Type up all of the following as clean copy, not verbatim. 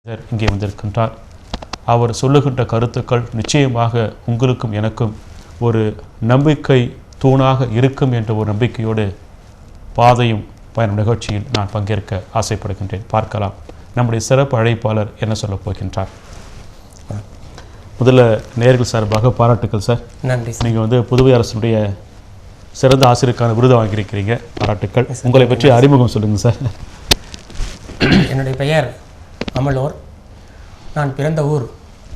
இங்கே வந்திருக்கின்றார். அவர் சொல்லுகின்ற கருத்துக்கள் நிச்சயமாக உங்களுக்கும் எனக்கும் ஒரு நம்பிக்கை தூணாக இருக்கும் என்ற ஒரு நம்பிக்கையோடு பாதையும் பயணம் நிகழ்ச்சியில் நான் பங்கேற்க ஆசைப்படுகின்றேன். பார்க்கலாம் நம்முடைய சிறப்பு அழைப்பாளர் என்ன சொல்ல போகின்றார். முதல்ல நேயர்கள் சார்பாக பாராட்டுக்கள் சார். நன்றி. நீங்கள் புதுவை அரசுடைய சிறந்த ஆசிரியருக்கான விருது வாங்கியிருக்கிறீங்க, பாராட்டுக்கள். உங்களை பற்றி அறிமுகம் சொல்லுங்கள் சார். என்னுடைய பெயர் அமலோர். நான் பிறந்த ஊர்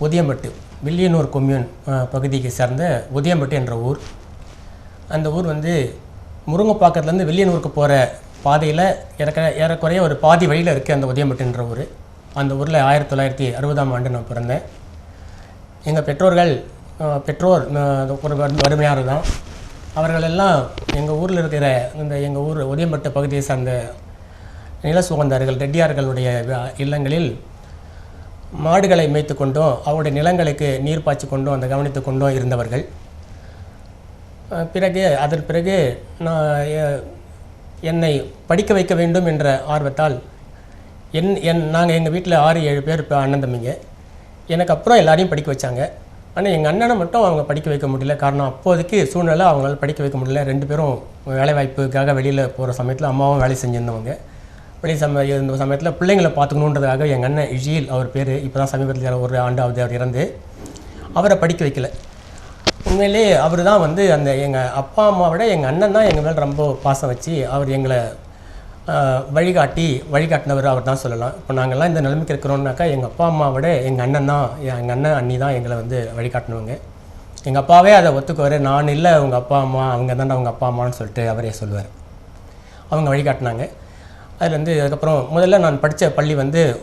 உதியம்பட்டு, வில்லியனூர் கொம்யூன் பகுதிக்கு சேர்ந்த உதியம்பட்டு என்ற ஊர். அந்த ஊர் முருங்கப்பாக்கத்துலேருந்து வில்லியனூருக்கு போகிற பாதையில் ஏறக்குறைய ஒரு பாதி வழியில் இருக்குது அந்த உதியம்பட்டுன்ற ஊர். அந்த ஊரில் 1960ஆம் ஆண்டு நான் பிறந்தேன். எங்கள் பெற்றோர் ஒரு வறுமையாளர் தான். அவர்களெல்லாம் எங்கள் ஊரில் இருக்கிற எங்கள் ஊர் உதியம்பட்டு பகுதியை சார்ந்த நில சுகந்தார்கள் ரெட்டியார்களுடைய இல்லங்களில் மாடுகளை மேய்த்து கொண்டும் அவருடைய நிலங்களுக்கு நீர் பாய்ச்சி கொண்டும் அந்த கவனித்து கொண்டும் இருந்தவர்கள். அதன் பிறகு என்னை படிக்க வைக்க வேண்டும் என்ற ஆர்வத்தால் நாங்கள் எங்கள் வீட்டில் 6-7 பேர் இப்போ அண்ணன் தம்பிங்க. எனக்கு அப்புறம் எல்லாரையும் படிக்க வச்சாங்க. ஆனால் எங்கள் அண்ணனை மட்டும் அவங்க படிக்க வைக்க முடியல. காரணம் அப்போதைக்கு சூழ்நிலை அவங்களால படிக்க வைக்க முடியல. 2 பேரும் வேலைவாய்ப்புக்காக வெளியில் போகிற சமயத்தில் அம்மாவும் வேலை செஞ்சுருந்தவங்க. இந்த சமயத்தில் பிள்ளைங்களை பார்த்துக்கணுன்றதுக்காக எங்கள் அண்ணன் இஜியில் அவர் பேர், இப்போ தான் சமீபத்தில் ஒரு ஆண்டாவது அவர் இறந்து, அவரை படிக்க வைக்கல. உண்மையிலே அவர் தான் அந்த எங்கள் அப்பா அம்மாவோட எங்கள் அண்ணன் தான் எங்கள் மேலே ரொம்ப பாசம் வச்சு அவர் எங்களை வழிகாட்டினவர் அவர் தான் சொல்லலாம். இப்போ நாங்கள்லாம் இந்த நிலைமைக்கு இருக்கிறோம்னாக்கா எங்கள் அப்பா அம்மாவோட எங்கள் அண்ணன் அண்ணி தான் எங்களை வழிகாட்டினவங்க. எங்கள் அப்பாவே அதை ஒத்துக்குவார். நான் இல்லை உங்கள் அப்பா அம்மா, அவங்க தானே அவங்க அப்பா அம்மான்னு சொல்லிட்டு அவரே சொல்லுவார். அவங்க வழிகாட்டினாங்க. அதில் அதுக்கப்புறம் முதல்ல நான் படித்த பள்ளி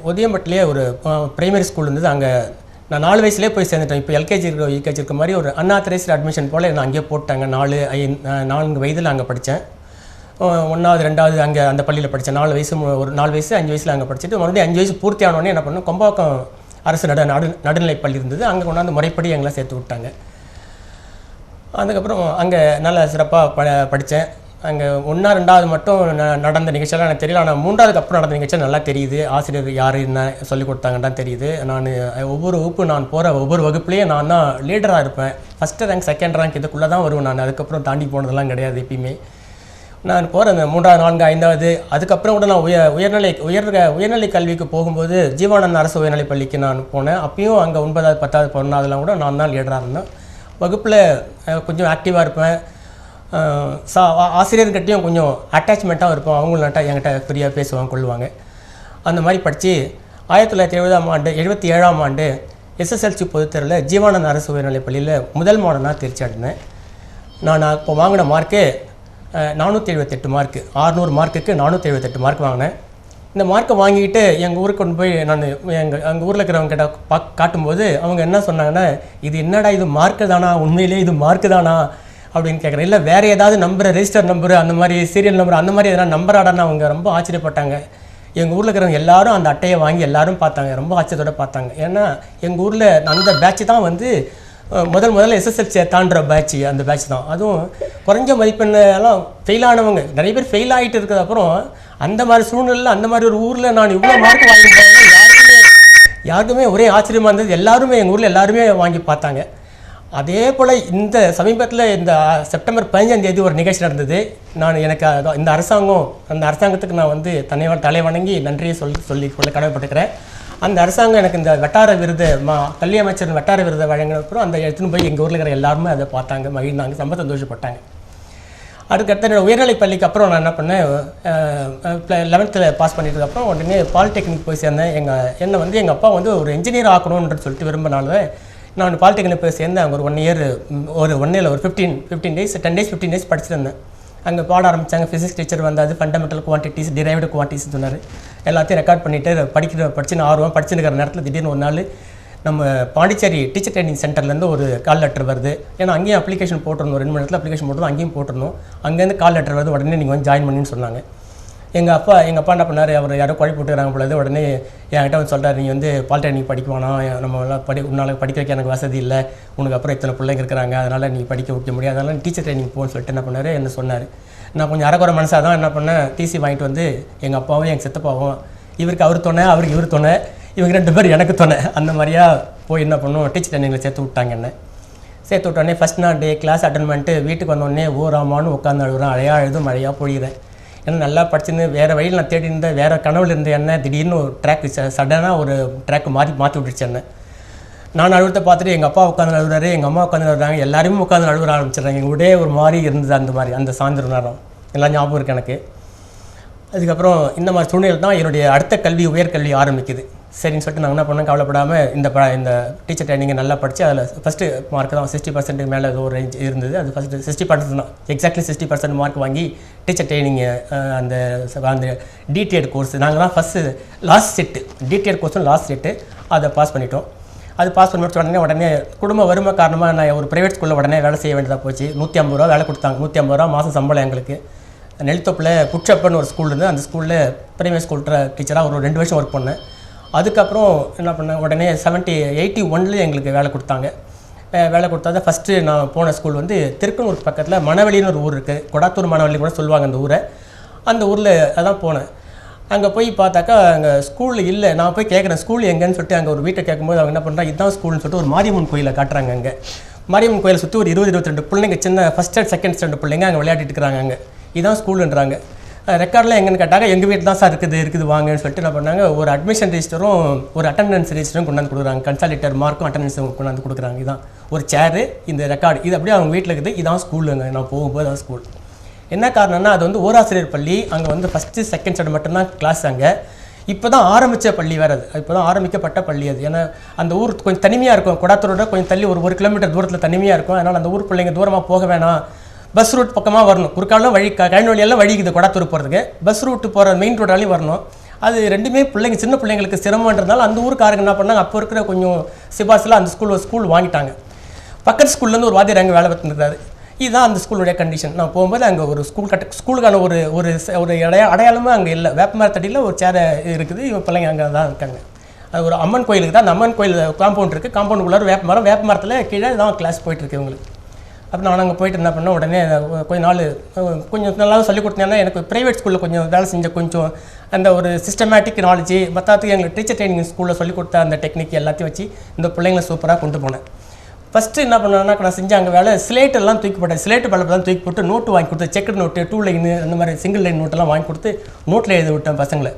உதியம்பட்டிலே ஒரு ப்ரைமரி ஸ்கூல் இருந்தது. அங்கே நான் 4 வயசுலேயே போய் சேர்ந்துட்டேன். இப்போ எல்கேஜி இருக்க மாதிரி ஒரு அன்ஆத்தரைஸ்டு அட்மிஷன் போல் நான் அங்கேயே போட்டாங்க. 4 வயதில் அங்கே படித்தேன். 1வது 2வது அங்கே அந்த பள்ளியில் படித்தேன். 4 வயசு 5 வயசில் அங்கே படிச்சுட்டு மறுபடியும் 5 வயசு பூர்த்தி ஆனோடனே என்ன பண்ணேன், கொம்பாக்கம் அரசு நடுநிலை பள்ளி இருந்தது, அங்கே கொண்டாந்து முறைப்படி எங்களை சேர்த்து விட்டாங்க. அதுக்கப்புறம் அங்கே நல்ல சிறப்பாக படித்தேன். அங்கே 1, 2வது மட்டும் நடந்த நிகழ்ச்சியெல்லாம் எனக்கு தெரியல. ஆனால் 3வதுக்கு அப்புறம் நடந்த நிகழ்ச்சி நல்லா தெரியுது. ஆசிரியர் யார் என்ன சொல்லிக் கொடுத்தாங்கன்னு தெரியுது. நான் ஒவ்வொரு வகுப்பு நான் போகிற ஒவ்வொரு வகுப்புலேயும் நான் தான் லீடராக இருப்பேன். ஃபஸ்ட்டு ரேங்க், செகண்ட் ரேங்க் இதுக்குள்ளே தான் வருவேன் நான். அதுக்கப்புறம் தாண்டி போனதெல்லாம் கிடையாது எப்பயுமே. நான் போகிற அந்த 3வது 4 5வது அதுக்கப்புறம் கூட நான் உயர்நிலை கல்விக்கு போகும்போது ஜீவானந்த அரசு உயர்நிலை பள்ளிக்கு நான் போனேன். அப்பயும் அங்கே 9வது 10வது 11வதுலாம் கூட நான் தான் லீடராக இருந்தேன். வகுப்பில் கொஞ்சம் ஆக்டிவாக இருப்பேன். ஆசிரியர்கிட்டையும் கொஞ்சம் அட்டாச்மெண்ட்டாக இருப்போம். அவங்களும் என்கிட்ட ஃப்ரீயாக பேசுவாங்க, கொள்ளுவாங்க. அந்த மாதிரி படித்து 1977ஆம் ஆண்டு எஸ்எஸ்எல்சி பொதுத்தேர்வில் ஜீவானந்த அரசு உயர்நிலைப் பள்ளியில் முதல் மாடனாக தேர்ச்சி அடைந்தேன். நான் இப்போ வாங்கின மார்க்கு 478 மார்க்கு. 600 மார்க்குக்கு 478 மார்க் வாங்கினேன். இந்த மார்க்கை வாங்கிக்கிட்டு எங்கள் ஊருக்கு கொண்டு போய் நான் எங்கள் ஊரில் இருக்கிறவங்க கிட்ட காட்டும்போது அவங்க என்ன சொன்னாங்கன்னா, இது என்னடா இது மார்க்கு தானா, உண்மையிலே இது மார்க்கு தானா அப்படின்னு கேட்குறேன். இல்லை வேறு ஏதாவது நம்பர், ரெஜிஸ்டர் நம்பரு, அந்த மாதிரி சீரியல் நம்பர், அந்த மாதிரி எதனா நம்பராடான்னு அவங்க ரொம்ப ஆச்சரியப்பட்டாங்க. எங்கள் ஊரில் இருக்கிறவங்க எல்லாரும் அந்த அட்டையை வாங்கி எல்லாரும் பார்த்தாங்க, ரொம்ப ஆச்சரியத்தோடு பார்த்தாங்க. ஏன்னா எங்கள் ஊரில் அந்த பேட்ச் தான் முதல்ல எஸ்எஸ்எல்சி தாண்டுற பேட்ச், அந்த பேட்ச் தான். அதுவும் குறைஞ்ச மதிப்பெண்ணெல்லாம் ஃபெயிலானவங்க நிறைய பேர் ஃபெயில் ஆகிட்டு இருக்கிறது. அப்புறம் அந்த மாதிரி சூழ்நிலையில் அந்த மாதிரி ஒரு ஊரில் நான் இவ்வளோ மார்க் வாங்கிட்டேன்னா யாருக்குமே ஒரே ஆச்சரியமாக இருந்தது. எல்லாருமே எங்கள் ஊரில் எல்லாருமே வாங்கி பார்த்தாங்க. அதே போல் இந்த சமீபத்தில் இந்த செப்டம்பர் 15ஆம் தேதி ஒரு நிகழ்ச்சி நடந்தது. எனக்கு இந்த அரசாங்கத்துக்கு நான் தலை வணங்கி நன்றியை சொல்லி கடமைப்பட்டுக்கிறேன். அந்த அரசாங்கம் எனக்கு இந்த வட்டார விருது கல்வி அமைச்சர் வட்டார விருதை வழங்கினப்புறம் அந்த எடுத்துன்னு போய் எங்கள் ஊரில் இருக்கிற எல்லாருமே அதை பார்த்தாங்க, மகிழ்ந்தாங்க, ரொம்ப சந்தோஷப்பட்டாங்க. அதுக்கடுத்து என்னோடய உயர்நிலை பள்ளிக்கு அப்புறம் நான் என்ன பண்ணேன், 11th பாஸ் பண்ணிட்டதுக்கப்புறம் உடனே பாலிடெக்னிக் போய் சேர்ந்தேன். என்னை எங்கள் அப்பா ஒரு இன்ஜினியர் ஆக்கணும்னு சொல்லிட்டு விரும்பினால நான் பாலிடெக்னிக் போய் சேர்ந்தேன். அங்கே ஒரு 1 இயர் ஒரு 10 டேஸ் படிச்சுருந்தேன். அங்கே பாட ஆரம்பித்தாங்க. ஃபிசிக்ஸ் டீச்சர் வந்தாது. ஃபண்டமெண்டல் குவான்டிட்டிஸ், டிரைவ்டு குவான்டிட்டிஸ் சொன்னார். எல்லாத்தையும் ரெக்கார்ட் பண்ணிவிட்டு படிச்சுன்னு ஆர்வம் படிச்சுருக்கிற நேரத்தில் திடீர்னு ஒரு நாள் நம்ம பாண்டிச்சேரி டீச்சர் ட்ரைனிங் சென்டர்லேருந்து ஒரு கால் லெட்டர் வருது. ஏன்னா அங்கேயும் அப்ளிகேஷன் போட்டிருந்தோம், 2 மணி நேரத்தில் அப்ளிகேஷன் போட்டிருந்தோம், அங்கேயும் போட்டிருந்தோம். அங்கேருந்து கால் லெட்டர் வருது, உடனே நீங்கள் ஜாயின் பண்ணின்னு சொன்னாங்க. எங்கள் அப்பா என்ன பண்ணார், அவர் யாரோ குழப்பி விட்டுக்கிறாங்க பொழுது. உடனே என்கிட்ட சொல்கிறார், நீ பாலிடெக்னிக் படிக்குவானா, நம்ம உன்னால் படிக்க வைக்க எனக்கு வசதி இல்லை, உனக்கு அப்புறம் இத்தனை பிள்ளைங்க இருக்கிறாங்க, அதனால் நீ படிக்க வைக்க முடியாது, அதனால் டீச்சர் ட்ரைனிங் போகணும்னு சொல்லிட்டு என்ன பண்ணார், என்ன சொன்னார். நான் கொஞ்சம் அரைக்குறை மனசாக தான் என்ன பண்ணேன், டிசி வாங்கிட்டு எங்கள் அப்பாவும் எங்கள் சித்தப்பாவும் இவருக்கு அவர் துணை, அவருக்கு இவர் துணை, இவங்க 2 பேர் எனக்கு துணை. அந்த மாதிரியா போய் என்ன பண்ணுவோம், டீச்சர் ட்ரைனிங்கில் சேர்த்து விட்டாங்க. என்ன சேர்த்து விட்டோடனே ஃபஸ்ட் நாள் டே கிளாஸ் அட்டன் பண்ணிட்டு வீட்டுக்கு வந்தோடனே ஓராமான்னு உட்காந்து அழுகுறேன். மழையாக பொழிகிறேன். ஏன்னா நல்லா படிச்சுன்னு வேறு வழியில் நான் தேடி இருந்தேன், வேறு கனவுல இருந்தேன். என்ன திடீர்னு ஒரு ட்ராக் சடனாக ஒரு ட்ராக்கு மாற்றி விட்டுருச்சு. என்ன நான் அழுவத்தை பார்த்துட்டு எங்கள் அப்பா உட்காந்து அழுகுறாரு, எங்கள் அம்மா உட்காந்து அழுகுறாங்க, எல்லாருமே உட்காந்து அழுகுற ஆரம்பிச்சிடுறாங்க. எங்கள் விடே ஒரு மாதிரி இருந்தது. அந்த மாதிரி அந்த சாயந்தரம் நேரம் எல்லாம் ஞாபகம் இருக்குது எனக்கு. அதுக்கப்புறம் இந்த மாதிரி சூழ்நிலை தான் என்னுடைய அடுத்த கல்வி உயர்கல்வி ஆரம்பிக்குது. சரின்னு சொல்லிட்டு நாங்கள் என்ன பண்ணோம், கவலைப்படாமல் இந்த டீச்சர் ட்ரைனிங்கை நல்லா படித்து அதில் ஃபஸ்ட்டு மார்க் தான் 60% மேலே ஏதோ ஒரு ரேஞ்ச் இருந்தது. அது ஃபஸ்ட்டு 60% தான், எக்ஸாக்ட்லி 60% மார்க் வாங்கி டீச்சர் ட்ரைனிங்கு அந்த டிடிஎட் கோர்ஸ் நாங்கள் தான் ஃபஸ்ட்டு லாஸ்ட் செட்டு, டிடிஎட் கோர்ஸும் லாஸ்ட் செட்டு அதை பாஸ் பண்ணிட்டோம். அது பாஸ் பண்ணி முடிச்ச உடனே குடும்ப வறுமை காரணமாக நான் ஒரு ப்ரைவேட் ஸ்கூலில் உடனே வேலை செய்ய வேண்டியதாக போச்சு. 150 ரூபா வேலை கொடுத்தாங்க. 150 ரூபா மாதம் சம்பளம் எங்களுக்கு. நெல்தோப்பில் புட்சப்பன்னு ஒரு ஸ்கூல் இருந்து அந்த ஸ்கூலில் பிரைமரி ஸ்கூல் டீச்சராக ஒரு 2 வருஷம் ஒர்க் பண்ணேன். அதுக்கப்புறம் என்ன பண்ணேன், உடனே 81 எங்களுக்கு வேலை கொடுத்தாங்க. வேலை கொடுத்தா ஃபஸ்ட்டு நான் போன ஸ்கூல் வந்து திருக்கனூர் பக்கத்தில் மணவெளின்னு ஒரு ஊர் இருக்குது, கொடாத்தூர் மணவெளி கூட சொல்லுவாங்க அந்த ஊரை. அந்த ஊரில் அதான் போனேன். அங்கே போய் பார்த்தாக்கா அங்கே ஸ்கூல் இல்லை. நான் போய் கேட்குறேன் ஸ்கூல் எங்கேன்னு சொல்லிட்டு அங்கே ஒரு வீட்டை கேட்கும்போது அவங்க என்ன பண்ணுறாங்க, இதுதான் ஸ்கூல்னு சொல்லிட்டு ஒரு மாரியம்மன் கோயிலை காட்டுறாங்க. அங்கே மாரியம்மன் கோயிலை சுற்றி ஒரு 20-22 பிள்ளைங்க, சின்ன ஃபஸ்ட் அண்ட் செகண்ட் ஸ்டாண்டர்ட் பிள்ளைங்க அங்கே விளையாடிட்டு இருக்கிறாங்க. அங்கே இதான் ஸ்கூலுன்றாங்க. ரெக்கார்டில் எங்கன்னு கேட்டாங்க, எங்கள் வீட்டில் தான் சார் இருக்குது வாங்கன்னு சொல்லிட்டு என்ன பண்ணாங்க, ஒரு அட்மிஷன் ரெஜிஸ்டரும் ஒரு அட்டண்டன்ஸ் ரெஜிஸ்டரும் கொண்டாந்து கொடுக்குறாங்க. கன்சாலிட்டர் மார்க்கும் அட்டண்டன்ஸும் கொண்டாந்து கொடுக்குறாங்க. இதான் ஒரு சேரு, இந்த ரெக்கார்டு, இது அப்படியே அவங்க வீட்டில் இருக்குது. இதான் ஸ்கூலுங்க. நான் போகும்போது தான் ஸ்கூல். என்ன காரணம்னா அது வந்து ஓராசிரியர் பள்ளி. அங்கே வந்து ஃபஸ்ட்டு செகண்ட் ஸ்டாண்டர்ட் மட்டும்தான் கிளாஸ். அங்கே இப்போ தான் ஆரம்பித்த பள்ளி வேறு, அது இப்போ தான் ஆரம்பிக்கப்பட்ட பள்ளி அது. ஏன்னா அந்த ஊர் கொஞ்சம் தனிமையாக இருக்கும், கொடாத்தூரோட கொஞ்சம் தள்ளி ஒரு 1 கிலோமீட்டர் தூரத்தில் தனிமையாக இருக்கும். அதனால் அந்த ஊர் பிள்ளைங்க தூரமாக போக வேணாம், பஸ் ரூட் பக்கமாக வரணும். குறுக்காலும் வழி கழனி வழியெல்லாம் வழிக்குது கொடாத்தூர் போகிறதுக்கு, பஸ் ரூட்டு போகிற மெயின் ரோடாலையும் வரணும். அது ரெண்டுமே பிள்ளைங்க சின்ன பிள்ளைங்களுக்கு சிரமன்றதுனால அந்த ஊருக்காரங்க என்ன பண்ணாங்க, அப்போ இருக்கிற கொஞ்சம் சிபாஸில் அந்த ஸ்கூல் வாங்கிட்டாங்க. பக்கத்து ஸ்கூல்லேருந்து ஒரு வாத்தியார் அங்கே வேலை பார்த்துருக்காரு. இதுதான் அந்த ஸ்கூலுடைய கண்டிஷன். நான் போகும்போது அங்கே ஒரு ஸ்கூலுக்கான ஒரு அடையாளமும் அங்கே இல்லை. வேப்பமரத்தடியில் ஒரு சேரை இருக்குது, இவங்க பிள்ளைங்க அங்கே தான் இருக்காங்க. அது ஒரு அம்மன் கோயிலுக்கு தான். அந்த அம்மன் கோயில் காம்பவுண்ட் இருக்குது, காம்பவுண்டுக்குள்ளார வேப்பமரத்தில் கீழே தான் கிளாஸ் போயிட்டுருக்கு இவங்களுக்கு. அப்புறம் நான் அங்கே போயிட்டு என்ன பண்ணேன், உடனே கொஞ்சம் நல்லா சொல்லிக் கொடுத்தேன்னா எனக்கு ப்ரைவேட் ஸ்கூலில் கொஞ்சம் வேலை செஞ்ச கொஞ்சம் அந்த ஒரு சிஸ்டமேட்டிக் நாலேஜ் மற்றத்துக்கு எங்களுக்கு டீச்சர் ட்ரைனிங் ஸ்கூலில் சொல்லிக் கொடுத்த அந்த டெக்னிக் எல்லாத்தையும் வச்சு இந்த பிள்ளைங்களை சூப்பராக கொண்டு போனேன். ஃபஸ்ட்டு என்ன பண்ணேன்னா நான் செஞ்ச அங்கே வேலை ஸ்லேட்டெல்லாம் தூக்கி போட்டேன். ஸ்லேட்டு பலப்பெல்லாம் தூக்கி போட்டு நோட்டு வாங்கி கொடுத்து, செக்கட் நோட்டு, 2 லைனு அந்த மாதிரி சிங்கிள் லைன் நோட்டெல்லாம் வாங்கி கொடுத்து நோட்டில் எழுதி விட்டேன் பசங்களை.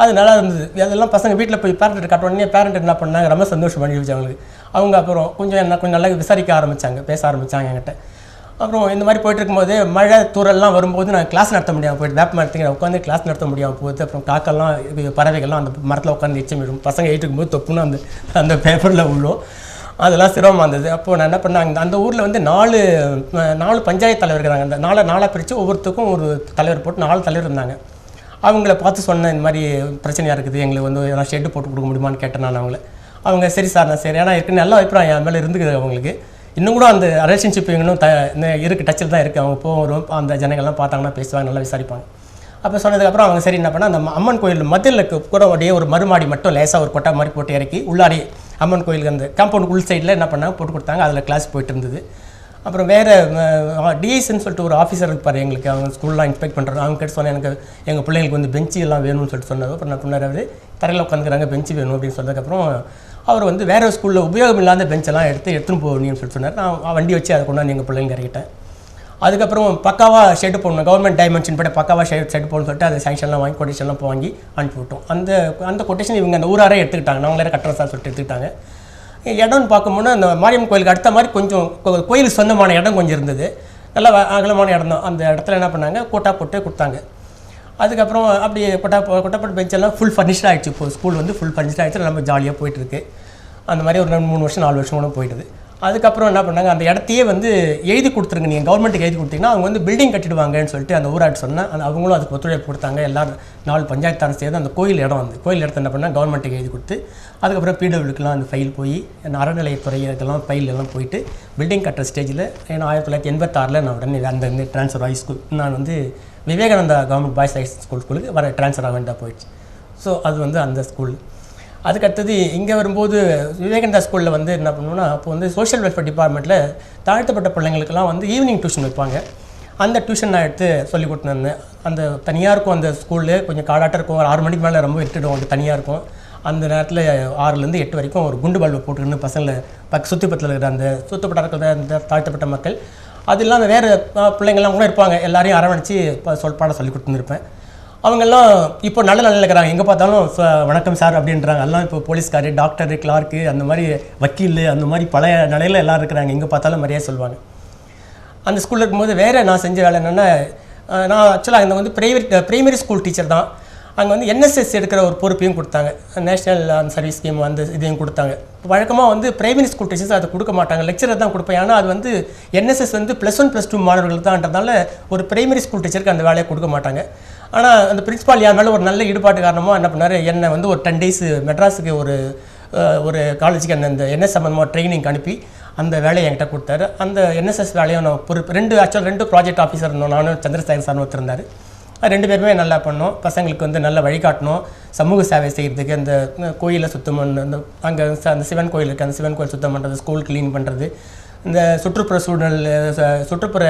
அது நல்லா இருந்தது. அதெல்லாம் பசங்க வீட்டில் போய் பேரண்ட் காட்ட உடனே பேரண்ட் என்ன பண்ணாங்க, ரொம்ப சந்தோஷம் பண்ணி வச்சு அவங்களுக்கு. அவங்க அப்புறம் கொஞ்சம் நல்லா விசாரிக்க ஆரம்பித்தாங்க, பேச ஆரம்பித்தாங்க என்கிட்ட. அப்புறம் இந்த மாதிரி போயிட்டு இருக்கும்போது மழை தூரெல்லாம் வரும்போது நான் கிளாஸ் நடத்த முடியாமல் போயிட்டு வேப்ப மரத்துக்கு உட்காந்து கிளாஸ் நடத்த முடியாமல் போகுது. அப்புறம் காக்கெல்லாம் பறவைகள்லாம் அந்த மரத்தில் உட்காந்து எச்சமிடும். பசங்க ஏற்றுக்கும்போது தொப்புன்னு அந்த பேப்பரில் உள்ளோம். அதெல்லாம் சிரமமாக இருந்தது. அப்போது நான் என்ன பண்ணேன், அந்த ஊரில் வந்து 4 பஞ்சாயத்து தலைவர் இருக்கிறாங்க. அந்த 4 பிரித்து ஒவ்வொருத்துக்கும் ஒரு தலைவர் போட்டு 4 தலைவர் இருந்தாங்க. அவங்கள பார்த்து சொன்னேன், இந்த மாதிரி பிரச்சனையாக இருக்குது, எங்களுக்கு வந்து எதனா ஷெட்டு போட்டு கொடுக்க முடியுமான்னு கேட்டேன் நான் அவங்கள. அவங்க சரி சார் நான் சரி, ஏன்னா இருக்குது நல்ல அபிப்பிராயம் என் மேலே இருந்துக்குது அவங்களுக்கு. இன்னும் கூட அந்த ரிலேஷன்ஷிப் இன்னும் இருக்குது, டச்சில் தான் இருக்குது. அவங்க போகிறோம், அந்த ஜனங்கள்லாம் பார்த்தாங்கன்னா பேசுவாங்க, நல்லா விசாரிப்பாங்க. அப்போ சொன்னதுக்கப்புறம் அவங்க சரி என்ன பண்ணால், அந்த அம்மன் கோயில் மதிலுக்கு கூட அப்படியே ஒரு மறுமாடி மட்டும் லேசாக ஒரு கொட்டா மாதிரி போட்டு இறக்கி உள்ளாடி அம்மன் கோயிலுக்கு அந்த காம்பவுண்ட் உள் சைடில் என்ன பண்ணாங்க போட்டு கொடுத்தாங்க. அதில் கிளாஸ் போயிட்டு இருந்தது. அப்புறம் வேறு டிஎஸ்ன்னு சொல்லிட்டு ஒரு ஆஃபீஸர் இருப்பார் எங்களுக்கு, அவங்க ஸ்கூல்லாம் இன்ஸ்பெக்ட் பண்ணுறாங்க. அவங்க கிட்ட சொன்னேன், எனக்கு எங்கள் பிள்ளைங்களுக்கு வந்து பெஞ்சு எல்லாம் வேணும்னு சொல்லிட்டு சொன்னார். அப்புறம் நான் பின்னாடி தரையில் உட்காந்துக்கிறாங்க, பெஞ்சு வேணும் அப்படின்னு சொன்னதுக்கப்புறம் அவர் வந்து வேறு ஸ்கூலில் உபயோகம் இல்லாத பெஞ்செல்லாம் எடுத்துன்னு போகணும்னு சொல்லிட்டு சொன்னார். நான் வண்டி வச்சு அதை கொண்டாந்து எங்கள் பிள்ளைங்க இறக்கிட்டேன். அதுக்கப்புறம் பக்காவாக ஷெட்டு போடணும், கவர்மெண்ட் டைமென்ஷன் படி பக்காவாக ஷெட் போடணும்னு சொல்லிட்டு அதை சாங்ஷன்லாம் வாங்கி கொட்டேஷன்லாம் வாங்கி அனுப்பி விட்டோம். அந்த கொட்டேஷன் இவங்க அந்த ஊராரே எடுத்துக்கிட்டாங்க, நாங்களே கட்டுறோம் சார் சொல்லிட்டு எடுத்துக்கிட்டாங்க. இடம்னு பார்க்கும்போது அந்த மாரியம்மன் கோயிலுக்கு அடுத்த மாதிரி கொஞ்சம் கோயிலுக்கு சொந்தமான இடம் கொஞ்சம் இருந்தது, நல்லா அகலமான இடம் தான். அந்த இடத்துல என்ன பண்ணாங்க, கோட்டா போட்டு கொடுத்தாங்க. அதுக்கப்புறம் அப்படியே கொட்டா போட்டு பெஞ்செல்லாம் ஃபுல் ஃபர்னிஷ்ட் ஆகிடுச்சு. இப்போ ஸ்கூல் வந்து ஃபுல் ஃபர்னிஷ்ட் ஆகிடுச்சு, நம்ம ஜாலியாக போயிட்டுருக்கு. அந்த மாதிரி ஒரு 3 வருஷம் 4 வருஷம் கூட போயிடுது. அதுக்கப்புறம் என்ன பண்ணாங்க, அந்த இடத்தையே வந்து எழுதி கொடுத்துருங்க, நீங்கள் கவர்மெண்ட்டுக்கு எழுதி கொடுத்தீங்கன்னா அவங்க வந்து பில்டிங் கட்டிடுவாங்கன்னு சொல்லிட்டு அந்த ஊராட்சி சொன்னால் அவங்களும் அதுக்கு ஒத்துழைப்பு கொடுத்தாங்க. எல்லாரும் 4 பஞ்சாயத்தாரும் சேர்ந்து அந்த கோயில் இடத்த என்ன பண்ணால் கவர்மெண்ட்டுக்கு எழுதி கொடுத்து, அதுக்கப்புறம் பிடபிள்யூக்கெலாம் அந்த ஃபைல் போய் அறநிலையத்துறையெல்லாம் ஃபைல் எல்லாம் போயிட்டு பில்டிங் கட்டுற ஸ்டேஜில் ஏன்னா 1986 நான் உடனே அந்த ட்ரான்ஸ்ஃபர் ஆகி ஸ்கூல் நான் வந்து விவேகானந்தா கவர்மெண்ட் பாய்ஸ் ஹை ஸ்கூலுக்கு வர ட்ரான்ஸ்ஃபர் ஆக வேண்டியதாக போயிடுச்சு. ஸோ அது வந்து அந்த ஸ்கூல். அதுக்கடுத்தது இங்கே வரும்போது விவேகானந்தா ஸ்கூலில் வந்து என்ன பண்ணுவோன்னா, அப்போ வந்து சோஷியல் வெல்ஃபேர் டிபார்ட்மெண்ட்டில் தாழ்த்தப்பட்ட பிள்ளைங்களுக்கெல்லாம் வந்து ஈவினிங் டியூஷன் வைப்பாங்க. அந்த டியூஷன் நான் எடுத்து சொல்லி கொடுத்துருந்தேன். அந்த தனியாக இருக்கும் அந்த ஸ்கூலில், கொஞ்சம் காடாட்டம் இருக்கும், 6 மணிக்கு மேலே ரொம்ப விட்டுடும், அது தனியாக இருக்கும். அந்த நேரத்தில் 6லேருந்து 8 வரைக்கும் ஒரு குண்டு பல்பை போட்டுக்கின்னு பசங்களை சுற்றுப்பத்தில் இருக்கிற அந்த சுத்தப்பட்ட இருக்கிற அந்த தாழ்த்தப்பட்ட மக்கள், அது இல்லாமல் வேறு பிள்ளைங்கள்லாம் கூட இருப்பாங்க, எல்லாரையும் அரவணைச்சி பாடம் சொல்லி கொடுத்துருப்பேன். அவங்கெல்லாம் இப்போ நல்ல நிலையில் இருக்கிறாங்க, எங்கே பார்த்தாலும் வணக்கம் சார் அப்படின்றாங்க. எல்லாம் இப்போ போலீஸ்காரு, டாக்டரு, கிளார்க்கு, அந்த மாதிரி வக்கீல், அந்த மாதிரி பழைய நிலையில் எல்லோரும் இருக்கிறாங்க, எங்கே பார்த்தாலும் மரியாதை சொல்லுவாங்க. அந்த ஸ்கூலில் இருக்கும்போது வேறு நான் செஞ்ச வேலை என்னென்னா, நான் ஆக்சுவலாக அங்கே வந்து ப்ரைமரி ஸ்கூல் டீச்சர் தான். அங்கே வந்து NSS எடுக்கிற ஒரு பொறுப்பையும் கொடுத்தாங்க, நேஷ்னல் சர்வீஸ் ஸ்கீம் அந்த இதையும் கொடுத்தாங்க. வழக்கமாக வந்து பிரைமரி ஸ்கூல் டீச்சர்ஸ் அதை கொடுக்க மாட்டாங்க, லெக்சரர் தான் கொடுப்பேன். ஏன்னா அது வந்து NSS வந்து +1 +2 மாணவர்களுக்கு தான்ன்றதால ஒரு பிரைமரி ஸ்கூல் டீச்சருக்கு அந்த வேலையை கொடுக்க மாட்டாங்க. ஆனால் அந்த பிரின்ஸிபால் என் மேலே ஒரு நல்ல ஈடுபாட்டு காரணமாக என்ன பண்ணார், என்னை வந்து ஒரு 10 days மெட்ராஸுக்கு ஒரு காலேஜுக்கு அந்த NS சம்மந்தமாக ட்ரைனிங் அனுப்பி அந்த வேலையை என்கிட்ட கொடுத்தாரு. அந்த NSS வேலையும் நான் பொறுப்பு 2 ப்ராஜெக்ட் ஆஃபீஸர் இருந்தோம், நானும் சந்திரசேகர் சார் ஒருத்தர். 2 பேருமே நல்லா பண்ணோம். பசங்களுக்கு வந்து நல்லா வழிகாட்டணும், சமூக சேவை செய்கிறதுக்கு, அந்த கோயிலை சுத்தம் பண்ண, அங்கே அந்த சிவன் கோயில் இருக்குது, அந்த சிவன் கோயில் சுத்தம் பண்ணுறது, ஸ்கூல் க்ளீன் பண்ணுறது, இந்த சுற்றுப்புற சூழல், சுற்றுப்புற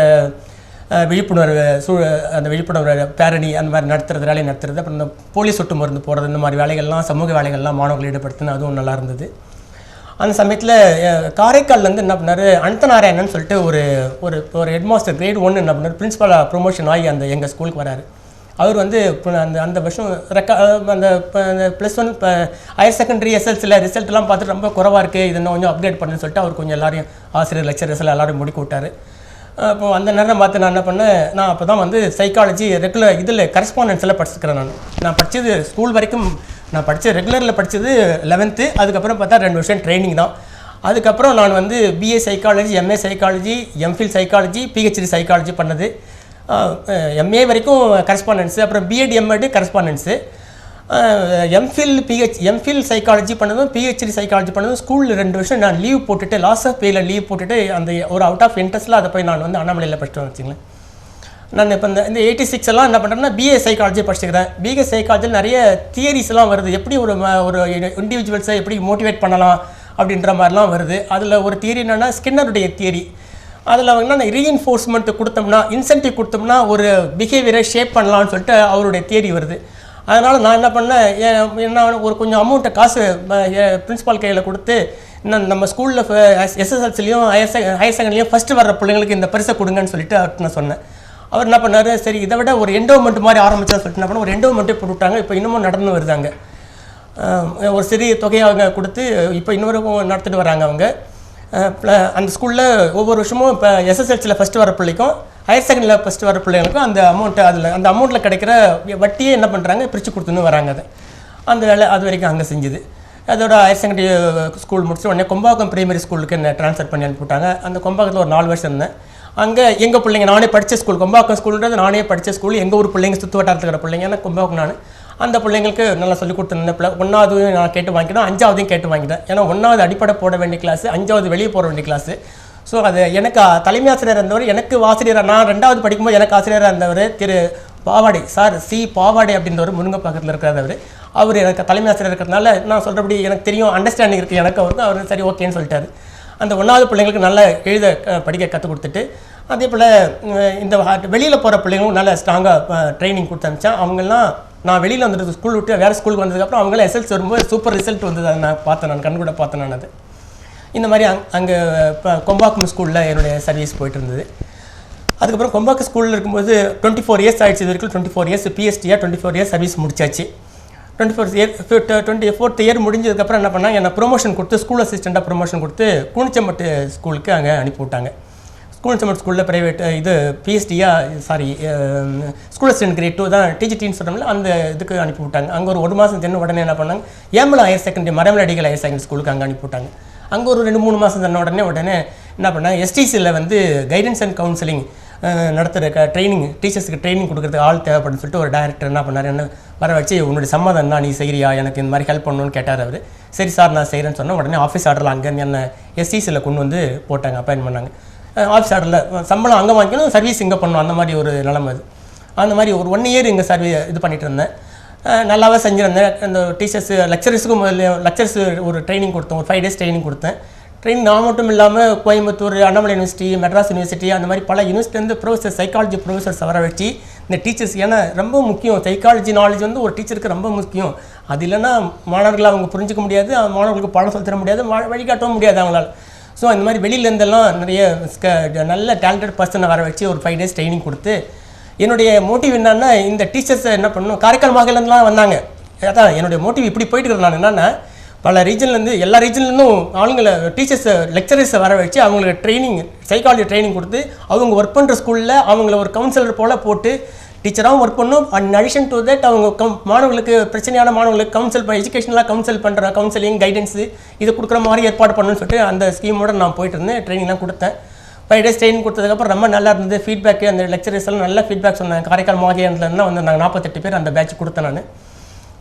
விழிப்புணர்வு அந்த விழிப்புணர்வு பேரணி அந்த மாதிரி நடத்துறது, வேலையை நடத்துறது, அப்புறம் இந்த போலீஸ் சொட்டு மருந்து போடுறது, இந்த மாதிரி வேலைகள்லாம், சமூக வேலைகள்லாம் மாணவர்கள் ஈடுபடுத்தினு அதுவும் நல்லா இருந்தது. அந்த சமயத்தில் காரைக்கால்லேருந்து என்ன பண்ணார், அனந்தநாராயணன் சொல்லிட்டு ஒரு ஹெட்மாஸ்டர் கிரேட் 1 என்ன பண்ணார், பிரின்ஸிபலாக ப்ரொமோஷன் ஆகி அந்த எங்கள் ஸ்கூலுக்கு வராரு. அவர் வந்து அந்த வருஷம் அந்த +1 ஹையர் செகண்டரி SLCல ரிசல்ட்லாம் பார்த்துட்டு ரொம்ப குறவாக இருக்குது, இது இன்னும் கொஞ்சம் அப்டேட் பண்ணுன்னு சொல்லிட்டு அவர் கொஞ்சம் எல்லாரையும் ஆசிரியர் லெக்சரர்ஸ் எல்லாரையும் முடிக்க விட்டார். அப்போ அந்த நேரம் பார்த்து நான் என்ன பண்ணேன், நான் அப்போ தான் வந்து சைக்காலஜி ரெகுலர் இதில் கரஸ்பாண்டன்ஸில் படிச்சுக்கிறேன். நான் படித்தது ஸ்கூல் வரைக்கும் நான் ரெகுலரில் படித்தது 11th, அதுக்கப்புறம் பார்த்தா 2 வருஷம் ட்ரைனிங் தான். அதுக்கப்புறம் நான் வந்து BA psychology, MA psychology, MPhil psychology, PhD psychology பண்ணது. MA வரைக்கும் கரஸ்பாண்டன்ஸு, அப்புறம் BEd MAd correspondence, MPhil psychology பண்ணதும் PhD சைக்காலஜி பண்ணதும் ஸ்கூலில் 2 வருஷம் நான் லீவ் போட்டுட்டு, லாஸ் ஆஃப் பேயில் லீவ் போட்டுட்டு அந்த ஒரு அவுட் ஆஃப் இன்ட்ரெஸ்ட்டில் அதை போய் நான் வந்து அண்ணாமலையில் படிச்சுட்டு வச்சுங்களேன். நான் இப்போ இந்த 86 எல்லாம் என்ன பண்ணுறேன்னா BA சைக்காலஜி படிச்சுக்கிறேன். BA சைக்காலஜியில் நிறைய தியரிஸ்லாம் வருது, எப்படி ஒரு இண்டிவிஜுவல்ஸை எப்படி மோட்டிவேட் பண்ணலாம் அப்படின்ற மாதிரிலாம் வருது. அதில் ஒரு தியரி என்னென்னா ஸ்கின்னருடைய தியரி. அதில் வந்து ரீஎன்ஃபோர்ஸ்மெண்ட் கொடுத்தோம்னா, இன்சென்டிவ் கொடுத்தோம்னா ஒரு பிஹேவியரை ஷேப் பண்ணலான்னு சொல்லிட்டு அவருடைய தியரி வருது. அதனால் நான் என்ன பண்ணேன், என்ன ஒரு கொஞ்சம் அமௌண்ட்டை காசு பிரின்ஸிபால் கையில் கொடுத்து, இன்னும் நம்ம ஸ்கூலில் SSLCலையும் ஹையர் செகண்டரிலையும் ஃபஸ்ட்டு வர்ற பிள்ளைங்களுக்கு இந்த பரிசை கொடுங்கன்னு சொல்லிட்டு அவர்கிட்ட நான் சொன்னேன். அவர் என்ன பண்ணார், சரி இதை விட ஒரு என்டோமெண்ட் மாதிரி ஆரம்பிச்சா சொல்லிட்டு என்ன பண்ண ஒரு என்டோமெண்ட்டே போட்டுவிட்டாங்க. இப்போ இன்னமும் நடந்து வருதாங்க, ஒரு சிறிய தொகையை அவங்க கொடுத்து இப்போ இன்னொரு நடத்திட்டு வராங்க அவங்க. அந்த ஸ்கூலில் ஒவ்வொரு வருஷமும் இப்போ SSLCயில் ஃபஸ்ட்டு வர பிள்ளைக்கும் ஹையர் செகண்டரியில் ஃபஸ்ட்டு வர பிள்ளைங்களுக்கும் அந்த அமௌண்ட்டில் கிடைக்கிற வட்டியே என்ன பண்ணுறாங்க, பிரித்து கொடுத்துன்னு வராங்க. அந்த வேலை அது வரைக்கும் அங்கே செஞ்சுது. அதோட ஹையர் செகண்டரி ஸ்கூல் முடிச்சு உடனே கொம்பாக்கம் பிரைமரி ஸ்கூலுக்கு என்ன ட்ரான்ஸ்ஃபர் பண்ணி அனுப்பிவிட்டாங்க. அந்த கொம்பாக்கத்தில் ஒரு 4 வருஷம் இருந்தேன். அங்கே எங்கள் பிள்ளைங்க, நானே படித்த ஸ்கூல், கொம்பாக்கம் ஸ்கூல்ன்றது நானே படித்த ஸ்கூல், எங்கள் ஊர் பிள்ளைங்க, சுற்று வட்டாரத்தில் இருக்கிற பிள்ளைங்க, ஏன்னா கொம்பாக்கம் நான் அந்த பிள்ளைங்களுக்கு நல்லா சொல்லிக் கொடுத்துருந்தேன். 1வது நான் கேட்டு வாங்கிட்டேன், 5வதையும் கேட்டு வாங்கிட்டேன். ஏன்னா 1வது அடிப்படை போட வேண்டிய கிளாஸு, 5வது வெளியே போட வேண்டிய கிளாஸு. ஸோ அது எனக்கு தலைமை ஆசிரியர் இருந்தவர், எனக்கு ஆசிரியராக நான் 2வது படிக்கும்போது எனக்கு ஆசிரியராக இருந்தவர் திரு பாவாடை சார், பாவாடை அப்படின்றவர், முருங்கை பக்கத்தில் இருக்கிறவர். அவர் எனக்கு தலைமை ஆசிரியர் இருக்கிறதுனால நான் சொல்கிறபடி எனக்கு தெரியும், அண்டர்ஸ்டாண்டிங் இருக்குது எனக்கு அவருக்கு. அவர் சரி ஓகேன்னு சொல்லிட்டாரு. அந்த 1வது பிள்ளைங்களுக்கு நல்லா எழுத படிக்க கற்றுக் கொடுத்துட்டு, அதே போல் இந்த வெளியில் போகிற பிள்ளைங்களும் நல்லா ஸ்ட்ராங்காக ட்ரைனிங் கொடுத்து அனுப்பிச்சேன். அவங்கெல்லாம் நான் வெளியில் வந்துட்டு ஸ்கூல் விட்டு வேறு ஸ்கூலுக்கு வந்ததுக்கப்புறம் அவங்களாம் SSLC வரும்போது சூப்பர் ரிசல்ட் வந்தது. அதை நான் பார்த்தேன், நான் கண் கூட பார்த்தேன். நான் அது இந்த மாதிரி அங்கே இப்போ கொம்பாக்கம் ஸ்கூலில் என்னுடைய சர்வீஸ் போயிட்டு இருந்தது. அதுக்கப்புறம் கொம்பாக்கம் ஸ்கூலில் இருக்கும்போது 24 இயர்ஸ் ஆகிடுச்சு. இது வரைக்கும் 24 இயர்ஸ் PhD-யாக 24 இயர்ஸ் சர்வீஸ் முடிச்சாச்சு. 24th இயர் முடிஞ்சதுக்கப்புறம் என்ன பண்ணால், என்னை ப்ரொமோஷன் கொடுத்து ஸ்கூல் அசிஸ்டண்ட்டாக ப்ரொமோஷன் கொடுத்து கூனிச்சம்பட்டு ஸ்கூலுக்கு அங்கே அனுப்பி விட்டாங்க. கூனிச்சம்பட்டு ஸ்கூலில் ப்ரைவேட் இது PhD-யாக ஸ்கூல் அசிஸ்டன்ட் கிரேட் 2 தான் TGTன்னு சொல்கிறோம்ல, அந்த இதுக்கு அனுப்பி விட்டாங்க. அங்கே ஒரு மாதம் தென்ன உடனே என்ன பண்ணாங்க, ஏமலா ஹையர் செகண்டரி, மரமலை அடிகள் ஹையர் செகண்டரி ஸ்கூலுக்கு அங்கே அனுப்பி விட்டாங்க. அங்கே ஒரு 2-3 மாதம் தன்ன உடனே என்ன பண்ணாங்க, STCயில் வந்து கைடன்ஸ் அண்ட் கவுன்சிலிங் நடத்துகிற டீச்சர்ஸுக்கு ட்ரைனிங் கொடுக்குறதுக்கு ஆள் தேவைப்படுன்னு சொல்லிட்டு ஒரு டைரக்டர் என்ன பண்ணார், என்ன வர வச்சு உன்னுடைய சம்மதம் தான், நீ செய்கிறியா, எனக்கு இந்த மாதிரி ஹெல்ப் பண்ணணும்னு கேட்டார் அவர். சரி சார் நான் செய்கிறேன்னு சொன்னால் உடனே ஆஃபீஸ் ஆர்டரில் அங்கேருந்து என்ன STCயில் கொண்டு வந்து போட்டாங்க, அப்பாயின் பண்ணாங்க. ஆஃபீஸ் ஆர்டரில் சம்பளம் அங்கே வாங்கிக்கணும், சர்வீஸ் இங்கே பண்ணணும், அந்த மாதிரி ஒரு நிலைமை அது. அந்த மாதிரி ஒரு 1 இயர் இங்கே இது பண்ணிகிட்டு இருந்தேன். நல்லாவே செஞ்சுருந்தேன். அந்த லெக்சரர்ஸுக்கும் லெக்சர்ஸ் ஒரு ட்ரைனிங் கொடுத்தோம், ஒரு 5 days ட்ரைனிங் கொடுத்தேன். ட்ரைனிங் நான் மட்டும் இல்லாமல் கோயம்புத்தூர், அண்ணாமலை யூனிவர்சிட்டி, மெட்ராஸ் யூனிவர்சிட்டி, அந்த மாதிரி பல யூனிவர்சிட்டிலேருந்து ப்ரொஃபஸர், சைக்காலஜி ப்ரொஃபஸர்ஸ் வர வச்சு இந்த டீச்சர்ஸ், ஏன்னா ரொம்ப முக்கியம், சைக்காலஜி நாலேஜ் வந்து ஒரு டீச்சருக்கு ரொம்ப முக்கியம். அது இல்லைன்னா மாணவர்களை அவங்க புரிஞ்சிக்க முடியாது, மாணவர்களுக்கு பாடம் சொல்லி தர முடியாது, வழிகாட்டவும் முடியாது அவங்களால. ஸோ அந்த மாதிரி வெளியிலேருந்தெல்லாம் நிறைய நல்ல டேலண்டட் பர்சனை வர வச்சு ஒரு 5 days ட்ரைனிங் கொடுத்து, என்னுடைய மோட்டிவ் என்னன்னா இந்த டீச்சர்ஸை என்ன பண்ணணும், காரைக்கால் மாநிலம்லாம் வந்தாங்க. அதான் என்னுடைய மோட்டிவ். இப்படி போயிட்டு இருக்கிறேன் நான். என்னென்னா பல ரீஜன்லேருந்து எல்லா ரீஜன்லேருந்தும் ஆளுங்களை டீச்சர்ஸை லெக்சரர்ஸை வர வச்சு அவங்களுக்கு ட்ரைனிங், சைக்காலஜி ட்ரைனிங் கொடுத்து, அவங்க ஒர்க் பண்ணுற ஸ்கூலில் அவங்கள ஒரு கவுன்சிலர் போல் போட்டு டீச்சராகவும் ஒர்க் பண்ணணும். அண்ட் அடிஷன் டு தட் அவங்க மாணவர்களுக்கு பிரச்சனையான மாணவர்களுக்கு எஜுகேஷனலாக கவுன்சிலிங் கைடன்ஸு இது கொடுக்குற மாதிரி ஏற்பாடு பண்ணணும்னு சொல்லிட்டு அந்த ஸ்கீமோடு நான் போயிட்டு இருந்தேன். ட்ரைனிங்லாம் கொடுத்தேன். 5 days ட்ரைனிங் கொடுத்ததுக்கப்புறம் ரொம்ப நல்லா இருந்தது. ஃபீட்பேக்கு அந்த லெக்சரர்ஸ் எல்லாம் நல்ல ஃபீட்பேக் சொன்னாங்க. காரைக்கால் மாநிலத்துலேருந்து வந்து நாங்கள் 48 பேர் அந்த பேட்ச் கொடுத்தேன். நான்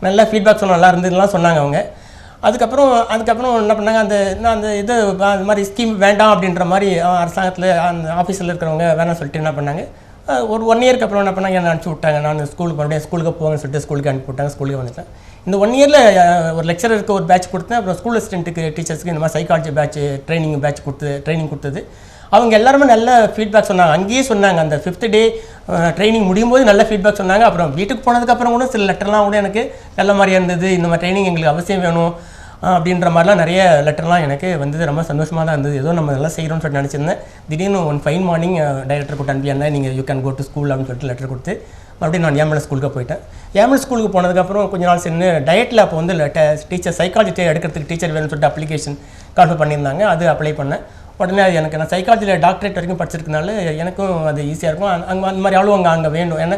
நல்ல ஃபீட்பேக் சொன்ன நல்லா இருந்ததுலாம் சொன்னாங்க அவங்க. அதுக்கப்புறம் என்ன பண்ணாங்க, அந்த இது அந்த மாதிரி ஸ்கீம் வேண்டாம் அப்படின்ற மாதிரி அரசாங்கத்தில் அந்த ஆஃபீஸில் இருக்கிறவங்க வேணாம்னு சொல்லிட்டு என்ன பண்ணாங்க, ஒரு 1 இயருக்கு அப்புறம் என்ன பண்ணாங்க, என்னை அனுப்பிச்சி விட்டாங்க. நான் மறுபடியும் ஸ்கூலுக்கு போங்கன்னு சொல்லிட்டு ஸ்கூலுக்கு அனுப்பி விட்டாங்க. ஸ்கூலுக்கு வந்துட்டேன். இந்த 1 இயரில் ஒரு லெக்சரருக்கு ஒரு பேட்ச் கொடுத்தேன். அப்புறம் ஸ்கூல் அசிஸ்டண்ட்டுக்கு டீச்சர்ஸ்க்கு இந்த மாதிரி சைக்காலஜி பேட்ச் ட்ரைனிங் கொடுத்தது. அவங்க எல்லாருமே நல்ல ஃபீட்பேக் சொன்னாங்க. அங்கேயே சொன்னாங்க, அந்த 5th day ட்ரைனிங் முடியும் போது நல்ல ஃபீட்பேக் சொன்னாங்க. அப்புறம் வீட்டுக்கு போனதுக்கப்புறம் கூட சில லெட்டர்லாம் கூட எனக்கு நல்ல மாதிரியாக இருந்தது. இந்த மாதிரி ட்ரைனிங் எங்களுக்கு அவசியம் வேணும் அப்படின்ற மாதிரிலாம் நிறைய லெட்டர்லாம் எனக்கு வந்தது. ரொம்ப சந்தோஷமாக தான் இருந்தது. ஏதோ நம்ம நல்லா செய்கிறோம்னு சொல்லிட்டு நினச்சிருந்தேன். திடீர்னு ஒன் ஃபைன் மார்னிங் டைரக்டர் கூட்ட அனுப்பியாங்க, நீங்கள் you can go to school அப்படின்னு சொல்லிட்டு லெட்டர் கொடுத்து மறுபடியும் நான் ஏமல் ஸ்கூலுக்கு போயிட்டேன். ஏமல் ஸ்கூலுக்கு போனதுக்கப்புறம் கொஞ்ச நாள் சென்று டயட்டில் அப்போ வந்து டீச்சர் சைக்காலஜி எடுக்கிறதுக்கு டீச்சர் வேணும்னு சொல்லிட்டு அப்ளிகேஷன் கால் பண்ணியிருந்தாங்க. அது அப்ளை பண்ணேன். உடனே அது எனக்கு நான் சைக்காலஜியில் டாக்டரேட் வரைக்கும் படிச்சிருக்கனால எனக்கும் அது ஈஸியாக இருக்கும். அங்கே அந்த மாதிரி ஆளும் அங்கே வேணும். ஏன்னா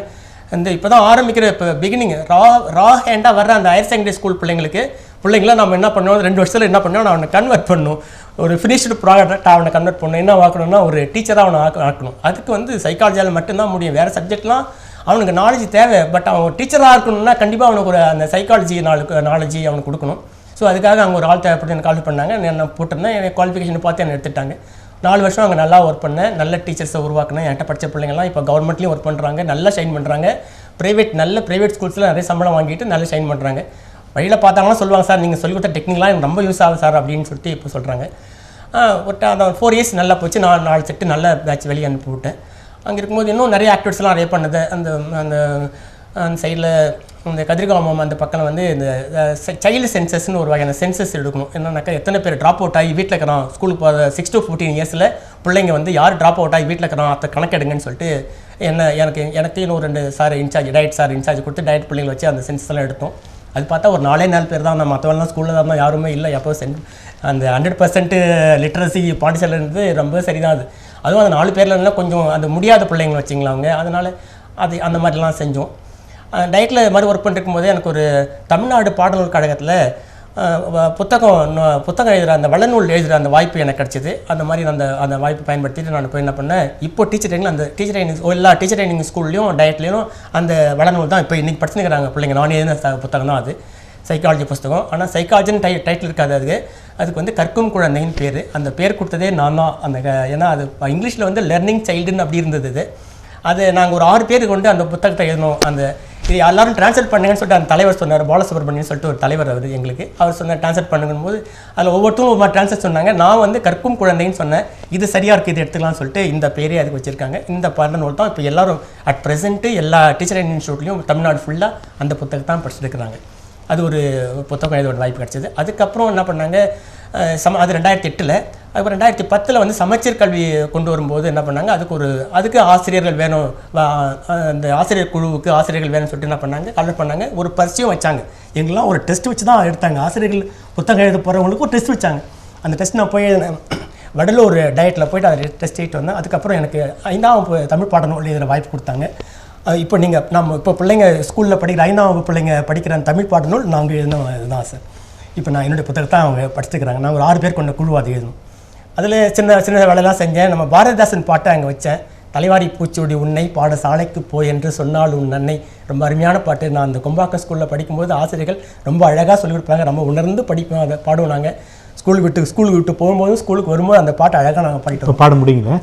இந்த இப்போ தான் ஆரம்பிக்கிற இப்போ பிகினிங் ரா ஹேண்டாக வர்ற அந்த ஹையர் செகண்டரி ஸ்கூல் பிள்ளைங்களாம் நம்ம என்ன பண்ணணும், 2 வருஷத்தில் என்ன பண்ணணும், நான் அவனை கன்வெர்ட் பண்ணணும். ஒரு ஃபினிஷ்டு ப்ராடக்டாக அவனை கன்வெர்ட் பண்ணணும். என்ன ஆக்கணும்னா ஒரு டீச்சராக அவனை ஆக்கணும். அதுக்கு வந்து சைக்காலஜியால் மட்டும்தான் முடியும். வேறு சப்ஜெக்ட்லாம் அவனுக்கு நாலேஜ் தேவை. பட் அவன் டீச்சராக இருக்கணும்னா கண்டிப்பாக அவனுக்கு ஒரு அந்த சைக்காலஜி நாலேஜ் அவனுக்கு கொடுக்கணும். ஸோ அதுக்காக அவங்க ஒரு ஆள் தேவைப்பட்டு எனக்கு கால் பண்ணாங்க. நான் போட்டிருந்தேன். என் குவாலிஃபிகேஷன் பார்த்து என்னை எடுத்துட்டாங்க. 4 வருஷம் அங்கே நல்லா ஒர்க் பண்ணேன். நல்ல டீச்சர்ஸை உருவாக்கினேன். என்கிட்ட படித்த பிள்ளைங்கள்லாம் இப்போ கவர்மெண்ட்லேயும் ஒர்க் பண்ணுறாங்க, நல்லா ஷைன் பண்ணுறாங்க. நல்ல ப்ரைவேட் ஸ்கூல்ஸில் நிறைய சம்பளம் வாங்கிட்டு நல்லா ஷைன் பண்ணுறாங்க. வழியில் பார்த்தாங்கன்னா சொல்லுவாங்க, சார் நீங்கள் சொல்லிக் கொடுத்த டெக்னிக்லாம் எனக்கு ரொம்ப யூஸ் ஆகுது சார் அப்படின்னு சொல்லிட்டு இப்போ சொல்கிறாங்க. அந்த 4 years நல்லா போச்சு. 4 செட்டு நல்ல பேட்ச் வெளியே அனுப்பி விட்டேன். அங்கே இருக்கும்போது இன்னும் நிறைய ஆக்டிவிட்டிஸ்லாம் நிறைய பண்ணுது. அந்த சைடில் இந்த கதிர்காமம் அந்த பக்கம் வந்து இந்த சைல்டு சென்சஸ்ன்னு ஒரு வகையான சென்சஸ் எடுக்கணும். என்னன்னாக்கா எத்தனை பேர் ட்ராப் அவுட் ஆகி வீட்டில் இருக்கிறான், ஸ்கூலுக்கு போகிற 6 to 14 yearsல பிள்ளைங்க வந்து யார் ட்ராப் அவுட் ஆகி வீட்டில் இருக்கிறான் அதை கணக்கெடுங்கன்னு சொல்லிட்டு எனக்கு இன்னும் 2 sir incharge DIET sir incharge கொடுத்து டயட் பிள்ளைங்களை வச்சு அந்த சென்சஸ்லாம் எடுத்தோம். அது பார்த்தா ஒரு 4 பேர் தான். நான் மற்றவெல்லாம் ஸ்கூலில் தான் யாருமே இல்லை. எப்போ அந்த 100% லிட்ரஸி பாண்டிச்சேரியில் இருந்து ரொம்ப சரிதான். அதுவும் அந்த 4 பேரில் இருந்தால் கொஞ்சம் அந்த முடியாத பிள்ளைங்களை வச்சிங்களா அவங்க. அதனால் அந்த மாதிரிலாம் செஞ்சோம். டயட்டில் இது மாதிரி ஒர்க் பண்ணிருக்கும் போதே எனக்கு ஒரு தமிழ்நாடு பாடநூல் கழகத்தில் புத்தகம் எழுதுகிற அந்த வளநூல் எழுதுகிற அந்த வாய்ப்பு எனக்கு கிடச்சிது. அந்த மாதிரி அந்த வாய்ப்பு பயன்படுத்திட்டு நான் போய் என்ன பண்ணேன், இப்போ டீச்சர் ட்ரைனிங் அந்த டீச்சர் ட்ரைனிங் எல்லா டீச்சர் ட்ரைனிங் ஸ்கூல்லையும் டயட்லேயும் அந்த வளநூல் தான் இப்போ இன்றைக்கி படிச்சுக்கிறாங்க பிள்ளைங்க. நானே எழுதின புத்தகம் தான் அது, சைக்காலஜி புத்தகம். ஆனால் சைக்காலஜின்னு டைட்டில் இருக்காது. அதுக்கு வந்து கற்கும் குழந்தைன்னு பேர். அந்த பேர் கொடுத்ததே நான் தான். ஏன்னா அது இங்கிலீஷில் வந்து லெர்னிங் சைல்டுன்னு அப்படி இருந்தது. அது நாங்கள் ஒரு 6 பேர் கொண்டு அந்த புத்தகத்தை எழுதணும். இது எல்லாரும் ட்ரான்ஸ்லேட் பண்ணுங்கன்னு சொல்லிட்டு அந்த தலைவர் சொன்னார், பாலசுப்ரமணியன் சொல்லிட்டு ஒரு தலைவர் அவர் எங்களுக்கு. அவர் சொன்னார் ட்ரான்ஸ்லேட் பண்ணுங்கும் போது அதில் ஒவ்வொருத்தரும் ஒவ்வொரு ட்ரான்ஸ்லேட் சொன்னாங்க. நான் வந்து கற்கும் குழந்தைன்னு சொன்னேன். இது சரியாக இருக்குது, இது எடுத்துக்கலாம்னு சொல்லிட்டு இந்த பேரே அதுக்கு வச்சுருக்காங்க. இந்த பாடநூல் தான் இப்போ எல்லோரும் அட் ப்ரெசென்ட்டு எல்லா டீச்சர் ட்ரைனிங் இன்ஸ்டியூட்லையும் தமிழ்நாடு ஃபுல்லாக அந்த புத்தகத்தை தான் படிச்சுருக்கிறாங்க. அது ஒரு புத்தகம் எழுத வாய்ப்பு கிடச்சிது. அதுக்கப்புறம் என்ன பண்ணாங்க, அது 2008. அதுக்கப்புறம் 2010 வந்து சமச்சீர் கல்வி கொண்டு வரும்போது என்ன பண்ணாங்க, அதுக்கு ஆசிரியர்கள் வேணும், அந்த ஆசிரியர் குழுவுக்கு ஆசிரியர்கள் வேணும்னு சொல்லிட்டு என்ன பண்ணாங்க, கலெக்ட் பண்ணாங்க. ஒரு பரிசையும் வச்சாங்க. எங்கெல்லாம் ஒரு டெஸ்ட் வச்சு தான் எடுத்தாங்க. ஆசிரியர்கள் புத்தகம் எழுத போகிறவங்களுக்கு ஒரு டெஸ்ட் வச்சாங்க. அந்த டெஸ்ட் நான் போய் வடலூர் டயட்டில் போய்ட்டு அதை டெஸ்ட் எழுதிட்டு வந்தேன். அதுக்கப்புறம் எனக்கு 5ஆம் வகுப்பு தமிழ் பாடநூல் எழுதுகிற வாய்ப்பு கொடுத்தாங்க. இப்போ இப்போ பிள்ளைங்க ஸ்கூலில் படிக்கிற 5ஆம் வகுப்பு பிள்ளைங்க படிக்கிற அந்த தமிழ் பாடநூல் நாங்கள் எழுதின இதுதான் சார். இப்போ நான் என்னுடைய புத்தகத்தை அவங்க படிச்சுக்கிறாங்க. நாங்கள் ஒரு 6 பேர் கொண்ட குழு அது எழுதணும். அதில் சின்ன சின்ன வேலையெல்லாம் செஞ்சேன். நம்ம பாரதிதாசன் பாட்டை அங்கே வச்சேன். தலைவாரி பூச்சூடி உன்னை பாடசாலைக்கு போய் என்று சொன்னால் உன் அன்னை. ரொம்ப அருமையான பாட்டு. நான் அந்த கொம்பாக்கம் ஸ்கூலில் படிக்கும்போது ஆசிரியர்கள் ரொம்ப அழகாக சொல்லிக் கொடுப்பாங்க. ரொம்ப உணர்ந்து படிப்போம், அதை பாடுவோம். நாங்கள் ஸ்கூலுக்கு விட்டு போகும்போது ஸ்கூலுக்கு வரும்போது அந்த பாட்டை அழகாக நாங்கள் பாடிட்டோம். பாட முடியுங்களா?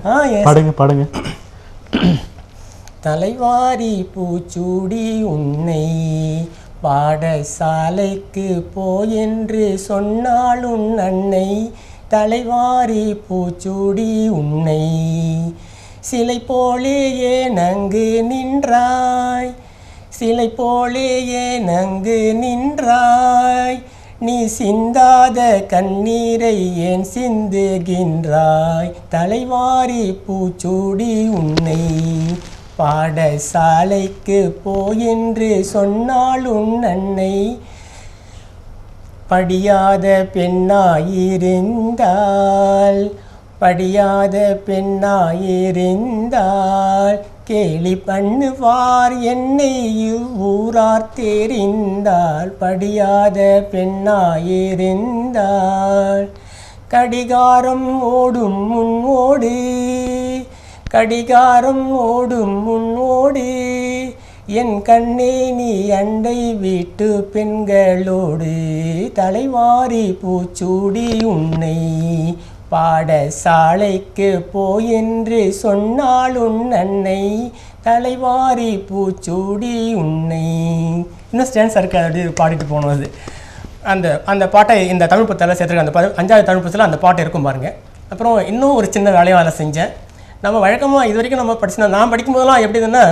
பாடுங்க. தலைவாரி பூச்சூடி உன்னை பாடசாலைக்கு போய் என்று சொன்னால் உன் அன்னை. தலைவாரி பூச்சூடி உன்னை சிலை போலே ஏன் அங்கு நின்றாய், சிலை போலே ஏனங்கு நின்றாய், நீ சிந்தாத கண்ணீரை ஏன் சிந்துகின்றாய், தலைவாரி பூச்சூடி உன்னை பாடசாலைக்கு போயென்று சொன்னாள் உன் அன்னை, படியாத பெண்ணாயிருந்தால் படியாத பெண்ணாயிருந்தால் கேலி பண்ணுவார் என்னை ஊரார் தெரிந்தால், படியாத பெண்ணாயிருந்தால் கடிகாரம் ஓடும் முன்னோடு கடிகாரம் ஓடும் முன்னோடு என் கண்ணே நீ அண்டை வீட்டு பெண்களோடு தலைவாரி பூச்சூடி உன்னை பாடசாலைக்கு போயென்று சொன்னாள் உன் அன்னை, தலைவாரி பூச்சூடி உன்னை. இன்னும் ஸ்டான்ஸ் இருக்கு, அப்படி பாடிட்டு போனோம். அது அந்த பாட்டை இந்த தமிழ் புத்தகத்தில் சேர்த்துருக்க அந்த 5வது தமிழ் புத்தகத்தில் அந்த பாட்டு இருக்கும் பாருங்கள். அப்புறம் இன்னும் ஒரு சின்ன வேலையும் அதில் செஞ்சேன். நம்ம வழக்கமாக இது வரைக்கும் நம்ம படிச்சுனா நான் படிக்கும்போதெல்லாம் எப்படி இருந்ததுன்னா,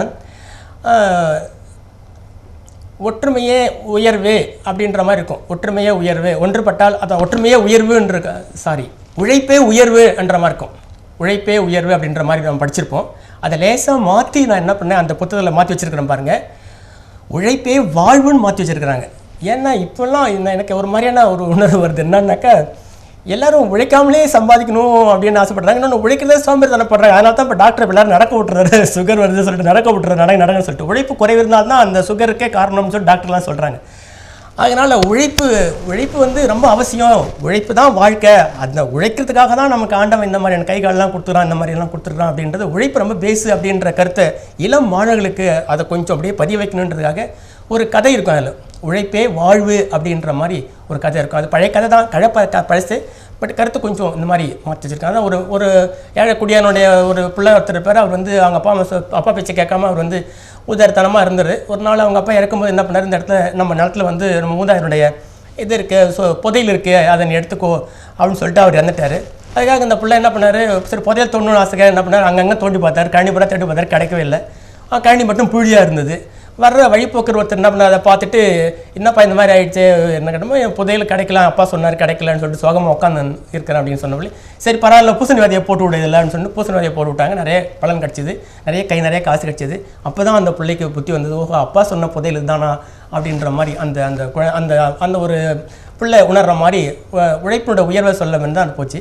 ஒற்றுமையே உயர்வு அப்படின்ற மாதிரி இருக்கும். ஒற்றுமையே உயர்வு, ஒன்றுபட்டால் அதான் ஒற்றுமையே உயர்வுன்ற உழைப்பே உயர்வு என்ற மாதிரி இருக்கும். உழைப்பே உயர்வு அப்படின்ற மாதிரி நம்ம படிச்சிருப்போம். அதை லேசாக மாற்றி நான் என்ன பண்ணேன், அந்த புத்தகத்தில் மாற்றி வச்சுருக்கிறேன் பாருங்கள். உழைப்பே வாழ்வுன்னு மாற்றி வச்சுருக்கிறாங்க. ஏன்னா இப்போல்லாம் எனக்கு ஒரு மாதிரியான ஒரு உணர்வு வருது. என்னன்னாக்கா, எல்லோரும் உழைக்காமலே சம்பாதிக்கணும் அப்படின்னு ஆசைப்படுறாங்க. இன்னொன்று உழைக்கிறதே சோம்பேறித்தனப்படுறாங்க. அதனால தான் இப்போ டாக்டர் எல்லாரும் நடக்க விட்டுறாரு, சுகர் வருதுன்னு சொல்லிட்டு நடக்க விட்டுறாரு, நடங்கன்னு சொல்லிட்டு. உழைப்பு குறைவு இருந்தால்தான் அந்த சுகருக்கே காரணம்னு சொல்லி டாக்டர்லாம் சொல்கிறாங்க. அதனால் உழைப்பு வந்து ரொம்ப அவசியம். உழைப்பு தான் வாழ்க்கை. அந்த உழைக்கிறதுக்காக தான் நமக்கு ஆண்டவன் இந்த மாதிரியான கைகாலெலாம் கொடுத்துறான், இந்த மாதிரியெல்லாம் கொடுத்துருக்கான் அப்படின்றது. உழைப்பு ரொம்ப பேஸு அப்படின்ற கருத்தை இளம் மாணவர்களுக்கு அதை கொஞ்சம் அப்படியே பதிய வைக்கணுன்றதுக்காக ஒரு கதை இருக்கும். அதில் உழைப்பே வாழ்வு அப்படின்ற மாதிரி ஒரு கதை இருக்கும். அது பழைய கதை தான், பழசு. பட் கருத்து கொஞ்சம் இந்த மாதிரி மாற்றி வச்சுருக்காங்க. அதான் ஒரு ஏழை குடியானுடைய ஒரு பிள்ளை ஒருத்தர் இருப்பார். அவர் வந்து அவங்க அப்பா பேச்சை கேட்காம அவர் வந்து உதாரணத்தனமாக இருந்தார். ஒரு நாள் அவங்க அப்பா இறக்கும்போது என்ன பண்ணார், இந்த இடத்துல நம்ம நிலத்தில் வந்து நம்ம மூதாயினுடைய இது இருக்குது, புதையல் இருக்குது, அதை நீ எடுத்துக்கோ அப்படின்னு சொல்லிட்டு அவர் இறந்துட்டார். அதுக்காக இந்த பிள்ளை என்ன பண்ணார், சரி புதையல் தோண்டணும்னு ஆசைக்காக என்ன பண்ணார், அங்கங்கே தோண்டி பார்த்தார், கழனி பூரா தேடி பார்த்தார், கிடைக்கவே இல்லை. கழனி மட்டும் புழியாக இருந்தது. வர்ற வழிபோக்கர் ஒருத்தர் என்ன பண்ண அதை பார்த்துட்டு, என்னப்பா இந்த மாதிரி ஆகிடுச்சு, என்ன கேட்டோமோ என் புதையல் கிடைக்கலாம், அப்பா சொன்னார் கிடைக்கலன்னு சொல்லிட்டு சோகமாக உட்காந்து இருக்கிறேன் அப்படின்னு சொன்னபடி, சரி பரவாயில்ல பூசணி விதையை போட்டு விடுதில்லன்னு சொல்லிட்டு பூசணி விதையை போட்டு விட்டாங்க. நிறைய பலன் கிடச்சிது, நிறைய காசு கிடச்சிது. அப்போ தான் அந்த பிள்ளைக்கு புத்தி வந்தது, ஓஹோ அப்பா சொன்ன புதையல் இதுதானா அப்படின்ற மாதிரி அந்த அந்த அந்த அந்த ஒரு பிள்ளை உணர்கிற மாதிரி உழைப்போட உயர்வை சொல்ல வேண்டிய தான் போச்சு.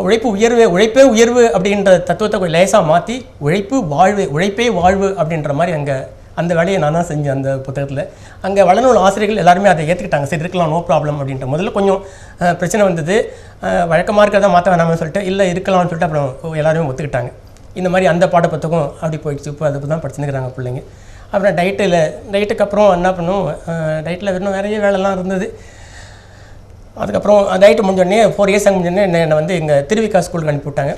உழைப்பே உயர்வு அப்படின்ற தத்துவத்தை கொஞ்சம் லேசாக மாற்றி உழைப்பே வாழ்வு அப்படின்ற மாதிரி அங்கே அந்த வேலையை நான் தான் செஞ்சேன் அந்த புத்தகத்தில். அங்கே வளநூல் ஆசிரியர்கள் எல்லாருமே அதை ஏற்றுக்கிட்டாங்க. சரி இருக்கலாம், நோ ப்ராப்ளம் அப்படின்ட்டு. முதல்ல கொஞ்சம் பிரச்சனை வந்தது, வழக்கமாக இருக்கிறத மாற்ற வேணாம்னு சொல்லிட்டு, இல்லை இருக்கலாம்னு சொல்லிட்டு அப்புறம் எல்லாருமே ஒத்துக்கிட்டாங்க. இந்த மாதிரி அந்த பாட புத்தகம் அப்படி போயிடுச்சு. இப்போ அதை தான் படிச்சுருக்கிறாங்க பிள்ளைங்க. அப்புறம் டயட்டுக்கு அப்புறம் என்ன பண்ணும், டயட்டில் இன்னும் நிறைய வேலைலாம் இருந்தது. அதுக்கப்புறம் டயட்டு முடிஞ்சோடனே 4 இயர்ஸ் முடிஞ்சோடனே என்னை வந்து எங்கள் திருவிக்கா ஸ்கூலுக்கு அனுப்பிவிட்டாங்க.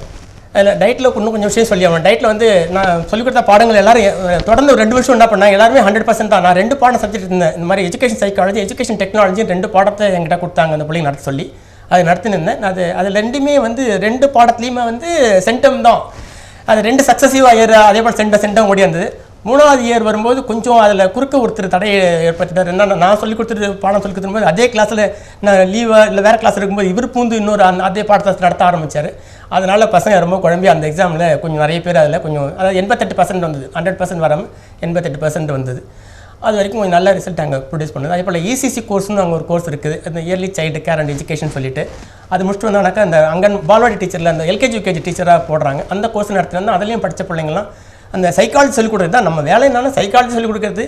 அதில் டயட்டில் இன்னும் கொஞ்சம் விஷயம் சொல்லி ஆகணும். டயட்டில் வந்து நான் சொல்லிக் கொடுத்த பாடங்கள் எல்லோரும் தொடர்ந்து 2 வருஷம் என்ன பண்ணாங்க, எல்லாருமே 100% தான். நான் 2 பாடம் சப்ஜெக்ட் இருந்தேன். இந்த மாதிரி எஜுகேஷன் சைக்காலஜி, எஜுகேஷன் டெக்னாலஜி 2 பாடத்தை என்கிட்ட கொடுத்தாங்க அந்த பிள்ளைங்க நடத்த சொல்லி. அது நடத்தினிருந்தேன். அதில் 2மே வந்து 2 பாடத்துலேயுமே வந்து சென்டம் தான். அது 2 சக்ஸஸிவாக இயர் அதே போல் சென்டம் ஓடி இருந்தது. 3வது இயர் வரும்போது கொஞ்சம் அதில் குறுக்க ஒருத்தர் தடையை ஏற்படுத்திட்டார். என்னென்னா, நான் சொல்லிக் கொடுத்துட்டு பாடம் சொல்லி கொடுத்துரும்போது அதே கிளாஸில் நான் லீவாக இல்லை வேறு கிளாஸ் இருக்கும்போது இவர் பூந்து இன்னொரு அதே பாடத்தை நடத்த ஆரம்பித்தார். அதனால் பசங்க ரொம்ப குழம்பி அந்த எக்ஸாமில் கொஞ்சம் நிறைய பேர் அதில் கொஞ்சம், அதாவது 88% வந்தது, 100% வராமல் 88% வந்தது. அது வரைக்கும் கொஞ்சம் நல்ல ரிசல்ட் அங்கே ப்ரொடியூஸ் பண்ணுது. அதே போல் ECC கோர்ஸ்னு அங்கே ஒரு கோர்ஸ் இருக்குது, அந்த early child care and education சொல்லிட்டு. அது முடிச்சுட்டு வந்தானாக்கா அந்த பால்வாடி டீச்சரில் அந்த LKG UKG டீச்சராக போடுறாங்க. அந்த கோர்ஸ் நடத்தினா அதுலேயும் படித்த பிள்ளைங்களாம் அந்த சைக்காலஜி சொல்லிக் கொடுக்குறது தான் நம்ம வேலை. என்னன்னா சைக்காலஜி சொல்லிக் கொடுக்குறது.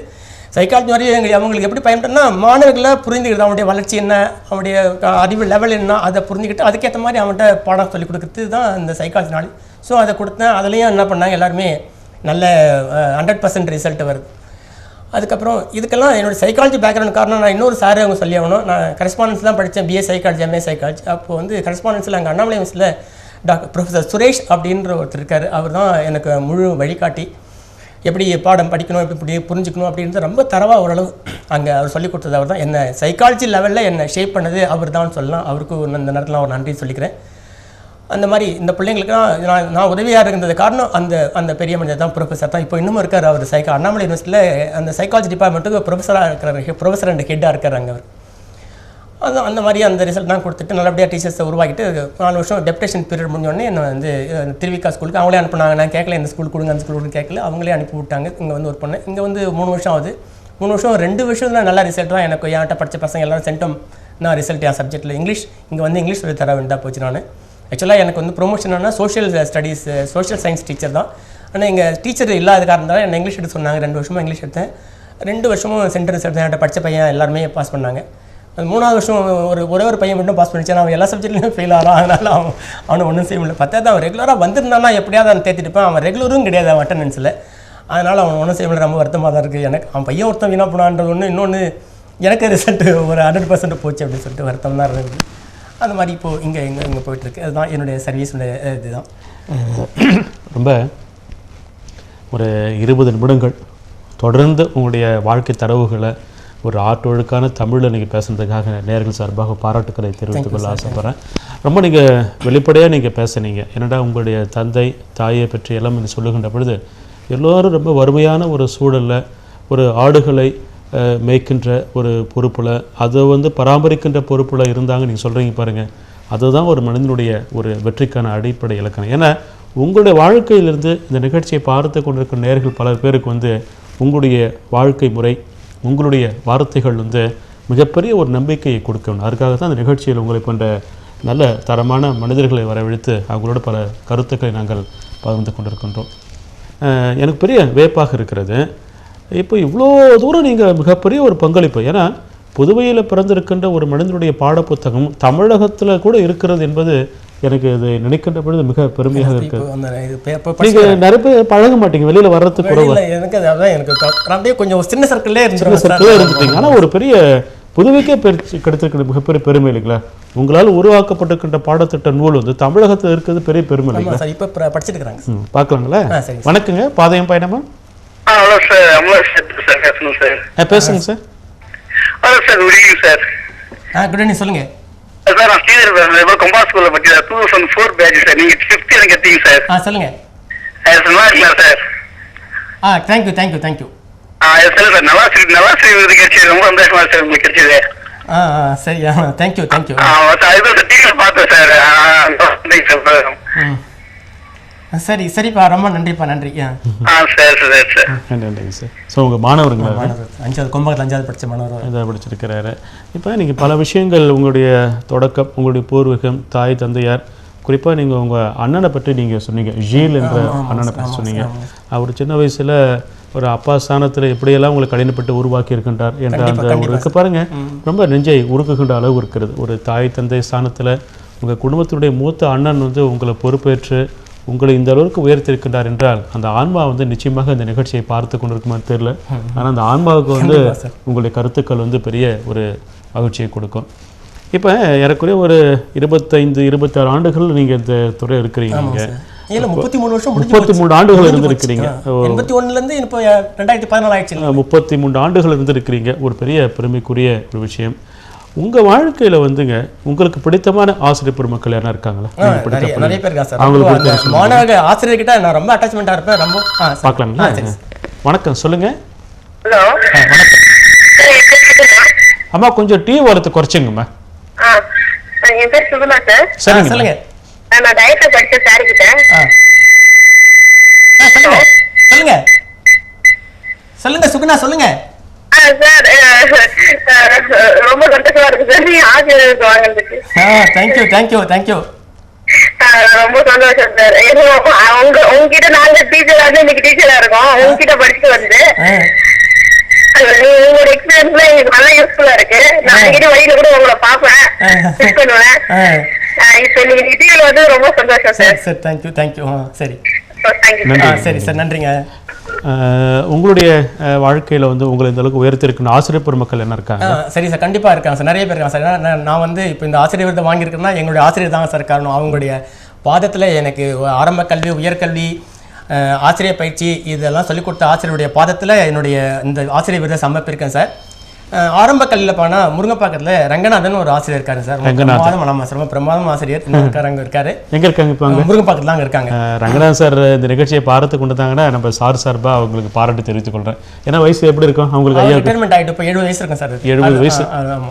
சைக்காலஜி வரையும் அவங்களுக்கு எப்படி பயன்படுன்னா, மாணவர்களை புரிஞ்சுக்கிறது, அவனுடைய வளர்ச்சி என்ன, அவனுடைய அறிவு லெவல் என்ன, அதை புரிஞ்சுக்கிட்டு அதுக்கேற்ற மாதிரி அவன்கிட்ட பாடம் சொல்லிக் கொடுக்குறது தான் இந்த சைக்காலஜி நாலேஜ். ஸோ அதை கொடுத்தேன். அதுலேயும் என்ன பண்ணாங்க, எல்லாருமே நல்ல 100% ரிசல்ட் வருது. அதுக்கப்புறம் இதுக்கெல்லாம் என்னோடய சைக்காலஜி பேக்ரவுண்ட் காரணம். நான் இன்னொரு சார் அவங்க சொல்லி ஆகணும். நான் கரஸ்பாண்டன்ஸ் தான் படித்தேன், BA சைக்காலஜி, MA சைக்காலஜி. அப்போது வந்து கரஸ்பாண்டன்ஸில் அங்கே அண்ணாமலை யூனிவர்சிட்டியில் ப்ரொஃபஸர் சுரேஷ் அப்படின்ற ஒருத்தர் இருக்கார். அவர் தான் எனக்கு முழு வழிகாட்டி, எப்படி பாடம் படிக்கணும், எப்படி புரிஞ்சுக்கணும் அப்படின்றது ரொம்ப தரவாக ஓரளவு அங்கே அவர் சொல்லிக் கொடுத்தது. அவர் தான் என்னை சைக்காலஜி லெவலில் என்னை ஷேப் பண்ணது அவர் தான் சொல்லலாம். அவருக்கு இந்த நேரத்தில் ஒரு நன்றி சொல்லிக்கிறேன். அந்த மாதிரி இந்த பிள்ளைங்களுக்குலாம் நான் உதவியாக இருந்தது காரணம் அந்த பெரிய மனிதர் தான், ப்ரொஃபஸர் தான். இப்போ இன்னமும் இருக்கார் அவர் அண்ணாமலை யூனிவர்சிட்டியில் அந்த சைக்காலஜி டிபார்ட்மெண்ட்டுக்கு ப்ரொஃபஸராக இருக்கிறார், ப்ரொஃபஸர் அண்ட் ஹெட்டாக இருக்கிறாங்க அவர். அது அந்த மாதிரி அந்த ரிசல்ட் தான் கொடுத்துட்டு நல்லபடியாக டீச்சர்ஸை உருவாக்கிட்டு 4 வருஷம் டெப்டேஷன் பீரியட் முடிஞ்சோடனே என்னை வந்து திருவிக்கா ஸ்கூலுக்கு அவங்களே அனுப்புனாங்க. நான் கேட்கல, இந்த ஸ்கூல் கொடுங்க அந்த ஸ்கூல் கொடுங்க கேட்கல, அவங்களே அனுப்பி விட்டாங்க. இங்கே வந்து ஒர்க் பண்ணேன். இங்கே வந்து 3 வருஷம் ஆகுது. 3 வருஷம் 2 வருஷத்தில் நல்ல ரிசல்ட் தான். எனக்கு என்கிட்ட படித்த பசங்க எல்லாரும் சென்டம் நான் ரிசல்ட் என் சப்ஜெக்ட்டில் இங்கிலீஷ் இங்கே வந்து இங்கிலீஷ் சொல்லி தர வேண்டாம் போச்சு. நான் ஆக்சுவலாக எனக்கு வந்து ப்ரொமோஷன் ஆனால் social studies social science teacher தான். ஆனால் எங்கள் டீச்சர் இல்லாத காரணத்தால் என்ன இங்கிலீஷ் எடுத்து சொன்னாங்க. 2 வருஷமாக இங்கிலீஷ் எடுத்தேன். 2 வருஷமும் சென்டர் ரிசல்ட் தான். என்கிட்ட படித்த பையன் எல்லாருமே பாஸ் பண்ணாங்க. அது 3ஆவது வருஷம் ஒரே ஒரு பையன் மட்டும் பாஸ் பண்ணிச்சான். அவன் எல்லா சப்ஜெக்ட்லையும் ஃபெயில் ஆகிறான். அதனால் அவனை ஒன்றும் செய்ய முடியல. 10வது அவன் ரெகுலராக வந்திருந்தானா எப்படியாவது அவன் தேர்த்திட்டுப்பான். அவன் ரெகுலரும் கிடையாது அவன் அட்டண்டன்ஸில். அதனால் அவன் ஒன்றும் செய்ய முடியல. ரொம்ப வருத்தமாக தான் இருக்குது எனக்கு. அவன் பையன் ஒருத்தன் வீணாக போனான்றது ஒன்று. இன்னொன்று எனக்கு ரிசல்ட்டு ஒரு 100% போச்சு அப்படின்னு சொல்லிட்டு வருத்தம் தான் இருக்குது. அந்த மாதிரி இப்போது இங்கே போயிட்டுருக்கு. அதுதான் என்னுடைய சர்வீஸுடைய இதுதான். ரொம்ப ஒரு 20 நிமிடங்கள் தொடர்ந்து உங்களுடைய வாழ்க்கை தரவுகளை ஒரு ஆற்றொழுக்கான தமிழில் நீங்கள் பேசுனதுக்காக நேயர்கள் சார்பாக பாராட்டுக்களை தெரிவித்துக் கொள்ள ஆசைப்பட்றேன். ரொம்ப நீங்கள் வெளிப்படையாக நீங்கள் பேசுனீங்க. என்னடா உங்களுடைய தந்தை தாயை பற்றி எல்லாம் நீங்கள் சொல்லுகின்ற பொழுது எல்லோரும் ரொம்ப வறுமையான ஒரு சூழலில் ஒரு ஆடுகளை மேய்க்கின்ற ஒரு பொறுப்பில் அதை வந்து பராமரிக்கின்ற பொறுப்பில் இருந்தாங்க நீங்கள் சொல்கிறீங்க பாருங்கள். அதுதான் ஒரு மனிதனுடைய ஒரு வெற்றிக்கான அடிப்படை இலக்கணம். ஏன்னா உங்களுடைய வாழ்க்கையிலிருந்து இந்த நிகழ்ச்சியை பார்த்து கொண்டிருக்கிற நேயர்கள் பல பேருக்கு வந்து உங்களுடைய வாழ்க்கை முறை உங்களுடைய வார்த்தைகள் வந்து மிகப்பெரிய ஒரு நம்பிக்கையை கொடுக்கணும். அதுக்காக தான் அந்த நிகழ்ச்சியில் உங்களை போன்ற நல்ல தரமான மனிதர்களை வரவழைத்து அவங்களோட பல கருத்துக்களை நாங்கள் பகிர்ந்து கொண்டிருக்கின்றோம். எனக்கு பெரிய வியப்பாக இருக்கிறது. இப்போ இவ்வளோ தூரம் நீங்கள் மிகப்பெரிய ஒரு பங்களிப்பு, ஏன்னா புதுவையில் பிறந்திருக்கின்ற ஒரு மனிதனுடைய பாடப்புத்தகம் தமிழகத்தில் கூட இருக்கிறது என்பது எனக்கு இது நினைக்கின்ற பொழுது மிக பெருமையாக இருக்குது. நீங்கள் நிறைய பேர் பழக மாட்டீங்க, வெளியில் வர்றதுக்கு கூட எனக்கு அதான் எனக்கு கொஞ்சம் சின்ன சர்க்கிளே இருந்துட்டீங்க. ஆனால் ஒரு பெரிய புதுவைக்கே கிடைத்திருக்கிற மிகப்பெரிய பெருமை இல்லைங்களா? உங்களால் உருவாக்கப்பட்டிருக்கின்ற பாடத்திட்ட நூல் வந்து தமிழகத்தில் இருக்கிறது பெரிய பெருமை இல்லைங்களா? இப்போ படிச்சுட்டு இருக்கிறாங்க. பார்க்கலாங்களா? வணக்கங்க, பாதையம் பயணமா? ஹலோ சார், அமலா சார் பேசணும் சார். பேசுங்க sir. Hello sir, good evening sir. Good evening, சொல்லுங்க சார். நான் ஸ்ரீதர் கம்பா ஸ்கூல்ல படிக்கிற 2004 பேட்ச் சார். நீங்க 5th எனக்கு எடுத்தீங்க சார். சொல்லுங்க. நல்லா இருக்கலாம் sir. Thank you thank you thank you. Sir நல்லா விருது கிடைச்சது, ரொம்ப சந்தோஷமா சார் உங்களுக்கு கிடைச்சது. சரி, தேங்க்யூ தேங்க்யூ. அதுதான் டீச்சர் பார்த்தேன் சார். சரி சரிப்பா, ரொம்ப நன்றிப்பா, நன்றி. நன்றிங்க சார். ஸோ உங்கள் மாணவருங்களா? 5வது கும்பகத்தில் 5வது படித்த மாணவர் இதாக படிச்சிருக்கிறாரு. இப்போ நீங்கள் பல விஷயங்கள் உங்களுடைய தொடக்கம், உங்களுடைய பூர்வீகம், தாய் தந்தையார், குறிப்பாக நீங்கள் உங்கள் அண்ணனை பற்றி நீங்கள் சொன்னீங்க, ஜீல் என்ற அண்ணனை பற்றி சொன்னீங்க. அவர் சின்ன வயசில் ஒரு அப்பா ஸ்தானத்தில் எப்படியெல்லாம் உங்களை கடினப்பட்டு உருவாக்கி இருக்கின்றார் என்ற அந்த ஒரு இருக்கு பாருங்கள், ரொம்ப நெஞ்சை உருக்குகின்ற அளவு இருக்கிறது. ஒரு தாய் தந்தை ஸ்தானத்தில் உங்கள் குடும்பத்தினுடைய மூத்த அண்ணன் வந்து உங்களை பொறுப்பேற்று உங்களை இந்த அளவுக்கு உயர்த்திருக்கின்றார் என்றால் அந்த ஆன்மா வந்து நிச்சயமாக இந்த நிகழ்ச்சியை பார்த்து கொண்டிருக்குமான்னு தெரியல. ஆனால் அந்த ஆன்மாவுக்கு வந்து உங்களுடைய கருத்துக்கள் வந்து பெரிய ஒரு மகிழ்ச்சியை கொடுக்கும். இப்போ ஏறக்குறைய ஒரு 25-26 ஆண்டுகள் நீங்கள் இந்த துறை இருக்கிறீங்க. 33 ஆண்டுகள் இருந்திருக்கிறீங்க. 81லேருந்து இப்போ 2014 ஆயிடுச்சு. 33 ஆண்டுகள் இருந்திருக்கிறீங்க. ஒரு பெரிய பெருமைக்குரிய ஒரு விஷயம். உங்கள் வாழ்க்கையில் வந்துங்க உங்களுக்கு பிடித்தமான ஆசிரியர் பெருமக்கள் யாரா இருக்காங்களா? நிறைய பேர் இருக்காங்க சார். அவங்களுக்கு மாணவ ஆசிரியர்கிட்ட நான் ரொம்ப அட்டாச்மெண்ட்டாக இருப்பேன். ரொம்ப பார்க்கலாங்களா? வணக்கம், சொல்லுங்க. ஹலோ, வணக்கம் அம்மா. கொஞ்சம் டீ வரத்து குறைச்சுங்கம்மா. என் பேர் சுகுணா சார். சரிங்க, சொல்லுங்க. நான் டயட்டை படிச்ச சார் கிட்ட. சொல்லுங்க சொல்லுங்க சுகுணா, சொல்லுங்க சார். ரொம்ப சந்தோஷமா இருக்கு சார் நீ ஆசிரியருக்கு வாங்கினதுக்கு. Thank you thank you thank you. ரொம்ப சந்தோஷம் சார். உங்ககிட்ட நாங்க டீச்சரா இருந்து இன்னைக்கு டீச்சரா இருக்கோம். உங்ககிட்ட படிச்சுட்டு வந்து உங்களோட எக்ஸ்பீரியன்ஸ்ல எனக்கு நல்லா யூஸ்ஃபுல்லா இருக்கு. நான் அடிக்கடி வழியில கூட உங்களை பாப்பேன், மிஸ் பண்ணுவேன். இப்ப நீங்க டிவில வந்து ரொம்ப சந்தோஷம் சார். Sir thank you thank you. சரி சரி சார், நன்றிங்க. உங்களுடைய வாழ்க்கையில் வந்து உங்களை இந்த அளவுக்கு உயர்த்திருக்கிற ஆசிரியர் பெருமக்கள் என்ன இருக்காங்க? சரி சார், கண்டிப்பாக இருக்காங்க சார், நிறைய பேர் இருக்காங்க சார். நான் வந்து இப்போ இந்த ஆசிரியர் விருதை வாங்கியிருக்கேன்னா எங்களுடைய ஆசிரியர் தான் சார் காரணம். அவங்களுடைய பாதத்தில் எனக்கு ஆரம்ப கல்வி, உயர்கல்வி, ஆசிரியர் பயிற்சி இதெல்லாம் சொல்லிக் கொடுத்த ஆசிரியருடைய பாதத்தில் என்னுடைய இந்த ஆசிரியர் விருதை சமர்ப்பிருக்கேன் சார். ஆரம்ப கல்வியில் போனால் முருங்கப்பாக்கத்தில் ரங்கநாதன் ஒரு ஆசிரியர் இருக்காரு சார். ரொம்ப பிரமாதம் ஆசிரியர் இருக்காரு. அங்கே இருக்காரு. எங்கே இருக்காங்க இப்போ? முருங்கப்பாக்கத்தில் அங்கே இருக்காங்க. ரங்கநாதன் சார் இந்த நிகழ்ச்சியை பாராட்டு கொண்டுதாங்கன்னா நம்ம சார்பாக அவங்களுக்கு பாராட்டு தெரிவித்துக் கொள்கிறேன். ஏன்னா வயசு எப்படி இருக்கும் அவங்களுக்கு? ஐயா ரிட்டைர்மெண்ட் ஆகிட்டு இப்போ 70 வயசு இருக்கும் சார். 70 வயசு.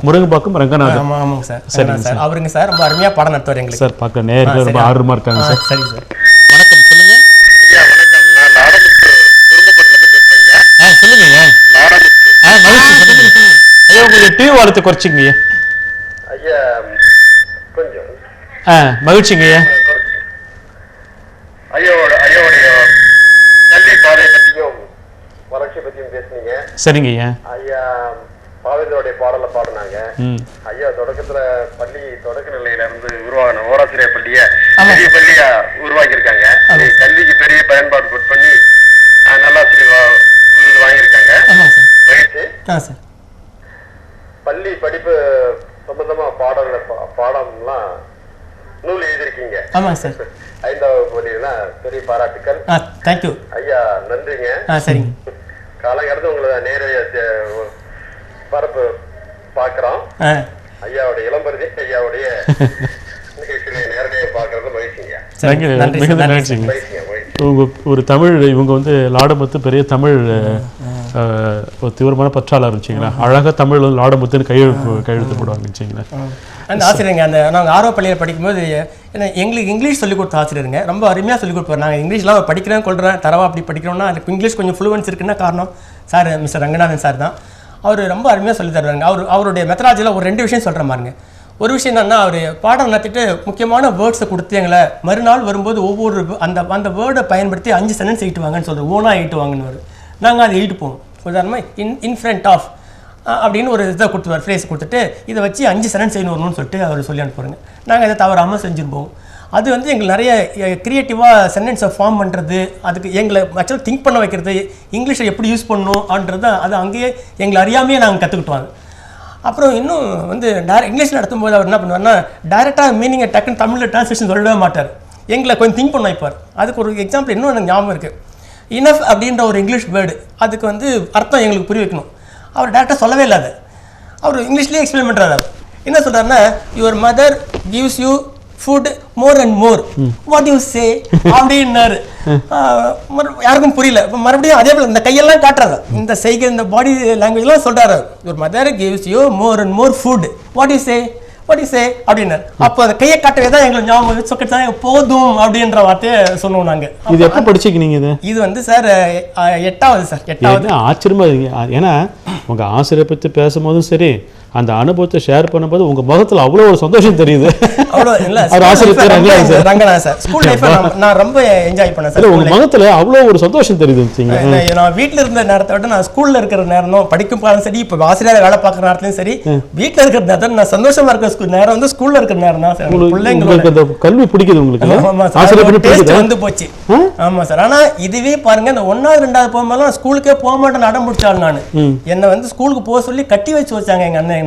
முருங்கப்பாக்கம் ரங்கநாதன். ஆமாங்க சார். சரி சார். அவருங்க சார் ரொம்ப அருமையாக பாடம் நடத்துவார் எங்களுக்கு சார். பார்க்க நேரில் ரொம்ப ஆர்வமாக இருக்காங்க சார். சரி சார். வணக்கம் சொல்லுங்க. ஐயா வணக்கம். நான் நாடமுத்து குடும்பப்பட்டிலேருந்து பேசுறேங்க. சொல்லுங்க. நாடமுத்து. ஐயா உங்களுக்கு டிவி வாழ்த்து குறைச்சிங்க ஐயா. கொஞ்சம் மகிழ்ச்சிங்க ஐயா. ஐயாவுடைய கல்வி பாதை பற்றியும் வளர்ச்சி பற்றியும் பேசுனீங்க. சரிங்க ஐயா. ஐயா பாவேந்தருடைய பாடலை பாடினாங்க. ஐயா தொடக்கத்துல பள்ளி தொடக்க நிலையில இருந்து உருவாகின ஓராசிரியர் பள்ளிய பெரிய பள்ளியா உருவாக்கி இருக்காங்க. கல்விக்கு பெரிய பயன்பாடு பண்ணி நல்லாசிரியர் விருது வாங்கியிருக்காங்க. மகிழ்ச்சி. பள்ளி படிப்பு சம்பந்தமா பாடம்லாம் நூல் எழுதியிருக்கீங்க. ஆமாங்க சார். 5வது பள்ளியெல்லாம் பெரிய பாராட்டுக்கள். தேங்க்யூ ஐயா. நன்றிங்க. சரிங்க. காலங்கிறது உங்களை நேரடியாக பரப்பு பார்க்குறோம். ஐயாவுடைய இளம்பருதி ஐயாவுடைய நிகழ்ச்சியை நேரடியாக பார்க்கறது மகிழ்ச்சிங்க. ஒரு தமிழ் இவங்க வந்து லாடமுத்து பெரிய தமிழ் ஒரு தீவிரமான பற்றாளர் இருந்துச்சிங்களா? அழகாக தமிழ் லாடமுத்துன்னு கையெழுத்து போடுவாங்க இருந்துச்சிங்களா? அந்த ஆசிரியருங்க அந்த நாங்கள் ஆர்வ பள்ளியில் படிக்கும்போது எங்களுக்கு இங்கிலீஷ் சொல்லிக் கொடுத்த ஆசிரியருங்க ரொம்ப அருமையாக சொல்லிக் கொடுப்பார். நாங்கள் இங்கிலீஷ்லாம் படிக்கிறேன் கொள்கிறேன் தரவா அப்படி படிக்கிறோம்னா அதுக்கு இங்கிலீஷ் கொஞ்சம் ஃப்ளூவன்ஸ் இருக்குன்னா காரணம் சார் மிஸ்டர் ரங்கநாதன் சார் தான். அவர் ரொம்ப அருமையாக சொல்லி தருவாங்க. அவருடைய மெத்தடாலஜியில் ஒரு 2 விஷயம் சொல்கிற மாதிரிங்க. ஒரு விஷயம் என்னன்னா அவர் பாடம் நடத்திட்டு முக்கியமான வேர்ட்ஸை கொடுத்து எங்களை மறுநாள் வரும்போது ஒவ்வொரு அந்த வேர்டை பயன்படுத்தி 5 சென்டென்ஸ் எழுட்டுவாங்கன்னு சொல்கிறோம். ஓனாக எழுட்டுவாங்கன்னு நாங்கள் அதை எழுட்டு போவோம். உதாரணமாக இன் ஃப்ரண்ட் ஆஃப் அப்படின்னு ஒரு இதை கொடுத்துருவார். ஃப்ரேஸ் கொடுத்துட்டு இதை வச்சு 5 சென்டென்ஸ் செய்யணும்னு சொல்லிட்டு அவர் சொல்லி அனுப்புவாங்க. நாங்கள் இதை தவறாமல் செஞ்சுருப்போம். அது வந்து எங்களுக்கு நிறைய க்ரியேட்டிவாக சென்டென்ஸை ஃபார்ம் பண்ணுறது, அதுக்கு எங்களை ஆக்சுவலாக திங்க் பண்ண வைக்கிறது, இங்கிலீஷை எப்படி யூஸ் பண்ணணும்ன்றது அது அங்கேயே எங்களை அறியாமையே நாங்கள் கற்றுக்கிட்டோம். அப்புறம் இன்னும் வந்து இங்கிலீஷ் நடத்தும்போது அவர் என்ன பண்ணுவார்னா டைரெக்டாக மீனிங்கை டக்குன்னு தமிழில் ட்ரான்ஸ்லேஷன் சொல்லவே மாட்டார். எங்களை கொஞ்சம் திங்க் பண்ண வைப்பார். அதுக்கு ஒரு எக்ஸாம்பிள் இன்னும் எனக்கு ஞாபகம் இருக்குது. இனஃப் அப்படின்ற ஒரு இங்கிலீஷ் வேர்டு, அதுக்கு வந்து அர்த்தம் எங்களுக்கு புரிய வைக்கணும். அவர் டேரெக்டாக சொல்லவே இல்லாது. அவர் இங்கிலீஷ்லேயே எக்ஸ்பிளைன் பண்ணுறாரு. என்ன சொல்கிறாருன்னா your mother gives you food more and more what you say அப்படின்னாரு. யாருக்கும் புரியல. இப்போ மறுபடியும் அதே போல் இந்த கையெல்லாம் காட்டுறாரு, இந்த செய்கை இந்த பாடி லாங்குவேஜ்லாம் சொல்கிறாரு. Your mother gives you more and more food what you say அப்படின்னாரு. அப்போ அந்த கையை காட்டவே தான் எங்களுக்கு ஞாபகம் சொக்கெட்டு போதும் அப்படின்ற வார்த்தையை சொன்னோம் நாங்கள். இது எப்போ படிச்சுக்கினீங்க? இது வந்து சார் 8வது சார். 8வது. ஆச்சரியமா இருக்கு. ஏன்னா உங்கள் ஆசிரியரை பற்றி பேசும்போதும் சரி, அந்த அனுபவத்தை ஷேர் பண்ணும்போது உங்க முகத்துல அவ்வளவு ஒரு சந்தோஷம் தெரியுது. ஸ்கூல் லைஃப் நான் ரொம்ப என்ஜாய் பண்ணேன் சார். உங்க முகத்துல அவ்வளவு ஒரு சந்தோஷம் தெரியுது. நான் வீட்டுல இருந்த நேரத்தை விட நான் ஸ்கூல்ல இருக்கிற நேரம் படிக்கும் பாடம் சரி, இப்ப ஆசிரியர் வேலை பார்க்குற நேரத்துலயும் சரி, வீட்டுல இருக்கிற நேரத்தில் நான் சந்தோஷமா இருக்கிற நேரம் வந்து ஸ்கூல்ல இருக்கிற நேரம் தான் சார். பிள்ளைங்களுக்கு கல்வி பிடிக்குது உங்களுக்கு வந்து போச்சு. ஆமா சார். ஆனா இதுவே பாருங்க, இந்த 1வது 2வது போகும்போது ஸ்கூலுக்கே போக மாட்டேன் அடம் பிடிச்சாலும் நான் என்ன வந்து ஸ்கூலுக்கு போக சொல்லி கட்டி வச்சு வச்சாங்க எங்க அண்ணன்.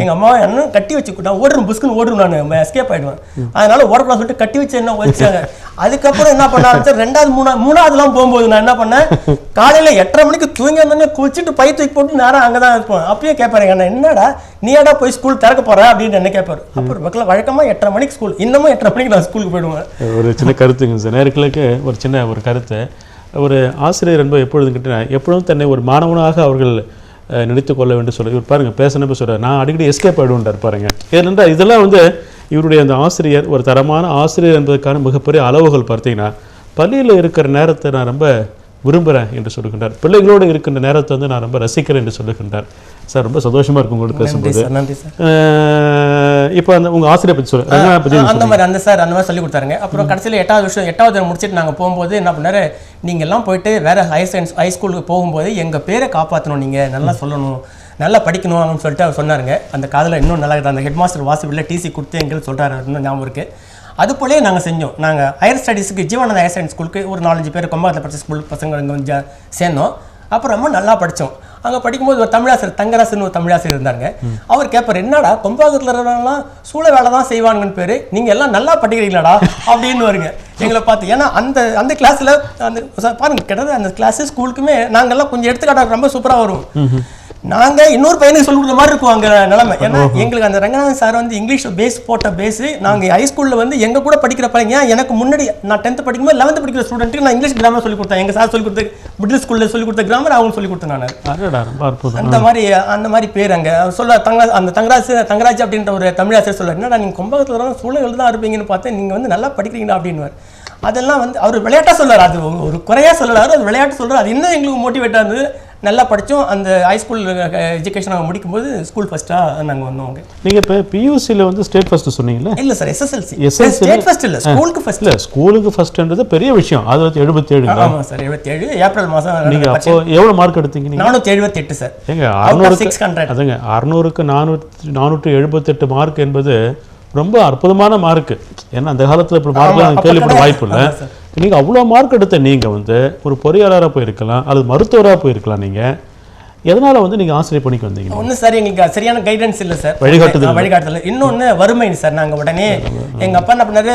எங்க அம்மா என்ன கட்டி வச்சு ஓடுறேன் புஸ்குன்னு ஓடுறேன், நான் எஸ்கேப் ஆயிடுவேன். அதனால ஓடக்கூடாது சொல்லிட்டு கட்டி வச்சு என்ன வச்சாங்க. அதுக்கப்புறம் என்ன பண்ண ஆரம்பிச்சேன், 2வது 3வதுலாம் போகும்போது நான் என்ன பண்ணேன், காலையில 8:30 மணிக்கு தூங்கி வந்தோடனே குளிச்சுட்டு பை தூக்கி போட்டு நேரம் அங்கதான் இருப்போம். அப்பயே கேட்பாரு அண்ணா, என்னடா நீடா போய் ஸ்கூல் திறக்க போற அப்படின்னு என்ன கேட்பாரு. அப்புறம் வழக்கமா 8:30 மணிக்கு ஸ்கூல், இன்னமும் 8:30 மணிக்கு நான் ஸ்கூலுக்கு போயிடுவேன். ஒரு சின்ன கருத்துங்க சார், நேர்களுக்கு ஒரு சின்ன ஒரு கருத்து. ஒரு ஆசிரியர் என்பது எப்பொழுதும் கிட்ட எப்பொழுதும் தன்னை ஒரு மாணவனாக அவர்கள் நினைத்து கொள்ள வேண்டும் சொல்லி இவர் பாருங்க பேசணும் சொல்கிறார். நான் அடிக்கடி எஸ்கேப் ஆகிடுவேன்டார் பாருங்க. ஏனென்றால் இதெல்லாம் வந்து இவருடைய அந்த ஆசிரியர் ஒரு தரமான ஆசிரியர் என்பதற்கான மிகப்பெரிய அளவுகள் பார்த்தீங்கன்னா, பள்ளியில் இருக்கிற நேரத்தை நான் ரொம்ப விரும்புகிறேன் என்று சொல்லுகின்றார். பிள்ளைகளோடு இருக்கின்ற நேரத்தை வந்து நான் ரொம்ப ரசிக்கிறேன் என்று சொல்லுகின்றார். சார் ரொம்ப சந்தோஷமாக இருக்கும் உங்களோட பேசும்போது. இப்போ அந்த உங்கள் ஆசிரியர் பற்றி சொல்லுங்கள். அந்த மாதிரி சொல்லி கொடுத்தாருங்க. அப்புறம் கடைசியில் 8வது முடிச்சுட்டு நாங்கள் போகும்போது என்ன பண்ணாரு, நீங்கள் எல்லாம் போயிட்டு வேறு ஹைஸ்கூலுக்கு போகும்போது எங்கள் பேரை காப்பாற்றணும், நீங்கள் நல்லா சொல்லணும், நல்லா படிக்கணும் அப்படின்னு சொல்லிட்டு அவர் சொன்னாருங்க. அந்த காதில் இன்னும் நல்லா இருக்குது. அந்த ஹெட் மாஸ்டர் வாசபில் டிசி கொடுத்து எங்களுக்கு சொல்கிறாரு, இன்னும் ஞாபகம் இருக்குது. அது போலே நாங்கள் செஞ்சோம். நாங்கள் ஹையர் ஸ்டடீஸுக்கு ஜீவானந்த ஹையர் ஸ்டடீஸ் ஸ்கூலுக்கு ஒரு 4-5 பேர் கொம்பாத்தில் படித்த ஸ்கூல் பசங்க அங்கே வந்து சேர்ந்தோம். அப்புறமா நல்லா படித்தோம். அங்கே படிக்கும்போது ஒரு தமிழாசிரியர் தங்கராசன் ஒரு தமிழாசிரியர் இருந்தாங்க. அவர் கேட்பார், என்னடா கொம்பாக்கத்தில் இருக்கிறவங்களாம் சூழ வேலை தான் செய்வாங்கன்னு பேர், நீங்கள் எல்லாம் நல்லா படிக்கிறீங்களாடா அப்படின்னு வருங்க எங்களை பார்த்து. ஏன்னா அந்த கிளாஸில் அந்த பாருங்க கிட்டத்தட்ட அந்த கிளாஸு ஸ்கூலுக்குமே நாங்கள்லாம் கொஞ்சம் எடுத்துக்காட்டாக ரொம்ப சூப்பராக வரும். நாங்கள் இன்னொரு பையனுக்கு சொல்லிக் கொடுத்த மாதிரி இருக்கும் அங்கே நிலைமை. ஏன்னா எங்களுக்கு அந்த ரங்கநாதன் சார் வந்து இங்கிலீஷ் பேஸ் போட்ட பேஸு. நாங்கள் ஹைஸ்கூலில் வந்து எங்கள் கூட படிக்கிற பையன் எனக்கு முன்னாடி நான் 10th படிக்கும்போது 11th படிக்கிற ஸ்டூடெண்ட்டுக்கு நான் இங்கிலீஷ் கிராமர் சொல்லிக் கொடுத்தேன். எங்கள் சார் சொல்லிக் கொடுத்த மிடில் ஸ்கூலில் சொல்லிக் கொடுத்த கிராமர் அவங்க சொல்லிக் கொடுத்தேன் நான். அந்த மாதிரி பேர் அங்கே சொல்ல அந்த தங்கராஜ் அப்படின்ற ஒரு தமிழாசிரியர் சொல்லுவார், என்னடா நீங்கள் கும்பகத்தில் சூழல்கள் தான் இருப்பீங்கன்னு பார்த்தேன், நீங்கள் வந்து நல்லா படிக்கிறீங்களா அப்படின்னுவார். அதெல்லாம் வந்து அவர் விளையாட்டாக சொல்லுவார், அது ஒரு குறையாக சொல்லலாரு, அது விளையாட்டு சொல்கிறார். அது இன்னும் எங்களுக்கு மோட்டிவேட்டாக இருந்தது. நல்லா படித்தோம். அந்த ஹைஸ்கூல் எஜுகேஷன் நாங்கள் முடிக்கும்போது ஸ்கூல் ஃபஸ்ட்டாக நாங்கள் வந்தோம். நீங்கள் இப்போ பியூசியில் வந்து ஸ்டேட் ஃபஸ்ட்டு சொன்னீங்களா? இல்லை சார், எஸ்எஸ்எல்சி ஸ்டேட் ஃபஸ்ட் இல்லை, ஸ்கூலுக்கு ஃபஸ்ட். இல்லை, ஸ்கூலுக்கு ஃபஸ்ட்டுன்றது பெரிய விஷயம். 1977. ஆமாம் சார், 77 ஏப்ரல் மாதம். நீங்கள் அப்போ எவ்வளோ மார்க் எடுத்தீங்க? 478 சார். ஏங்க 600 அதுங்க 600க்கு 478 மார்க் என்பது ரொம்ப அற்புதமான மார்க்கு. ஏன்னா அந்த காலத்தில் இப்படி மார்க்லாம் கேள்விப்பட வாய்ப்பு இல்லை. நீங்கள் அவ்வளோ மார்க் எடுத்த நீங்கள் வந்து ஒரு பொறியாளராக போயிருக்கலாம், அல்லது மருத்துவராக போயிருக்கலாம். நீங்கள் எதனால் வந்து நீங்கள் ஆசிரியர் பணிக்கு வந்தீங்க? ஒன்று சார், எங்களுக்கு சரியான கைடன்ஸ் இல்லை சார், வழிகாட்டுதல். இன்னொன்று வறுமை சார். நாங்கள் உடனே எங்கள் அப்பா என்ன பண்ணாரு,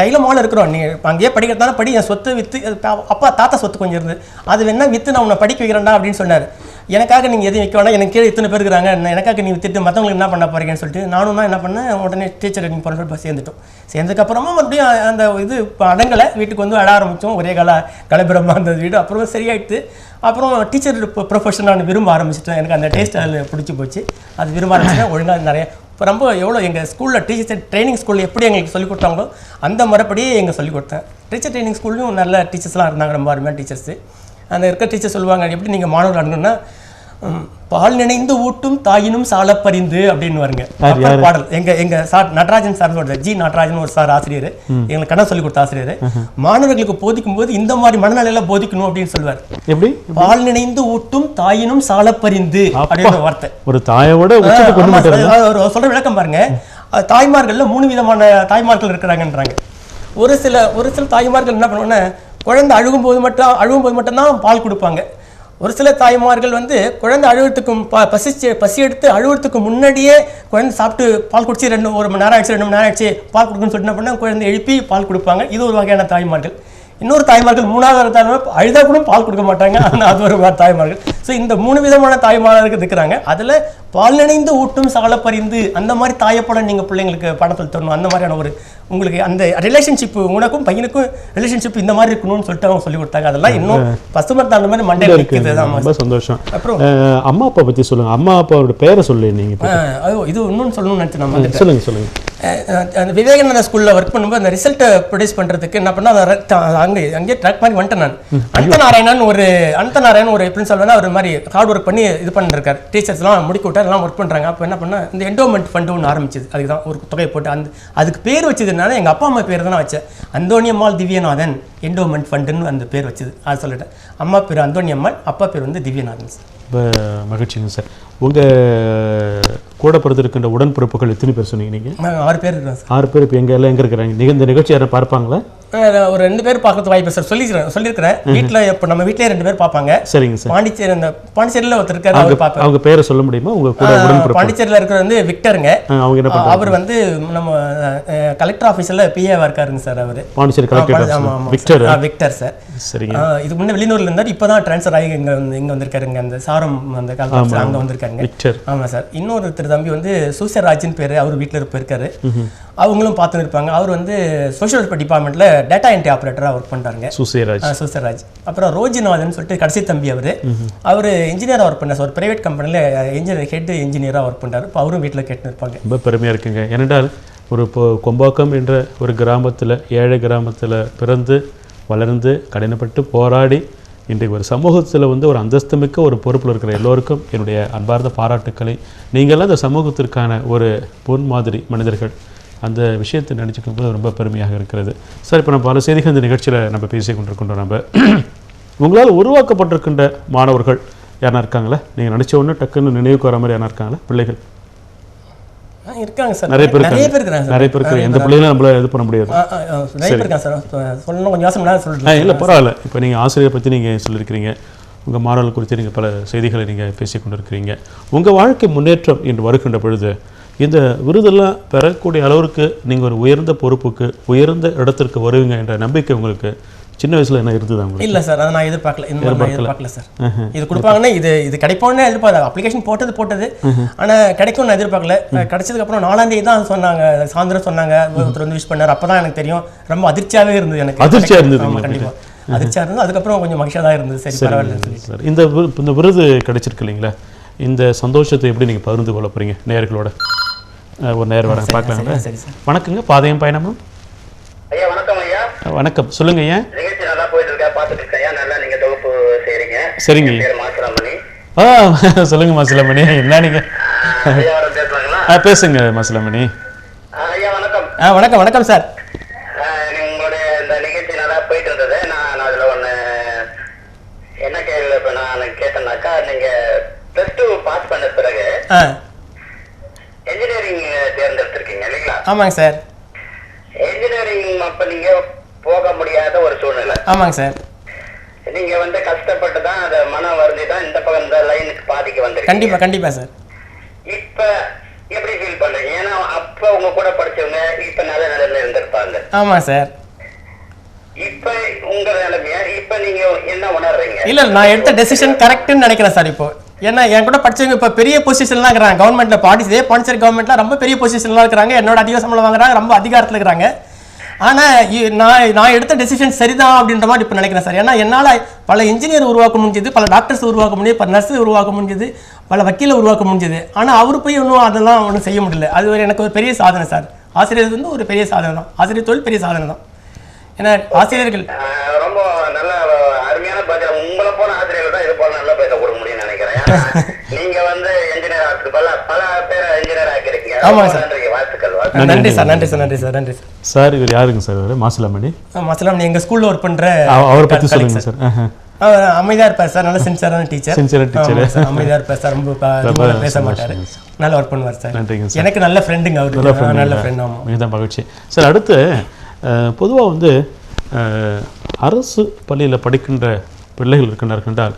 டைலமாவில் இருக்கிறோம், நீ அங்கேயே படிக்கிறதால படி, என் சொத்து விற்று, அப்பா தாத்தா சொத்து கொஞ்சம் இருந்து அது வேணா விற்று நான் உன்னை படிக்க வைக்கிறேன்டா அப்படின்னு சொன்னார். எனக்காக நீங்கள் எதுவும் வைக்க வேணாம், எனக்கு கீழே இத்தனை பேர் இருக்கிறாங்க, எனக்காக நீ வித்துட்டு மற்றவங்களுக்கு என்ன பண்ண போறீங்கன்னு சொல்லிட்டு நானும் தான் என்ன பண்ணேன், உடனே டீச்சர் ட்ரைனிங் பண்ணுறப்ப சேர்ந்துட்டோம். சேர்ந்ததுக்கப்புறமா மறுபடியும் அந்த இது இப்போ அடங்கலை, வீட்டுக்கு வந்து அட ஆரம்பித்தோம். ஒரே கலபிரமாக இருந்தது வீடு. அப்புறம் சரியாயிட்டு அப்புறம் டீச்சர் ப்ரொஃபஷன் நான் விரும்ப ஆரம்பிச்சிட்டேன். எனக்கு அந்த டேஸ்ட் அதில் பிடிச்சி போச்சு. அது விரும்ப ஆரம்பிச்சிட்டேன். ஒழுங்காக நிறைய இப்போ ரொம்ப எவ்வளோ எங்கள் ஸ்கூலில் டீச்சர் ட்ரைனிங் ஸ்கூலில் எப்படி எங்களுக்கு சொல்லிக் கொடுத்தாங்களோ அந்த முறைப்படியே எங்கள் சொல்லிக் கொடுத்தேன். டீச்சர் ட்ரைனிங் ஸ்கூல்லையும் நல்ல டீச்சர்ஸ்லாம் இருந்தாங்க, ரொம்ப அருமையான டீச்சர்ஸு. அந்த இருக்க டீச்சர் சொல்லுவாங்க, எப்படி நீங்கள் மாணவர்கள் அணுகுன்னா, பால் நினைந்து ஊட்டும் தாயினும் சால பறிந்து அப்படின்னு வருங்க பாடல். எங்க sir Natarajan sir, G Natarajan ஒரு சார் ஆசிரியர், எங்களுக்கு கணக்கு சொல்லி கொடுத்த ஆசிரியர். மாணவர்களுக்கு போதிக்கும் போது இந்த மாதிரி மனநிலையில போதிக்கணும் அப்படின்னு சொல்லுவார். எப்படி? பால் நினைந்து ஊட்டும் தாயினும் சால பறிந்து அப்படின்ற வார்த்தை. ஒரு தாயோட சொல்ற விளக்கம் பாருங்க. தாய்மார்கள்ல 3 விதமான தாய்மார்கள் இருக்கிறாங்கன்றாங்க. ஒரு சில தாய்மார்கள் என்ன பண்ணுவாங்கன்னா, குழந்தை அழுகும்போது மட்டும்தான் பால் கொடுப்பாங்க. ஒரு சில தாய்மார்கள் வந்து குழந்தை அழுவத்துக்கும் பசி எடுத்து அழுவத்துக்கு முன்னாடியே குழந்தை சாப்பிட்டு பால் குடிச்சு 1 மணி நேரம் ஆயிடுச்சு, 2 மணி நேரம் ஆயிடுச்சு, பால் கொடுக்குன்னு சொல்லிட்டு என்ன பண்ணால் குழந்தை எழுப்பி பால் கொடுப்பாங்க. இது ஒரு வகையான தாய்மார்கள். இன்னொரு தாய்மார்கள், 3வது தாய்மார்கள் அழுதா கூட பால் கொடுக்க மாட்டாங்க, அது ஒரு தாய்மார்கள். ஸோ இந்த 3 விதமான தாய்மார்கள் இருக்கிறாங்க. அதில் பால் நினைந்து ஊட்டும் சால பறிந்து அந்த மாதிரி தாயப்படம் நீங்கள் பிள்ளைங்களுக்கு படத்தில் தரணும். அந்த மாதிரியான ஒரு உங்களுக்கு அந்த ரிலேஷன்ஷிப், உனக்கும் பையனுக்கும் ரிலேஷன்ஷிப் இந்த மாதிரி இருக்கணும்னு சொல்லிட்டு அவங்க சொல்லி கொடுத்தாங்க. அதெல்லாம் இன்னும் பசுமர் தாண்ட மாதிரி மண்டையில் இருக்குது. ரொம்ப சந்தோஷம். அப்புறம் அம்மா அப்பா பற்றி சொல்லுங்க. அம்மா அப்பாவோட பேரை சொல்லு நீங்கள். இது இன்னொன்று சொல்லணும்னு நினச்சி நம்ம சொல்லுங்க. அந்த விவேகானந்தா ஸ்கூலில் ஒர்க் பண்ணும்போது அந்த ரிசல்ட்டை ப்ரொடியூஸ் பண்ணுறதுக்கு என்ன பண்ணால் அங்கேயே ட்ராக் பண்ணி வந்துட்டேன் நான். அனந்தநாராயணன் ஒரு பிரின்சிபல் வந்து அவர் மாதிரி ஹார்ட் ஒர்க் பண்ணி இது பண்ணிருக்காரு. டீச்சர்ஸ்லாம் முடிக்க விட்டா எல்லாம் ஒர்க் பண்ணுறாங்க. அப்போ என்ன பண்ணால் இந்த என்டோமெண்ட் ஃபண்டு ஒன்று ஆரம்பிச்சது. அதுக்கு தான் ஒரு தொகையை போட்டு அதுக்கு பேர் வச்சதுனால எங்கள் அப்பா அம்மா பேர் தான் வச்சேன். அந்தோணியம்மாள் திவ்யநாதன் என்டோமெண்ட் ஃபண்டுன்னு அந்த பேர் வச்சது. அது சொல்லிட்டேன். அம்மா பேர் அந்தோணியம்மாள், அப்பா பேர் வந்து திவ்யநாதன் சார். ரொம்ப மகிழ்ச்சிங்க சார். உங்கள் கூட பிறந்திருக்கின்ற உடன்பிறப்புகள் எத்தனை பேர் சொன்னீங்க நீங்கள்? 6 பேர் இருக்கிறோம் சார். 6 பேர். இப்போ எங்கே இருக்கிறாங்க? நீங்கள் இந்த நிகழ்ச்சி யாரும் பார்ப்பாங்களா? ஒரு 2 பேர் பார்க்கறது வாய்ப்பு சார் சொல்லியிருக்கிறேன். வீட்டில் இப்போ நம்ம வீட்டிலே 2 பேர் பார்ப்பாங்க. சரிங்க சார். பாண்டிச்சேரியில் ஒருத்தர் இருக்காரு, அவர் பார்ப்பாங்க. அவங்க பேரை சொல்ல முடியுமா? உங்கள் கூட உடன்பிறப்பு பாண்டிச்சேரியில் இருக்கிற வந்து விக்டருங்க. அவங்க என்ன பண்ணுறாங்க? அவர் வந்து நம்ம கலெக்டர் ஆஃபீஸில் பிஏவாக இருக்காருங்க சார். அவர் பாண்டிச்சேரி கலெக்டர் விக்டர் சார். சரிங்க. இதுக்கு முன்னே வெளியூரில் இருந்தார், இப்போ தான் ட்ரான்ஸ்ஃபர் ஆகி இங்கே வந்திருக்காருங்க. அந்த சாரம் அந்த காலத்தில் அங்கே வந்திருக்காருங்க. ஆமாம் சார். இன்னொருத்தர் தம்பி வந்து சூசராஜின்னு பேர், அவர் வீட்டில் போயிருக்காரு. அவங்களும் பார்த்துன்னு இருப்பாங்க. அவர் வந்து சோஷியல் வெல்ஃபேர் டிபார்ட்மெண்ட்டில் டேட்டா என்ட்ரி ஆப்ரேட்டராக ஒர்க் பண்ணுறாங்க. சூசராஜ். அப்புறம் ரோஜிநாதன் சொல்லிட்டு கடைசி தம்பி அவர் இன்ஜினியராக ஒர்க் பண்ணார். ஒரு பிரைவேட் கம்பெனியில் ஹெட் இன்ஜினியராக ஒர்க் பண்ணுறாரு. இப்போ அவரும் வீட்டில் கேட்டு இருப்பாங்க. ரொம்ப பெருமையாக இருக்குங்க. ஏனென்றால் ஒரு கொம்பாக்கம் என்ற ஒரு கிராமத்தில், ஏழை கிராமத்தில் பிறந்து வளர்ந்து கடினப்பட்டு போராடி இன்றைக்கு ஒரு சமூகத்தில் வந்து ஒரு அந்தஸ்துமிக்க ஒரு பொறுப்பில் இருக்கிற எல்லோருக்கும் என்னுடைய அன்பார்ந்த பாராட்டுக்களை. நீங்கள்லாம் இந்த சமூகத்திற்கான ஒரு பொன்மாதிரி மனிதர்கள். அந்த விஷயத்தை நினச்சிக்கும் போது ரொம்ப பெருமையாக இருக்கிறது சார். இப்போ நம்ம பல செய்திகள் இந்த நிகழ்ச்சியில் நம்ம பேசி கொண்டிருக்கின்றோம். நம்ம உங்களால் உருவாக்கப்பட்டிருக்கின்ற மாணவர்கள் யாரா இருக்காங்களா? நீங்கள் நினச்ச ஒன்று டக்குன்னு நினைவுக்கு வர மாதிரி யாரா இருக்காங்களா? பிள்ளைகள் இருக்காங்க சார். நிறைய பேர் இருக்காங்க. எந்த பிள்ளைகளும் நம்மள இது பண்ண முடியாது. இல்லை பரவாயில்ல. இப்போ நீங்கள் ஆசிரியரை பற்றி நீங்கள் சொல்லியிருக்கிறீங்க, உங்கள் மாணவர்கள் குறித்து நீங்கள் பல செய்திகளை நீங்கள் பேசி கொண்டிருக்கிறீங்க. உங்கள் வாழ்க்கை முன்னேற்றம் என்று வருகின்ற பொழுது இந்த விருதெல்லாம் பெறக்கூடிய அளவிற்கு நீங்கள் ஒரு உயர்ந்த பொறுப்புக்கு, உயர்ந்த இடத்திற்கு வருவீங்க என்ற நம்பிக்கை உங்களுக்கு சின்ன வயசில் என்ன இருந்தது உங்களுக்கு? இல்லை சார், அதை நான் எதிர்பார்க்கல. இந்த மாதிரி நான் எதிர்பார்க்கல சார். இது கொடுப்பாங்கன்னா இது கிடைக்கும்னு எதிர்பார்க்க, அப்ளிகேஷன் போட்டது ஆனால் கிடைக்கும்னு நான் எதிர்பார்க்கல. கிடைச்சதுக்கப்புறம் 4ஆம் தேதி தான் சொன்னாங்க, சாயந்தரம் சொன்னாங்க, ஒருத்தர் வந்து விஷ் பண்ணார். அப்போ தான் எனக்கு தெரியும். ரொம்ப அதிர்ச்சியாகவே இருந்தது எனக்கு. அதிர்ச்சியாக இருந்தது? கண்டிப்பாக அதிர்ச்சியாக இருந்தது. அதுக்கப்புறம் கொஞ்சம் மகிழ்ச்சியாக தான் இருந்தது. சரி, பரவாயில்ல சார். இந்த விருது கிடைச்சிருக்கு இல்லைங்களா, இந்த சந்தோஷத்தை எப்படி நீங்கள் பகிர்ந்து கொள்ள போகிறீங்க நேயர்களோட? ஒரு நேரம் வர பார்க்கலாங்களா? சரி சார். வணக்கங்க, பாதையும் பயணமும். ஐயா வணக்கம் ஐயா. வணக்கம், சொல்லுங்க ஐயா. நிகழ்ச்சி நல்லா போயிட்டு இருக்கா, பார்த்துட்டு இருக்கேன் ஐயா. நல்லா நீங்க தொகுப்பு செய்றீங்க. சரிங்க. பேர் மாசிலாமணி. சொல்லுங்க மாசிலாமணி, என்ன நீங்க ஐயா வர பேசுறாங்களா? பேசுங்க மாசிலாமணி. ஐயா வணக்கம். வணக்கம். வணக்கம் சார். உங்களுடைய இந்த நிகழ்ச்சி நல்லா போயிட்டு இருந்தது. நான் அதுல ஒண்ணு என்ன கேள்வி இப்ப நான் கேட்டேன்னாக்கா, நீங்க +2 பாஸ் பண்ண பிறகு என்ஜினியரிங் தேர்ந்தெடுத்திருக்கீங்க இல்லைங்களா? ஆமாங்க சார். என்ஜினியரிங் அப்ப நீங்க போக முடியாத ஒரு சூழ்நிலை. ஆமாங்க சார். நீங்க வந்து கஷ்டப்பட்டு தான் அதை மனம் வருந்தி தான் இந்த பக்கம் இந்த லைனுக்கு பாதிக்கு வந்து. கண்டிப்பா சார். இப்ப எப்படி ஃபீல் பண்றீங்க? ஏன்னா அப்ப உங்க கூட படிச்சவங்க இப்ப நல்ல நிலையில இருந்திருப்பாங்க. ஆமா சார். இப்ப உங்க நிலைமையா இப்ப நீங்க என்ன உணர்றீங்க? இல்ல, நான் எடுத்த டெசிஷன் கரெக்ட்னு நினைக்கிறேன் சார். இப்போ ஏன்னா என் கூட படிச்சவங்க இப்போ பெரிய பொசிஷன்லாம் இருக்கிறாங்க. கவர்மெண்ட்ல இதே பாண்டிச்சேரி கவர்மெண்ட்ல ரொம்ப பெரிய பொசிஷன்லாம் இருக்கிறாங்க. என்னோட அதிக சம்பளம் வாங்குறாங்க, ரொம்ப அதிகாரத்தில் இருக்கிறாங்க. ஆனால் நான் எடுத்த டெசிஷன் சரிதான் அப்படின்ற மாதிரி இப்போ நினைக்கிறேன் சார். ஏன்னா என்னால் பல இன்ஜினியர் உருவாக்க முடிஞ்சது, பல டாக்டர்ஸ் உருவாக்க முடியுது, பல நர்ஸு உருவாக்க முடிஞ்சது, பல வக்கீலை உருவாக்க முடிஞ்சது. ஆனால் அவரு போய் இன்னும் அதெல்லாம் ஒன்றும் செய்ய முடியல. அது எனக்கு ஒரு பெரிய சாதனை சார். ஆசிரியர் வந்து ஒரு பெரிய சாதனை தான். ஆசிரியர் தொழில் பெரிய சாதனை தான். ஏன்னா ஆசிரியர்கள் ரொம்ப நல்ல அருமையான பதில். உங்களை போன ஆசிரியர்கள் தான் இது போல நல்ல பேச கொடுக்க முடியும்னு நினைக்கிறேன். நீங்க வந்து என்ஜினியர் ஆக்கு பல பேர் என்ஜினியர் ஆக்கிருக்கீங்க. ஆமாம் சார். வாழ்த்துக்கள். நன்றி சார். நன்றி சார். நன்றி சார். நன்றி சார். சார் இவர் யாருங்க சார்? இவர் மாசிலாமணி. மாசிலாமணி எங்கள் ஸ்கூலில் ஒர்க் பண்ணுற. அவரை பற்றி சொல்லுங்க சார். அமைதியாக இருப்பார் சார். நல்ல சின்சியரான டீச்சர். அமைதியாக இருப்பார் சார். ரொம்ப பேச மாட்டார். நல்லா ஒர்க் பண்ணுவார் சார். நன்றிங்க சார். எனக்கு நல்ல ஃப்ரெண்டுங்க அவர். நல்ல ஃப்ரெண்ட். ஆமாம், மிகதான் மகிழ்ச்சி சார். அடுத்து பொதுவாக வந்து அரசு பள்ளியில் படிக்கின்ற பிள்ளைகள் இருக்கின்றார்கள் என்றால்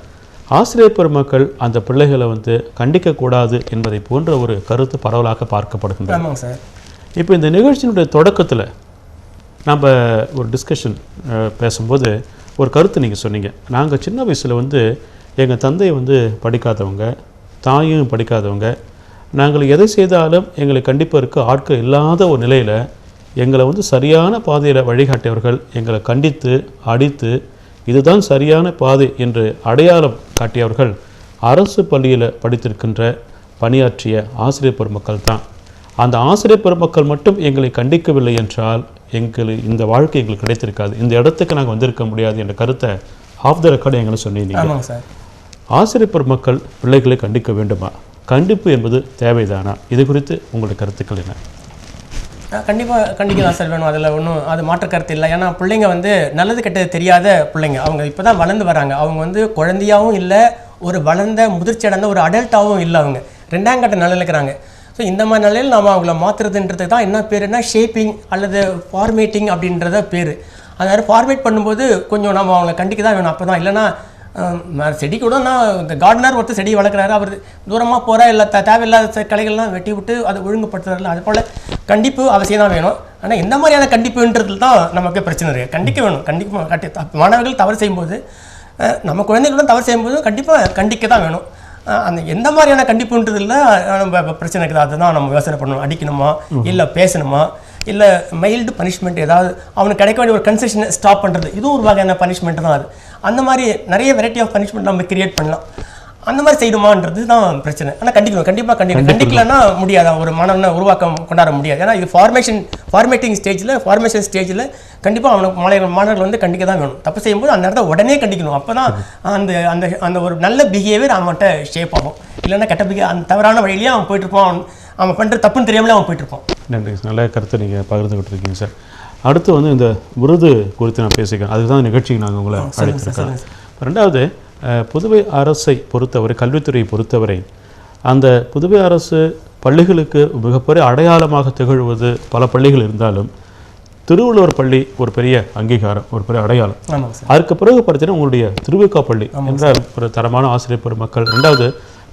ஆசிரியர் பெருமக்கள் அந்த பிள்ளைகளை வந்து கண்டிக்கக்கூடாது என்பதை போன்ற ஒரு கருத்து பரவலாக பார்க்கப்படுகின்றது. ஆமாங்க சார். இப்போ இந்த நிகழ்ச்சியினுடைய தொடக்கத்தில் நம்ம ஒரு டிஸ்கஷன் பேசும்போது ஒரு கருத்து நீங்கள் சொன்னீங்க. நாங்கள் சின்ன வயசில் வந்து எங்கள் தந்தை வந்து படிக்காதவங்க, தாயும் படிக்காதவங்க, நாங்கள் எதை செய்தாலும் எங்களை கண்டிப்பதற்கு ஆட்கள் இல்லாத ஒரு நிலையில் எங்களை வந்து சரியான பாதையில் வழிகாட்டியவர்கள் எங்களை கண்டித்து அடித்து இதுதான் சரியான பாதை என்று அடையாளம் காட்டியவர்கள் அரசு பள்ளியில் படித்திருக்கின்ற பணியாற்றிய ஆசிரியர் பெருமக்கள் தான். அந்த ஆசிரியர் பெருமக்கள் மட்டும் எங்களை கண்டிக்கவில்லை என்றால் இந்த வாழ்க்கை எங்களுக்கு கிடைத்திருக்காது, இந்த இடத்துக்கு நாங்கள் வந்திருக்க முடியாது என்ற கருத்தை ஆஃப் த ரெக்கார்டு எங்களை சொன்னீங்க. ஆசிரியர் பெருமக்கள் பிள்ளைகளை கண்டிக்க வேண்டுமா? கண்டிப்பு என்பது தேவைதானா? இது குறித்து உங்களுடைய கருத்துக்கள் என்ன? கண்டிப்பாக கண்டிக்கலாம் சார். வேணும், அதில் ஒன்றும் அது மாற்று கருத்து இல்லை. ஏன்னா பிள்ளைங்க வந்து நல்லது கெட்டது தெரியாத பிள்ளைங்க. அவங்க இப்போ தான் வளர்ந்து வராங்க. அவங்க வந்து குழந்தையாகவும் இல்லை, ஒரு வளர்ந்த முதிர்ச்சி அடைந்த ஒரு அடல்ட்டாகவும் இல்லை. அவங்க 2ஆம் கட்ட நிலையில் இருக்கிறாங்க. ஸோ இந்த மாதிரி நிலையில் நாம் அவங்கள மாற்றுறதுன்றது தான் என்ன பேருன்னா ஷேப்பிங் அல்லது ஃபார்மேட்டிங் அப்படின்றத பேர். அதனால் ஃபார்மேட் பண்ணும்போது கொஞ்சம் நம்ம அவங்கள கண்டிக்க தான் வேணும். அப்போ தான் இல்லைன்னா செடி கூட இந்த கார்டனர் ஒருத்தர் செடி வளர்க்குறாரு, அவர் தூரமாக போகிற இல்லை தேவையில்லாத கலைகள்லாம் வெட்டி விட்டு அதை ஒழுங்குபடுத்துறதில்ல. அது போல் கண்டிப்பு அவசியம் தான் வேணும். ஆனால் இந்த மாதிரியான கண்டிப்புன்றது தான் நமக்கு பிரச்சனை இருக்குது. கண்டிக்க வேணும். மாணவர்கள் தவறு செய்யும்போது, நம்ம குழந்தைகளும் தவறு செய்யும்போது கண்டிப்பாக கண்டிக்க தான் வேணும். அந்த எந்த மாதிரியான கண்டிப்புன்றதில் நம்ம பிரச்சனை இருக்குது. அதுதான் நம்ம யோசனை பண்ணணும். அடிக்கணுமா, இல்லை பேசணுமா, இல்லை மைல்டு பனிஷ்மெண்ட், ஏதாவது அவனுக்கு கிடைக்க வேண்டிய ஒரு கன்செஷனை ஸ்டாப் பண்ணுறது, இதுவும் ஒரு வகையான பனிஷ்மெண்ட் தான். அது அந்த மாதிரி நிறைய வெரைட்டி ஆஃப் பனிஷ்மெண்ட் நம்ம கிரியேட் பண்ணலாம். அந்த மாதிரி செய்யணுமான்றது தான் பிரச்சனை. ஆனால் கண்டிக்கணும், கண்டிப்பாக கண்டிக்கலன்னா முடியாது. ஒரு மாணவனை கொண்டாட முடியாது. ஏன்னா இது ஃபார்மேட்டிங் ஸ்டேஜில், ஃபார்மேஷன் ஸ்டேஜில் கண்டிப்பாக அவனுக்கு மாணவர்கள் வந்து கண்டிக்க தான் வேணும். தப்பு செய்யும்போது அந்த இடத்த உடனே கண்டிக்கணும். அப்போ தான் அந்த அந்த அந்த ஒரு நல்ல பிஹேவியர் அவன்கிட்ட ஷேப் ஆகும். இல்லைன்னா கெட்ட பிஹேவியர், அந்த தவறான வழியிலேயே அவன் போயிட்டுருப்பான். அவன் பண்ணுற தப்புன்னு தெரியாமலே அவன் போயிட்டுருப்பான். நன்றி, நல்ல கருத்தை நீங்கள் பகிர்ந்துக்கிட்டு இருக்கீங்க சார். அடுத்து வந்து இந்த விருது குறித்து நான் பேசிக்கிறேன். அதுதான் நிகழ்ச்சிக்கு நாங்கள் உங்களை அழைத்திருக்கோம். ரெண்டாவது, புதுவை அரசை பொறுத்தவரை, கல்வித்துறையை பொறுத்தவரை அந்த புதுவை அரசு பள்ளிகளுக்கு மிகப்பெரிய அடையாளமாக திகழ்வது பல பள்ளிகள் இருந்தாலும் திருவள்ளுவர் பள்ளி ஒரு பெரிய அங்கீகாரம், ஒரு பெரிய அடையாளம். அதற்கு பிறகு பார்த்தீங்கன்னா உங்களுடைய திருவிக்கா பள்ளி என்றால் ஒரு தரமான ஆசிரியர் பெருமக்கள். ரெண்டாவது,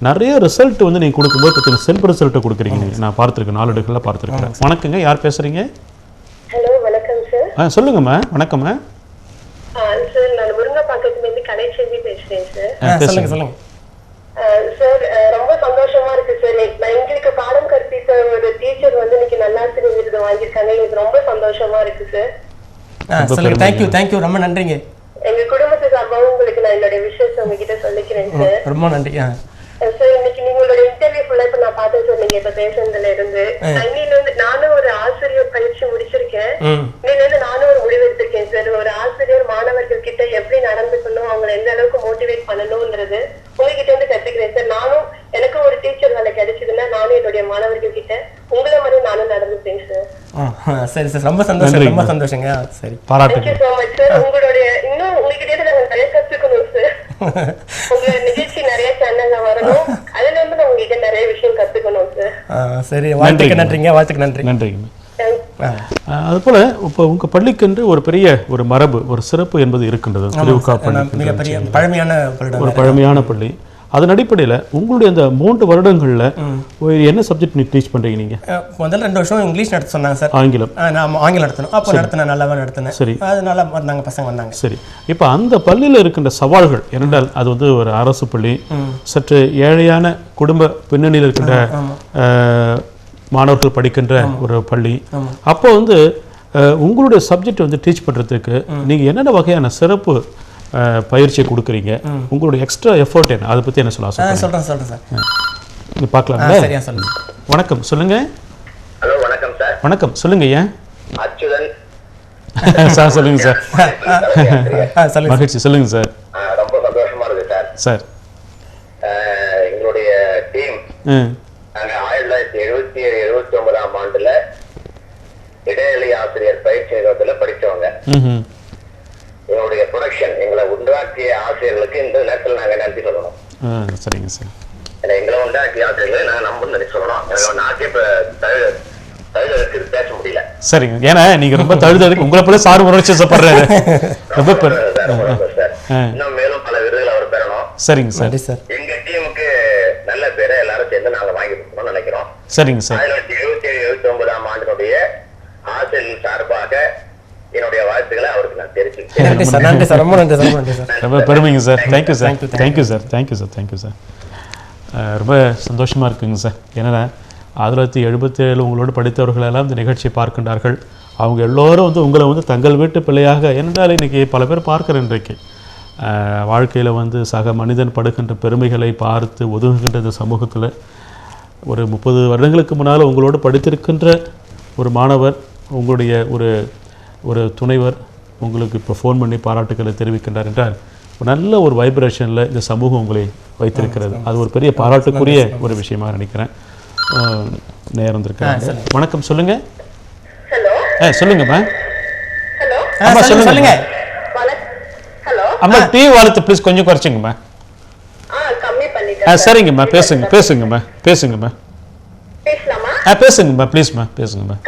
நிறைய ரிசல்ட் வந்து நீங்கள் கொடுக்கும்போது பார்த்தீங்கன்னா செல்ஃப் ரிசல்ட்டை கொடுக்குறீங்க. நான் பார்த்துருக்கேன், 4 இடங்களில் பார்த்துருக்கேன். வணக்கங்க, யார் பேசுகிறீங்க? ஹலோ, வணக்கம் சார். சொல்லுங்கம்மா. வணக்கம்மா. சார் நான் முருங்கப்பாக்கத்துல இருந்து கலைச்செல்வி பேசுறேன் சார். சொல்லுங்க சொல்லுங்க. சார் ரொம்ப சந்தோஷமா இருக்கு சார். எங்களுக்கு பாடம் கற்பித்த ஒரு டீச்சர் வந்து இன்னைக்கு நல்லாசிரியர் விருது வாங்கியிருக்காங்க. எனக்கு ரொம்ப சந்தோஷமா இருக்கு சார். சொல்லுங்க. தேங்க்யூ ரொம்ப நன்றிங்க. எங்க குடும்பத்து சார்பாக உங்களுக்கு நான் என்னுடைய விஷயத்தை உங்ககிட்ட சொல்லிக்கிறேன் சார். ரொம்ப நன்றி. சார் இன்னைக்கு நீங்களோட இன்டர்வியூ ஃபுல்லா இப்ப நான் பார்த்தேன் சார். நீங்க இப்ப பேசுனதுல இருந்து நானும் ஒரு ஆசிரியர் பயிற்சி முடிச்சிருக்கேன். இன்னையில இருந்து நானும் ஒரு முடிவு எடுத்திருக்கேன் சார். ஒரு ஆசிரியர் மாணவர்கள் கிட்ட எப்படி நடந்துக்கணும், அவங்களை எந்த அளவுக்கு மோட்டிவேட் பண்ணணும்ன்றது உங்ககிட்ட இருந்து கத்துக்கிறேன் சார். நானும் எனக்கு ஒரு டீச்சர் வேலை கிடைச்சதுன்னா நானும் என்னுடைய மாணவர்கள் கிட்ட உங்களை மாதிரி நானும் நடந்துப்பேன் சார். சரி சார், ரொம்ப சந்தோஷம். ரொம்ப சந்தோஷங்க. சரி, பாராட்டுங்க. So much sir. உங்களுடைய இன்னும் உங்ககிட்ட நாங்க நிறைய கத்துக்கணும் சார். உங்க நிகழ்ச்சி நிறைய சேனல்ல வரணும். அதுல இருந்து நான் உங்ககிட்ட நிறைய விஷயம் கத்துக்கணும் சார். சரி, வாழ்த்துக்கு நன்றிங்க. வாழ்த்துக்கு நன்றி. நன்றிங்க. அதுபோல இப்போ உங்க பள்ளிக்கென்று ஒரு பெரிய ஒரு மரபு, ஒரு சிறப்பு என்பது இருக்கின்றது. மிகப்பெரிய பழமையான ஒரு பழமையான பள்ளி. அதன் அடிப்படையில் உங்களுடைய அந்த 3 வருடங்களில் என்ன சப்ஜெக்ட் டீச் பண்ணுறீங்க நீங்கள்? முதல்ல 2 வருஷம் இங்கிலீஷ் நடத்த சொன்னாங்க சார். ஆங்கிலம். நான் ஆங்கிலம் நடத்தணும். அப்போ நடத்தினேன், நல்லாவே நடத்தினேன். சரி, அது நல்லா வந்தாங்க, பசங்க வந்தாங்க. சரி, இப்போ அந்த பள்ளியில் இருக்கின்ற சவால்கள் என்னென்றால், அது வந்து ஒரு அரசு பள்ளி, சற்று ஏழையான குடும்ப பின்னணியில் இருக்கின்ற மாணவர்கள் படிக்கின்ற ஒரு பள்ளி. அப்போ வந்து உங்களுடைய சப்ஜெக்ட் வந்து டீச் பண்ணுறதுக்கு நீங்கள் என்னென்ன வகையான சிறப்பு பயிற்சியை கொடுக்குறீங்க? உங்களுடைய எக்ஸ்ட்ரா எஃபோர்ட் என்ன, அதை பற்றி என்ன சொல்லுங்கள்? சொல்கிறேன் சார். நீங்கள் பார்க்கலாங்களா? சரியா சொல்லுங்க. வணக்கம், சொல்லுங்க. ஹலோ, வணக்கம் சார். வணக்கம், சொல்லுங்க. ஏன் அச்சுதன் சார் சொல்லுங்க சார். சொல்லுங்க. மகிழ்ச்சி, சொல்லுங்க சார். ரொம்ப சந்தோஷமா இருக்கு சார். சார், எங்களுடைய டீம் நாங்க 1977-79ஆம் ஆண்டுல இடைநிலை ஆசிரியர் பயிற்சி நிறுவனத்துல படிச்சவங்க. எங்களுடைய ப்ரொடக்ஷன், எங்களை உண்டாக்கிய ஆசிரியர்களுக்கு இந்த நேரத்தில் நாங்க நன்றி சொல்லணும். சரிங்க சார். எங்களை உண்டாக்கிய ஆசிரியர்களை நாங்க நம்புன்னு நன்றி சொல்லணும். எனக்கு நாக்கே இப்ப தழுதலுக்கு பேச முடியல. சரிங்க, ஏன்னா நீங்க ரொம்ப தழுதலுக்கு உங்களை போல சார் உணர்ச்சிப்படுறாரு. இன்னும் மேலும் பல விருதுகள் அவர் பெறணும். சரிங்க சார். எங்க டீமுக்கு நல்ல பேரை எல்லாரும் சேர்ந்து நாங்க வாங்கி கொடுக்கணும்னு நினைக்கிறோம். சரிங்க சார். 1977-79ஆம் ஆண்டினுடைய ஆசிரியர் சார்பாக என்னுடைய வாழ்த்துக்களை அவருக்கு நான் தெரிவிச்சுக்கிறேன். நன்றி சார். ரொம்ப நன்றி சார். ரொம்ப பெருமைங்க sir. Thank you sir. Thank you sir. Thank you sir. Thank you sir. ரொம்ப சந்தோஷமாக இருக்குங்க சார். ஏன்னா 1977 உங்களோடு படித்தவர்களெல்லாம் இந்த நிகழ்ச்சியை பார்க்கின்றார்கள். அவங்க எல்லோரும் வந்து உங்களை வந்து தங்கள் வீட்டு பிள்ளையாக, என்னென்றால் இன்றைக்கி பல பேர் பார்க்குறேன். இன்றைக்கு வாழ்க்கையில் வந்து சக மனிதன் படுகின்ற பெருமைகளை பார்த்து ஒதுங்குகின்ற இந்த சமூகத்தில் ஒரு 30 வருடங்களுக்கு முன்னால் உங்களோடு படித்திருக்கின்ற ஒரு மாணவர், உங்களுடைய ஒரு துணைவர் உங்களுக்கு இப்போ ஃபோன் பண்ணி பாராட்டுக்களை தெரிவிக்கின்றார் என்றால் நல்ல ஒரு வைப்ரேஷனில் இந்த சமூகம் உங்களை வைத்திருக்கிறது. அது ஒரு பெரிய பாராட்டுக்குரிய ஒரு விஷயமாக நினைக்கிறேன். நேரம் இருக்காங்க. வணக்கம், சொல்லுங்க. சொல்லுங்கம்மா. சொல்லுங்க. அம்மா டிவி வால்யூத்தை ப்ளீஸ் கொஞ்சம் குறைச்சிங்கம்மா. சரிங்கம்மா, பேசுங்கம்மா. பேசுங்கம்மா ப்ளீஸ்மா, பேசுங்கம்மா.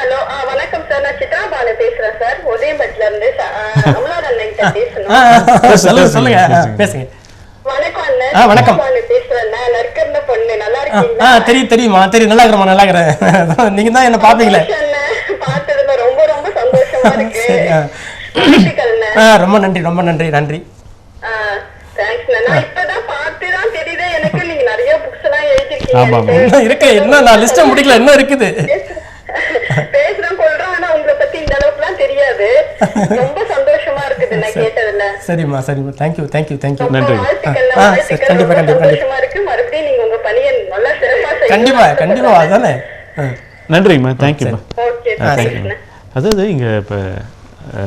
தெரியுமா? தெரியும். நல்லா இருக்கிறமா? நல்லா இருக்கிறேன். நீங்க தான் என்ன பாப்பீங்களே. ரொம்ப நன்றி. ரொம்ப நன்றி. நன்றி. இருக்கு இன்னும், நான் லிஸ்ட முடிக்கல, இன்னும் இருக்குது. சரிம்மா. தேங்க்யூ. நன்றி. கண்டிப்பா அதானே. நன்றிங்கம்மா. தேங்க்யூம்மா. அதாவது இங்கே இப்போ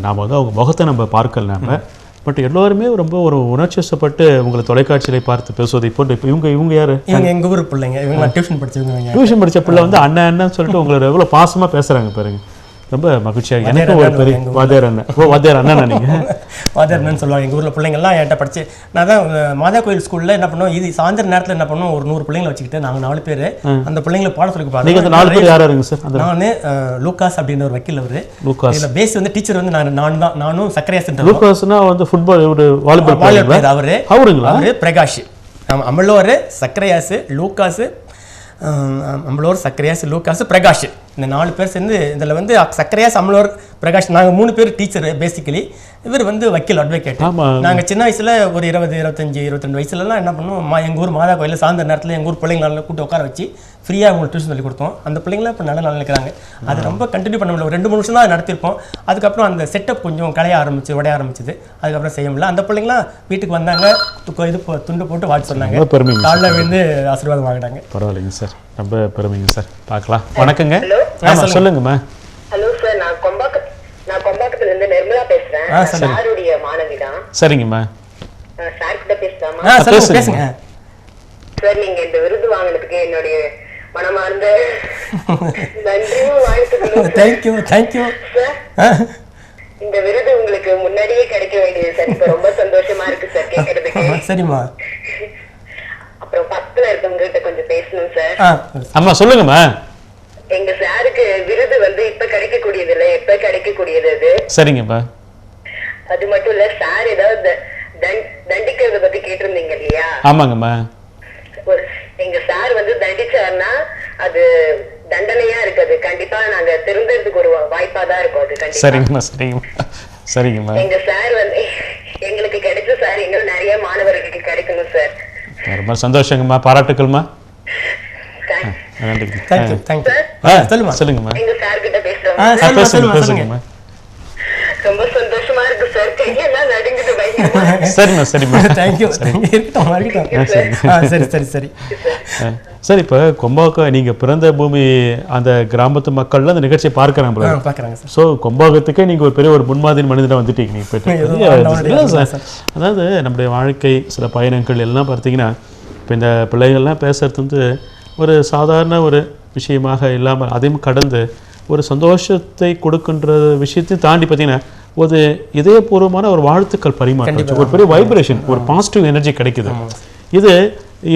நாம் வந்து அவங்க முகத்தை நம்ம பார்க்கல நம்ம, பட் எல்லோருமே ரொம்ப ஒரு உணர்ச்சிவசப்பட்டு உங்களை தொலைக்காட்சியில பார்த்து பேசுவதை போட்டு. இப்போ இவங்க யாரு? இவங்க எங்கள் ஊர் பிள்ளைங்க. இவங்க டியூஷன் படிச்சவங்க. டியூஷன் படித்த பிள்ளை வந்து அண்ணன் சொல்லிட்டு உங்களை எவ்வளோ பாசமாக பேசுகிறாங்க பாருங்க. ரொம்ப மகிழ்ச்சியாக. எனக்கு ஒரு பெரிய வாத்தியார் அண்ணன். வாத்தியார் அண்ணா நீங்கள்? வாத்தியார் அண்ணன் சொல்லுவாங்க. எங்கள் ஊரில் பிள்ளைங்கள்லாம் என்கிட்ட படிச்சு, நான் தான் மாதா கோயில் ஸ்கூலில் என்ன பண்ணுவோம், இது சாயந்தர நேரத்தில் என்ன பண்ணுவோம், ஒரு 100 பிள்ளைங்களை வச்சுக்கிட்டு நாங்கள் 4 பேர் அந்த பிள்ளைங்களை பாட சொல்லி பார்ப்போம். நீங்கள் 4 பேர் யாருங்க சார்? நான் லூகாஸ் அப்படின்ற ஒரு வக்கீல். அவர் லூகாஸ். இதில் பேஸ் வந்து டீச்சர் வந்து நானும் சக்கரையாஸ். லூகாஸ்னா வந்து ஃபுட்பால் ஒரு வாலிபால் பிளேயர். அவருங்களா? அவர் Prakash. Ambalor, Zacharias, Lucas, Ambalor, Zacharias, Lucas, Prakash. இந்த 4 பேர் சேர்ந்து இதில் வந்து சக்கரையா சம்பளவர் பிரகாஷ் நாங்கள் 3 பேர் டீச்சர் பேசிக்கலி. இவர் வந்து வக்கீல் அட்வொகேட். நாங்கள் சின்ன வயசில் ஒரு 20, 25, 22 வயசுலலாம் என்ன பண்ணுவோம், எங்கள் ஊர் மாதா கோயிலில் சாயந்தர நேரத்தில் எங்கள் ஊர் பிள்ளைங்களை கூட்டு உட்கார வச்சு ஃப்ரீயாக அவங்களுக்கு டியூஷன் சொல்லி கொடுத்தோம். அந்த பிள்ளைங்களாம் இப்போ நல்ல நினைக்கிறாங்க. அது ரொம்ப கண்டினியூ பண்ண முடியல. ஒரு 2-3 வருஷம் தான் நடத்திருப்போம். அதுக்கப்புறம் அந்த செட்டப் கொஞ்சம் உடைய ஆரம்பிச்சுது. அதுக்கப்புறம் செய்ய முடியல. அந்த பிள்ளைங்களாம் வீட்டுக்கு வந்தாங்க, இது துண்டு போட்டு வாழ்த்து சொன்னாங்க, காலைல விழுந்து ஆசீர்வாதம் வாங்கினாங்க. பரவாயில்லைங்க சார், ரொம்ப பெருமைங்க சார். பார்க்கலாம். வணக்கங்க. சொல்லுங்கம்மா. ஹலோ சார், நான் கொம்பாக்கத்துல இருந்து நிர்மலா பேசுறேன். சாருடைய மாணவி தான். சரிங்கம்மா. சார் கிட்ட பேசலாமா? பேசுங்க சார். நீங்க இந்த விருது வாங்கினதுக்கு என்னுடைய மனமார்ந்த நன்றியும் வாழ்த்துக்களும். Thank you sir. இந்த விருது உங்களுக்கு முன்னாடியே கிடைக்க வேண்டியது சார். இப்ப ரொம்ப சந்தோஷமா இருக்கு சார் கேட்கறதுக்கு. சரிம்மா. அப்புறம் பக்கத்துல இருக்கவங்ககிட்ட கொஞ்சம் பேசணும் சார். அம்மா சொல்லுங்கம்மா. எங்க சாருக்கு விருது வந்து இப்ப கிடைக்கக்கூடியது இல்ல, எப்ப கிடைக்கக்கூடியது அது. சரிங்கப்பா. அது மட்டும் இல்ல சார், ஏதாவது தண்டிக்கிறத பத்தி கேட்டிருந்தீங்க இல்லையா? ஆமாங்கம்மா. எங்க சார் வந்து தண்டிச்சாருன்னா அது தண்டனையா இருக்காது, கண்டிப்பா நாங்க திருந்தறதுக்கு ஒரு வாய்ப்பா தான் இருக்கும் அது. கண்டிப்பா. சரிங்கம்மா. எங்க சார் வந்து எங்களுக்கு கிடைச்ச சார் எங்க நிறைய மாணவர்களுக்கு கிடைக்கணும் சார். ரொம்ப சந்தோஷங்கம்மா, பாராட்டுக்கள்மா. சொல்லுங்கம்மா. எங்க சார் கிட்ட பேசுறோம். ரொம்ப சந்தோஷமா இருக்கு சார், கையெல்லாம் நடுங்குது பயங்கரமா. சரிம்மா. சரி, இப்போ கொம்பாக்கம் நீங்க பிறந்த பூமி அந்த கிராமத்து மக்கள்லாம் அந்த நிகழ்ச்சியை பார்க்கறாங்க. ஸோ கொம்பாக்கத்துக்கே நீங்க ஒரு பெரிய ஒரு முன்மாதிரி மனிதனா வந்துட்டீங்க. நீங்க அதாவது நம்முடைய வாழ்க்கை சில பயணங்கள் எல்லாம் பார்த்தீங்கன்னா இப்போ இந்த பிள்ளைகள்லாம் பேசுறது வந்து ஒரு சாதாரண ஒரு விஷயமாக இல்லாமல் அதையும் கடந்து ஒரு சந்தோஷத்தை கொடுக்கின்ற விஷயத்தையும் தாண்டி பார்த்தீங்கன்னா ஒரு இதயபூர்வமான ஒரு வாழ்த்துக்கள் பரிமாற்றம், ஒரு பெரிய வைப்ரேஷன், ஒரு பாசிட்டிவ் எனர்ஜி கிடைக்குது. இது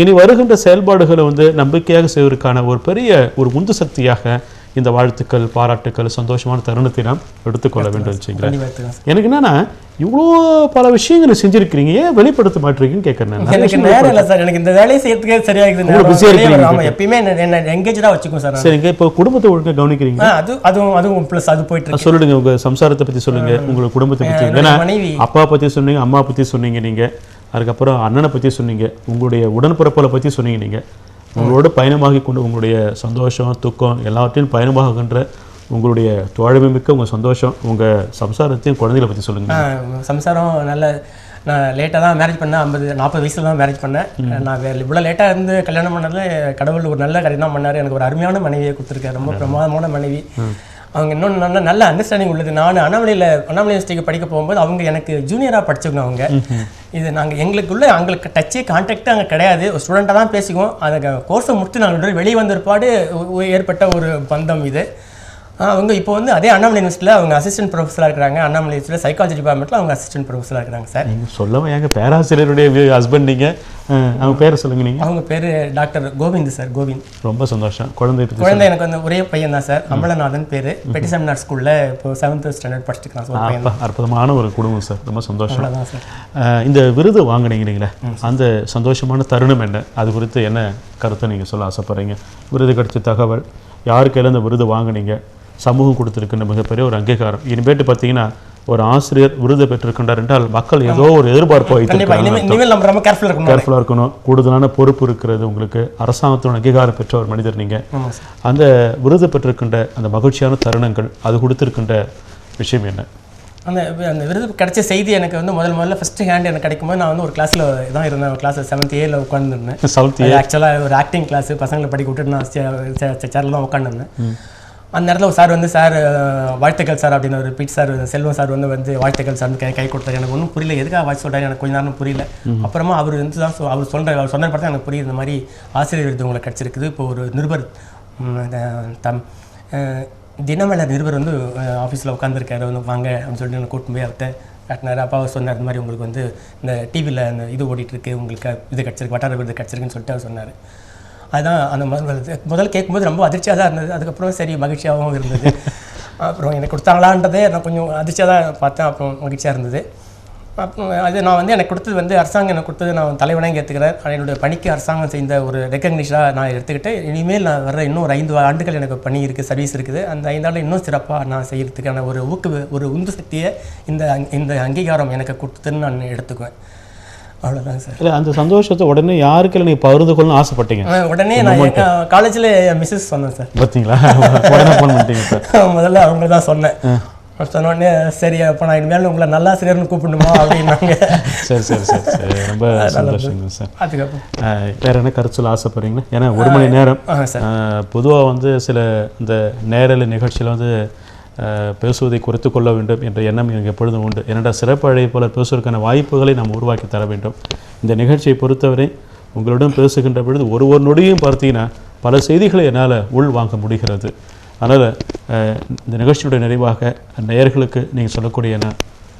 இனி வருகின்ற செயல்பாடுகளை வந்து நம்பிக்கையாக செய்வதற்கான ஒரு பெரிய ஒரு உந்து சக்தியாக இந்த வாழ்த்துக்கள், பாராட்டுக்கள், சந்தோஷமான தருணத்தை நாம் எடுத்துக்கொள்ள வேண்டும் வச்சுங்களேன். எனக்கு என்னன்னா இவ்வளோ பல விஷயங்களை செஞ்சிருக்கிறீங்க, ஏன் வெளிப்படுத்த மாட்டீங்கன்னு கேட்கறேன். எனக்கு நேரம் இல்லை சார், எனக்கு இந்த வேலையை செய்யறதுக்கே சரியா இருக்குது. எப்பயுமே என்ன எங்கேஜா வச்சுக்கோங்க சார். சரிங்க. இப்போ குடும்பத்தை ஒழுங்கா கவனிக்கிறீங்க? அதுவும் ப்ளஸ் அது போயிட்டு இருக்கு. சொல்லுங்க, உங்க சம்சாரத்தை பத்தி சொல்லுங்க, உங்க குடும்பத்தை பத்தி. ஏன்னா அப்பா பத்தி சொன்னீங்க, அம்மா பத்தி சொன்னீங்க நீங்க, அதுக்கப்புறம் அண்ணனை பத்தி சொன்னீங்க, உங்களுடைய உடன்பிறப்புகளை பத்தி சொன்னீங்க. நீங்க உங்களோட பயணமாகி கொண்டு உங்களுடைய சந்தோஷம், துக்கம் எல்லாவற்றையும் பயணமாகின்ற உங்களுடைய தோழமை மிக்க உங்கள் சந்தோஷம், உங்கள் சம்சாரத்தையும் குழந்தைகளை பற்றி சொல்லுங்கள். சம்சாரம் நல்ல, நான் லேட்டாக தான் மேரேஜ் பண்ணேன். 40 வயசில் தான் மேரேஜ் பண்ணேன். நான் இவ்வளோ லேட்டாக இருந்து கல்யாணம் பண்ணதில் கடவுள் ஒரு நல்ல காரியம் தான் பண்ணார். எனக்கு ஒரு அருமையான மனைவியை கொடுத்துருக்காரு, ரொம்ப பிரமாதமான மனைவி. அவங்க இன்னொன்று நல்ல அண்டர்ஸ்டாண்டிங் உள்ளது. நான் அண்ணாமலை யூனிவர்சிட்டிக்கு படிக்க போகும்போது அவங்க எனக்கு ஜூனியராக படித்தவங்க. அவங்க இது எங்களுக்கு டச்சே கான்டாக்டே அங்கே கிடையாது. ஒரு ஸ்டூடெண்ட்டாக தான் பேசிக்குவோம். அந்த கோர்ஸை முடித்து நாங்கள் வெளியே வந்திருப்பாடு ஏற்பட்ட ஒரு பந்தம் இது. அவங்க இப்போ வந்து அதே அண்ணாமலை யூனிவர்சிட்டியில் அவங்க அசிஸ்டன்ட் ப்ரொஃபஸராக இருக்கிறாங்க. அண்ணாமலை யூனிவர்சிட்டியில் சைக்காலஜி டிபார்ட்மெண்ட்டில் அவங்க அசிஸ்டன்ட் ப்ரொஃபஸராக இருக்கிறாங்க சார். சொல்லவும் எங்கள் பேராசிரியருடைய ஹஸ்பண்ட் நீங்கள், அவங்க பேரை சொல்லுங்க. நீங்கள்? அவங்க பேர் டாக்டர் கோவிந்த் சார். கோவிந்த். ரொம்ப சந்தோஷம். குழந்தை எனக்கு வந்து ஒரே பையன் தான் சார், அமலநாதன் பேர். பெட்டி செமினார் ஸ்கூலில் இப்போ 7th ஸ்டாண்டர்ட் படிச்சுட்டு இருக்கான். அற்புதமான ஒரு குடும்பம் சார், ரொம்ப சந்தோஷம். இந்த விருது வாங்கினீங்களே, அந்த சந்தோஷமான தருணம் என்ன, அது குறித்து என்ன கருத்தை நீங்கள் சொல்ல ஆசைப்படுறீங்க? விருது கிடைச்ச தகவல், யாருக்கையில் இந்த விருது வாங்கினீங்க, சமூகம் கொடுத்துருக்குன்ற மிகப்பெரிய ஒரு அங்கீகாரம். இனிமேட்டு பார்த்தீங்கன்னா ஒரு ஆசிரியர் விருது பெற்றிருக்கின்றார் என்றால் மக்கள் ஏதோ ஒரு எதிர்பார்ப்பு கேர்ஃபுல்லாக இருக்கணும். கூடுதலான பொறுப்பு இருக்கிறது உங்களுக்கு. அரசாங்கத்தோட அங்கீகாரம் பெற்ற ஒரு மனிதர் நீங்கள். அந்த விருது பெற்றிருக்கின்ற அந்த மகிழ்ச்சியான தருணங்கள், அது கொடுத்துருக்கின்ற விஷயம் என்ன? அந்த விருது கிடைச்ச செய்தி எனக்கு வந்து முதல்ல ஃபஸ்ட்டு ஹேண்ட் எனக்கு கிடைக்கும்போது நான் வந்து ஒரு கிளாஸில் தான் இருந்தேன். கிளாஸ் 7th A உட்காந்துருந்தேன். ஆக்சுவலாக ஒரு ஆக்டிங் கிளாஸ் பசங்களை படிக்க விட்டுட்டு நான் சேரில் தான் உட்காந்துருந்தேன். அந்த நேரத்தில் ஒரு சார் வந்து, சார் வாழ்த்துக்கள் சார் அப்படின்னு ஒரு பீட் சார், செல்வம் சார் வந்து வாழ்த்துக்கள் சார் கை கொடுத்தாரு. எனக்கு ஒன்றும் புரியல, எதுக்காக வாழ்த்து சொல்கிறாரு எனக்கு கொஞ்ச நேரம் புரியல. அப்புறமா அவர் வந்து தான் அவர் சொன்ன பார்த்தா எனக்கு புரியுது, இந்த மாதிரி ஆசிரியர் விருது உங்களுக்கு கிடச்சிருக்குது. இப்போ ஒரு நிருபர் தினமலர் நிருபர் வந்து ஆஃபீஸில் உட்காந்துருக்காரு, வந்து வாங்க அப்படின்னு சொல்லிட்டு எனக்கு கூட்டிட்டு போய் அவர்கிட்ட காட்டினார். அப்பா அவர் சொன்னார், இந்த மாதிரி உங்களுக்கு வந்து இந்த டிவியில் அந்த இது ஓடிட்டுருக்கு, உங்களுக்கு இது கிடச்சிருக்கு, வட்டார விருது கிடச்சிருக்குன்னு சொல்லிட்டு அவர் சொன்னார். அதுதான் அந்த முதல்ல கேட்கும்போது ரொம்ப அதிர்ச்சியாக தான் இருந்தது. அதுக்கப்புறம் சரி மகிழ்ச்சியாகவும் இருந்தது. அப்புறம் எனக்கு கொடுத்தாங்களான்றதே நான் கொஞ்சம் அதிர்ச்சியாக தான் பார்த்தேன். அப்புறம் மகிழ்ச்சியாக இருந்தது. அது நான் வந்து எனக்கு கொடுத்தது வந்து அரசாங்கம் எனக்கு கொடுத்தது நான் தலைவனாக ஏற்றுக்கிறேன். என்னுடைய பணிக்கு அரசாங்கம் செய்த ஒரு ரெக்கக்னிஷனாக நான் எடுத்துக்கிட்டு இனிமேல் நான் வர இன்னும் ஒரு 5 ஆண்டுகள் எனக்கு பணி இருக்குது, சர்வீஸ் இருக்குது. அந்த 5 ஆண்டு இன்னும் சிறப்பாக நான் செய்கிறதுக்கான ஒரு உந்து சக்தியை இந்த அங்கீகாரம் எனக்கு கொடுத்ததுன்னு நான் எடுத்துக்குவேன். அவ்வளோதாங்க சார். இல்லை அந்த சந்தோஷத்தை உடனே யாருக்கு நீங்கள் பகிர்ந்து கொள்ளணும்னு ஆசைப்பட்டீங்க? உடனே நான் காலேஜில் மிஸ்ஸஸ் சொன்னேன் சார். பார்த்தீங்களா, உடனே ஃபோன் பண்ணிட்டீங்க சார்? முதல்ல அவங்க தான் சொன்னேன். சொன்னோடனே சரி அப்போ நான் இனிமேல் உங்களை நல்லாசிரியர்னு கூப்பிடணுமா அப்படின்னாங்க. சரி சரி சரி சரி, ரொம்ப சந்தோஷங்க சார். அதுக்கப்புறம் வேறு என்ன கருத்து சொல்ல ஆசைப்படுறீங்களா? ஏன்னா 1 மணி நேரம் பொதுவாக வந்து சில இந்த நேரலை நிகழ்ச்சியில் வந்து பேசுவதை குறைத்து கொள்ள வேண்டும் என்ற எண்ணம் எனக்கு எப்பொழுதும் உண்டு. ஏனென்றா சிறப்பு அழைப்பாளர் பேசுவதற்கான வாய்ப்புகளை நாம் உருவாக்கி தர வேண்டும். இந்த நிகழ்ச்சியை பொறுத்தவரை உங்களுடன் பேசுகின்ற பொழுது ஒரு நொடியும் பார்த்தீங்கன்னா பல செய்திகளை என்னால் உள் வாங்க முடிகிறது. அதனால் இந்த நிகழ்ச்சியுடைய நிறைவாக நேயர்களுக்கு நீங்கள் சொல்லக்கூடிய என்ன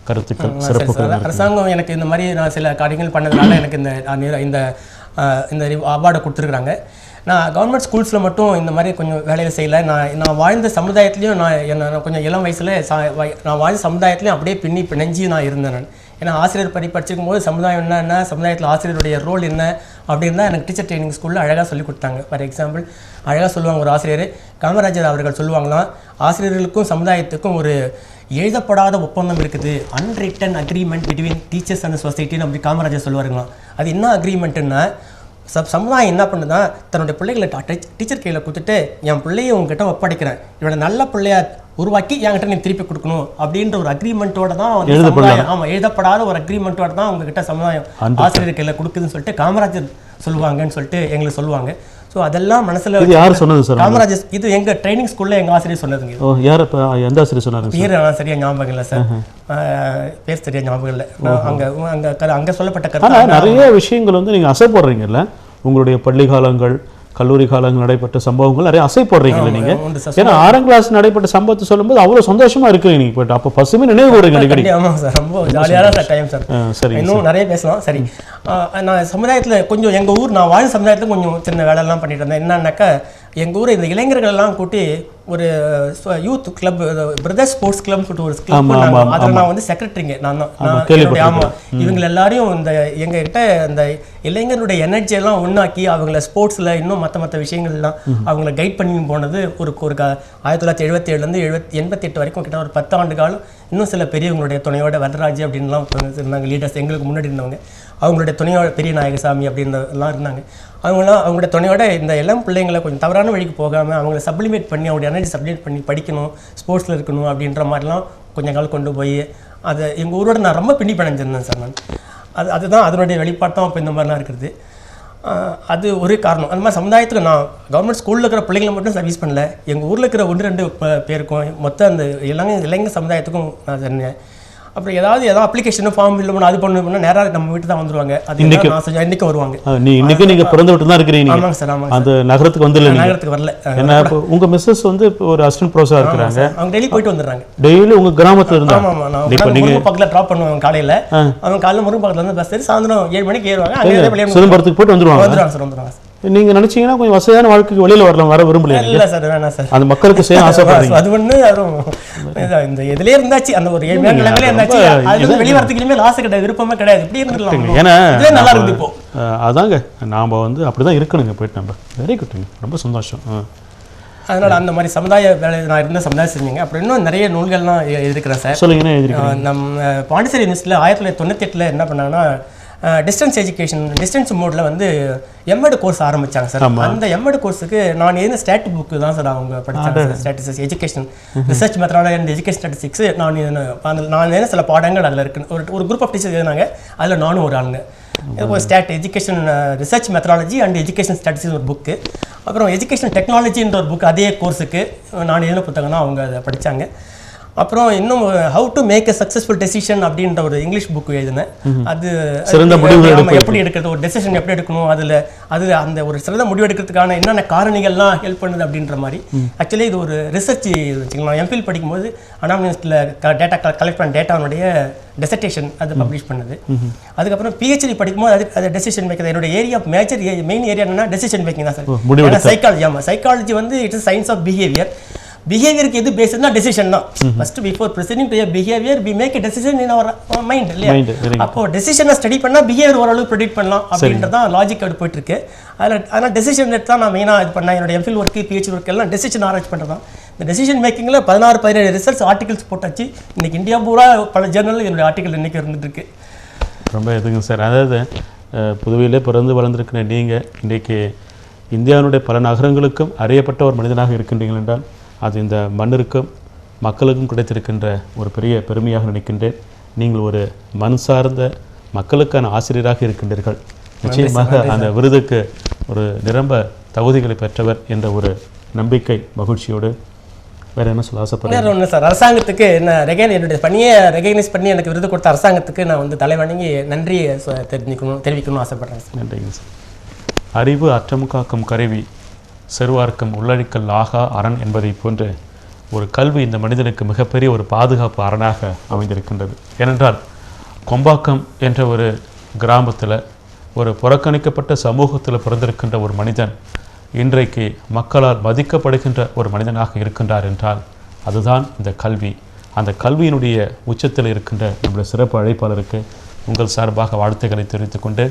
கருத்துக்கள், சிறப்புகள்? அரசாங்கம் எனக்கு இந்த மாதிரி நான் சில காரியங்கள் பண்ணதுனால எனக்கு இந்த அவார்டை கொடுத்துருக்குறாங்க. நான் கவர்மெண்ட் ஸ்கூல்ஸில் மட்டும் இந்த மாதிரி கொஞ்சம் வேலையை செய்யலை. நான் வாழ்ந்த சமுதாயத்துலேயும் நான் கொஞ்சம் இளம் வயசில் நான் வாழ்ந்த சமுதாயத்துலேயும் அப்படியே பிணைஞ்சி நான் இருந்தேன். நான் ஏன்னா ஆசிரியர் படிச்சிருக்கும் போது சமுதாயம் என்ன, சமுதாயத்தில் ஆசிரியருடைய ரோல் என்ன அப்படின்னு தான் எனக்கு டீச்சர் ட்ரைனிங் ஸ்கூலில் அழகாக சொல்லிக் கொடுத்தாங்க. ஃபார் எக்ஸாம்பிள் அழகாக சொல்லுவாங்க ஒரு ஆசிரியர், காமராஜர் அவர்கள் சொல்லுவாங்களாம், ஆசிரியர்களுக்கும் சமுதாயத்துக்கும் ஒரு எழுதப்படாத ஒப்பந்தம் இருக்குது, unwritten agreement between teachers and சொசைட்டின்னு அப்படி காமராஜர் சொல்லுவாருங்களாம். அது என்ன அக்ரிமெண்ட்டுன்னா சமுதாயம் என்ன பண்ணுதா, தன்னுடைய பிள்ளைகளை டீச்சர் கையில் கொடுத்துட்டு என் பிள்ளையை உங்ககிட்ட ஒப்படைக்கிறேன், இவனை நல்ல பிள்ளையா உருவாக்கி என்கிட்ட நீ திருப்பி கொடுக்கணும் அப்படின்ற ஒரு அக்ரிமெண்ட்டோட தான் எழுதப்படாத ஒரு அக்ரிமெண்ட்டோட தான் உங்ககிட்ட சமுதாயம் ஆசிரியர் கையில் கொடுக்குதுன்னு சொல்லிட்டு காமராஜர் சொல்லுவாங்கன்னு சொல்லிட்டு எங்களுக்கு சொல்லுவாங்க. ஸோ அதெல்லாம் மனசில் யார் சொன்னது சார்? காமராஜர். இது எங்கள் ட்ரைனிங் ஸ்கூலில் எங்கள் ஆசிரியர் சொன்னதுங்க. யார் எந்த ஆசிரியர் சொன்னாங்க? பேர் சரியாக ஞாபகம் இல்லை சார், பேர் சரியாக ஞாபகம் இல்லை. அங்கே சொல்லப்பட்ட கருத்து நிறைய விஷயங்கள் வந்து நீங்கள் அசைப்படுறீங்கல்ல, உங்களுடைய பள்ளி காலங்கள் கல்லூரி காலங்கள் நடைபெற்ற சம்பவங்கள் நிறைய அசை போடுறீங்களா நீங்கள்? ஏன்னா 6ஆம் கிளாஸ் நடைபெற்ற சம்பவத்தை சொல்லும்போது அவ்வளோ சந்தோஷமா இருக்கிறீங்க நீங்கள் போய்ட்டு, அப்போ பசுமை நினைவு கூறுங்க அடிக்கடி. ஆமாம் சார், ரொம்ப ஜாலியான டைம் சார். சரி, இன்னும் நிறைய பேசலாம். சரி, நான் சமுதாயத்தில் கொஞ்சம் எங்கள் ஊர் நான் வாழ்ந்த சமுதாயத்தில் கொஞ்சம் சின்ன வேலையெல்லாம் பண்ணிட்டு இருந்தேன். என்னன்னாக்கா எங்கள் ஊர் இந்த இளைஞர்களெல்லாம் கூட்டி ஒரு யூத் கிளப், பிரதர்ஸ் ஸ்போர்ட்ஸ் கிளப்னு சொல்லிட்டு ஒரு கிளப் பண்ணாங்க. அதில் நான் வந்து செக்ரட்டரிங்க நான் தான். ஆமாம், இவங்க எல்லாரையும் இந்த எங்ககிட்ட இந்த இளைஞருடைய எனர்ஜியெல்லாம் ஒன்றாக்கி அவங்கள ஸ்போர்ட்ஸில் இன்னும் மற்ற விஷயங்கள்லாம் அவங்கள கைட் பண்ணி போனது ஒரு 1977லேருந்து 88 வரைக்கும் கிட்ட ஒரு 10 ஆண்டு காலம். இன்னும் சில பெரியவங்களுடைய துணையோட வரராஜ் அப்படின்லாம் இருந்தாங்க லீடர்ஸ், எங்களுக்கு முன்னாடி இருந்தவங்க. அவங்களுடைய துணையோட பெரிய நாயகசாமி அப்படின்றலாம் இருந்தாங்க. அவங்களுடைய துணையோட இந்த இளம் பிள்ளைங்களை கொஞ்சம் தவறான வழிக்கு போகாமல் அவங்கள சப்ளிமேட் பண்ணி அவங்களுடைய எனர்ஜி சப்ளிமேட் பண்ணி படிக்கணும், ஸ்போர்ட்ஸில் இருக்கணும் அப்படின்ற மாதிரிலாம் கொஞ்சம் காலம் கொண்டு போய் அதை எங்கள் ஊரோட நான் ரொம்ப பின்னி பிணைஞ்சிருந்தேன் சார். நான் அதுதான் அதனுடைய வெளிப்பாட்டம். இப்போ இந்த மாதிரிலாம் இருக்கிறது அது ஒரு காரணம். அந்த மாதிரி சமுதாயத்துக்கு நான் கவர்மெண்ட் ஸ்கூலில் இருக்கிற பிள்ளைங்களை மட்டும் சர்வீஸ் பண்ணல, எங்கள் ஊரில் இருக்கிற 1-2 பேருக்கும் மொத்தம் அந்த இளைஞர் சமுதாயத்துக்கும் நான் சொன்னேன். அப்புறம் ஏதாவது அப்ளிகேஷன் ஃபார்ம் ஃபில் பண்ண அது பண்ணணும்னா நேராக நம்ம வீட்டு தான் வந்துருவாங்க. அது இன்னைக்கு வருவாங்க. நீங்க பிறந்த வீட்டு தான் இருக்கிறீங்க? ஆமாங்க சார், ஆமாங்க. அந்த நகரத்துக்கு வந்து நகரத்துக்கு வரல. ஏன்னா உங்க மிஸ்ஸஸ் வந்து ஒரு அசிஸ்டன்ட் ப்ரொஃபஸரா இருக்காங்க, அவங்க டெய்லி போயிட்டு வந்துடுறாங்க. டெய்லி உங்க கிராமத்துல இருந்தாங்க? ஆமா, நான் பக்கத்துல டிராப் பண்ணுவாங்க காலையில. அவங்க காலையில முருங்க பக்கத்துல வந்து பஸ் ஏறி சாயந்தரம் 7 மணிக்கு ஏறுவாங்க. அங்கே சிதம்பரத்துக்கு போயிட்டு வந்துருவாங்க. வந்துருவாங்க. நீங்க நினைச்சீங்கன்னா கொஞ்சம் வசதியான வாழ்க்கைக்கு வெளியில வர விரும்பல? இல்ல சார், வேணாம் சார். அந்த மக்களுக்கு செய்ய ஆசைப்படுறீங்க. அது ஒண்ணு இந்த இதுலயே இருந்தாச்சு, அந்த ஒரு 7 மணி நிலைமையில இருந்தாச்சு. அது வெளிய வரதுக்கு இனிமேல் ஆசை கிடையாது, விருப்பமே கிடையாது. இப்படி இருந்துடலாம். ஏன்னா நல்லா இருந்து இப்போ அதாங்க நாம வந்து அப்படிதான் இருக்கணுங்க போயிட்டு. நம்ம வெரி குட்ங்க, ரொம்ப சந்தோஷம். அதனால அந்த மாதிரி சமுதாய வேலை நான் இருந்த சமுதாயம் செஞ்சீங்க. அப்புறம் இன்னும் நிறைய நூல்கள்லாம் எழுதிருக்கிறேன் சார். சொல்லுங்க, என்ன எழுதிருக்கீங்க? நம்ம பாண்டிச்சேரி யூனிவர்சிட்டியில் 1998 என்ன பண்ணாங்கன்னா டிஸ்டன்ஸ் எஜுகேஷன், டிஸ்டன்ஸ் மோடில் வந்து எம்எட் கோர்ஸ் ஆரம்பித்தாங்க சார். அந்த எம்எட் கோர்ஸுக்கு நான் எழுதின ஸ்டாட் புக்கு தான் சார் அவங்க படித்தாங்க. Statistics, education research methodology and education statistics. நான் எழுதின சில பாடங்கள் அதில் இருக்குன்னு ஒரு குரூப் ஆஃப் டீச்சர்ஸ் எழுதினாங்க. அதில் நானும் ஒரு ஆளுங்க. Education research methodology and education statistics ஒரு புக்கு, அப்புறம் எஜுகேஷன் டெக்னாலஜின்ற ஒரு புக், அதே கோர்ஸுக்கு நான் எழுதின புத்தகம் தான் அவங்க அதை படித்தாங்க. அப்புறம் இன்னும் how to make a successful decision அப்படின்ற ஒரு இங்கிலீஷ் புக் எழுதினேன். அது எப்படி எடுக்கிறது, ஒரு டெசிஷன் எப்படி எடுக்கணும், அதில் அந்த ஒரு சிறந்த முடிவு எடுக்கிறதுக்கான என்னென்ன காரணிகள்லாம் ஹெல்ப் பண்ணுது அப்படின்ற மாதிரி. ஆக்சுவலி இது ஒரு ரிசர்ச் வச்சுக்கலாம். எம்பில் படிக்கும்போது அனாமினிஸ்டில் டேட்டா கலெக்ட் பண்ண டேட்டாவுடைய டெசர்டேஷன் அது பப்ளிஷ் பண்ணுது. அதுக்கப்புறம் பிஹெச்டி படிக்கும்போது அது டெசிஷன் மேக்கிங். என்னோட ஏரியா மெயின் ஏரியா என்னன்னா டெசிஷன் மேக்கிங் தான் சார். சைக்காலஜி. ஆமாம், சைக்காலஜி வந்து இட்ஸ் சயின்ஸ் ஆஃப் பிஹேவியர். பிஹேவியருக்கு எது பேஸ்னா டெசிஷன் தான். First before presenting to behaviour we make a decision in our mind இல்லையா? அப்போ டெசிஷனை ஸ்டடி பண்ணால் பிஹேவியர் ஓரளவு ப்ரெடிக்ட் பண்ணலாம் அப்படின்றது தான் லாஜிக் அப்படி போயிட்டு இருக்கு. அதனால் டெசிஷன் எடுத்து தான் நான் மெயினாக இது பண்ணேன். என்னோட எம்ஃபில் ஒர்க்கு பிஹெச்டி ஒர்க் எல்லாம் டெசிஷன் ஆராய்ச்சி பண்ணுறது தான். இந்த டெசிஷன் மேக்கிங்கில் 16-17 ரிசர்ச் ஆர்டிகல்ஸ் போட்டாச்சு. இன்னைக்கு இந்தியா பூரா பல ஜேர்னல் என்னுடைய ஆர்டிகல் இன்றைக்கி இருந்துட்டு இருக்கு. ரொம்ப எதுங்க சார், அதாவது புதுவையிலே பிறந்து வளர்ந்துருக்கிற நீங்கள் இன்றைக்கு இந்தியாவுடைய பல நகரங்களுக்கும் அறியப்பட்ட ஒரு மனிதனாக இருக்கின்றீர்கள் என்றால் அது இந்த மண்ணிற்கும் மக்களுக்கும் கிடைத்திருக்கின்ற ஒரு பெரிய பெருமையாக நினைக்கின்றேன். நீங்கள் ஒரு மண் சார்ந்த மக்களுக்கான ஆசிரியராக இருக்கின்றீர்கள். நிச்சயமாக அந்த விருதுக்கு ஒரு நிரம்ப தகுதிகளை பெற்றவர் என்ற ஒரு நம்பிக்கை மகிழ்ச்சியோடு வேறு என்ன சொல்ல ஆசைப்படுறேன்? ஒன்று சார், அரசாங்கத்துக்கு என்னுடைய பணியை ரெகக்னைஸ் பண்ணி எனக்கு விருது கொடுத்த அரசாங்கத்துக்கு நான் வந்து தலைவணங்கி நன்றி தெரிவிக்கணும்னு ஆசைப்படுறேன். நன்றிங்க சார். அறிவு அற்றம் காக்கும் கருவி, செருவார்க்கும் உள்ளழிக்கல் ஆகா அரண் என்பதை போன்று ஒரு கல்வி இந்த மனிதனுக்கு மிகப்பெரிய ஒரு பாதுகாப்பு அரணாக அமைந்திருக்கின்றது. ஏனென்றால் கொம்பாக்கம் என்ற ஒரு கிராமத்தில் ஒரு புறக்கணிக்கப்பட்ட சமூகத்தில் பிறந்திருக்கின்ற ஒரு மனிதன் இன்றைக்கு மக்களால் மதிக்கப்படுகின்ற ஒரு மனிதனாக இருக்கின்றார் என்றால் அதுதான் இந்த கல்வி. அந்த கல்வியினுடைய உச்சத்தில் இருக்கின்ற நம்முடைய சிறப்பு அழைப்பாளருக்கு உங்கள் சார்பாக வாழ்த்துக்களை தெரிவித்துக்கொண்டு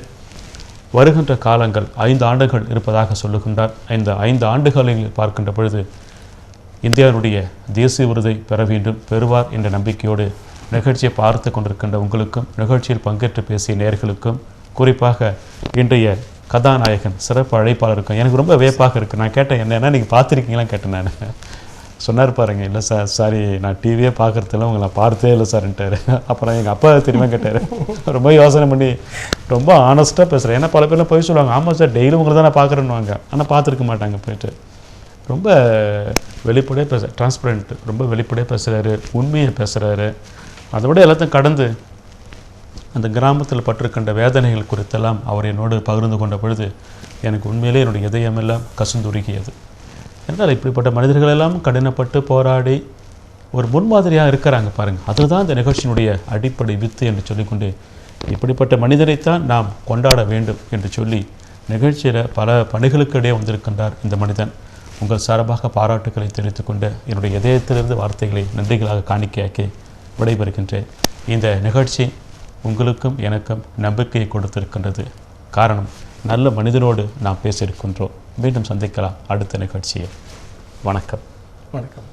வருகின்ற காலங்கள் 5 ஆண்டுகள் இருப்பதாக சொல்லுகின்றார். இந்த 5 ஆண்டுகளில் பார்க்கின்ற பொழுது இந்தியாவுடைய தேசிய விருதை பெற வேண்டும், பெறுவார் என்ற நம்பிக்கையோடு நிகழ்ச்சியை பார்த்து கொண்டிருக்கின்ற உங்களுக்கும் நிகழ்ச்சியில் பங்கேற்று பேசிய நேயர்களுக்கும் குறிப்பாக இன்றைய கதாநாயகன் சிறப்பு அழைப்பாளருக்கும் எனக்கு ரொம்ப வியப்பாக இருக்குது. நான் கேட்டேன் என்னென்னா நீங்கள் பார்த்துருக்கீங்களான்னு கேட்டேன். நான் சொன்னார் பாருங்க, இல்லை சார் சாரி நான் டிவியே பார்க்குறதுல உங்களை பார்த்தே இல்லை சார்ன்ட்டார். அப்புறம் எங்கள் அப்பா திரும்ப கேட்டார். ரொம்ப யோசனை பண்ணி ரொம்ப ஆனஸ்ட்டாக பேசுகிறேன். ஏன்னா பல பேர்லாம் போய் சொல்லுவாங்க, ஆமாம் சார் டெய்லி உங்களை தான் நான் பார்க்குறேன்னுவாங்க, ஆனால் பார்த்துருக்க மாட்டாங்க. போயிட்டு ரொம்ப வெளிப்படையாக டிரான்ஸ்பரண்ட், ரொம்ப வெளிப்படையாக பேசுகிறாரு, உண்மையை பேசுகிறாரு. அதை விட எல்லாத்தையும் கடந்து அந்த கிராமத்தில் பட்டிருக்கின்ற வேதனைகள் குறித்தெல்லாம் அவர் என்னோடு பகிர்ந்து கொண்ட பொழுது எனக்கு உண்மையிலே என்னுடைய இதயமெல்லாம் கசுந்துருகியது. என்றால் இப்படிப்பட்ட மனிதர்களெல்லாம் கடினப்பட்டு போராடி ஒரு முன்மாதிரியாக இருக்கிறாங்க பாருங்கள். அதுதான் இந்த நிகழ்ச்சியினுடைய அடிப்படை வித்து என்று சொல்லிக்கொண்டு இப்படிப்பட்ட மனிதரைத்தான் நாம் கொண்டாட வேண்டும் என்று சொல்லி நிகழ்ச்சியில் பல பணிகளுக்கிடையே வந்திருக்கின்றார் இந்த மனிதன். உங்கள் சார்பாக பாராட்டுக்களை தெரிவித்துக்கொண்டு என்னுடைய இதயத்திலிருந்து வார்த்தைகளை நன்றிகளாக காணிக்கையாக்கி விடைபெறுகின்றேன். இந்த நிகழ்ச்சி உங்களுக்கும் எனக்கும் நம்பிக்கையை கொடுத்திருக்கின்றது. காரணம், நல்ல மனிதனோடு நாம் பேசியிருக்கின்றோம். மீண்டும் சந்திக்கலாம் அடுத்த நிகழ்ச்சியில். வணக்கம். வணக்கம்.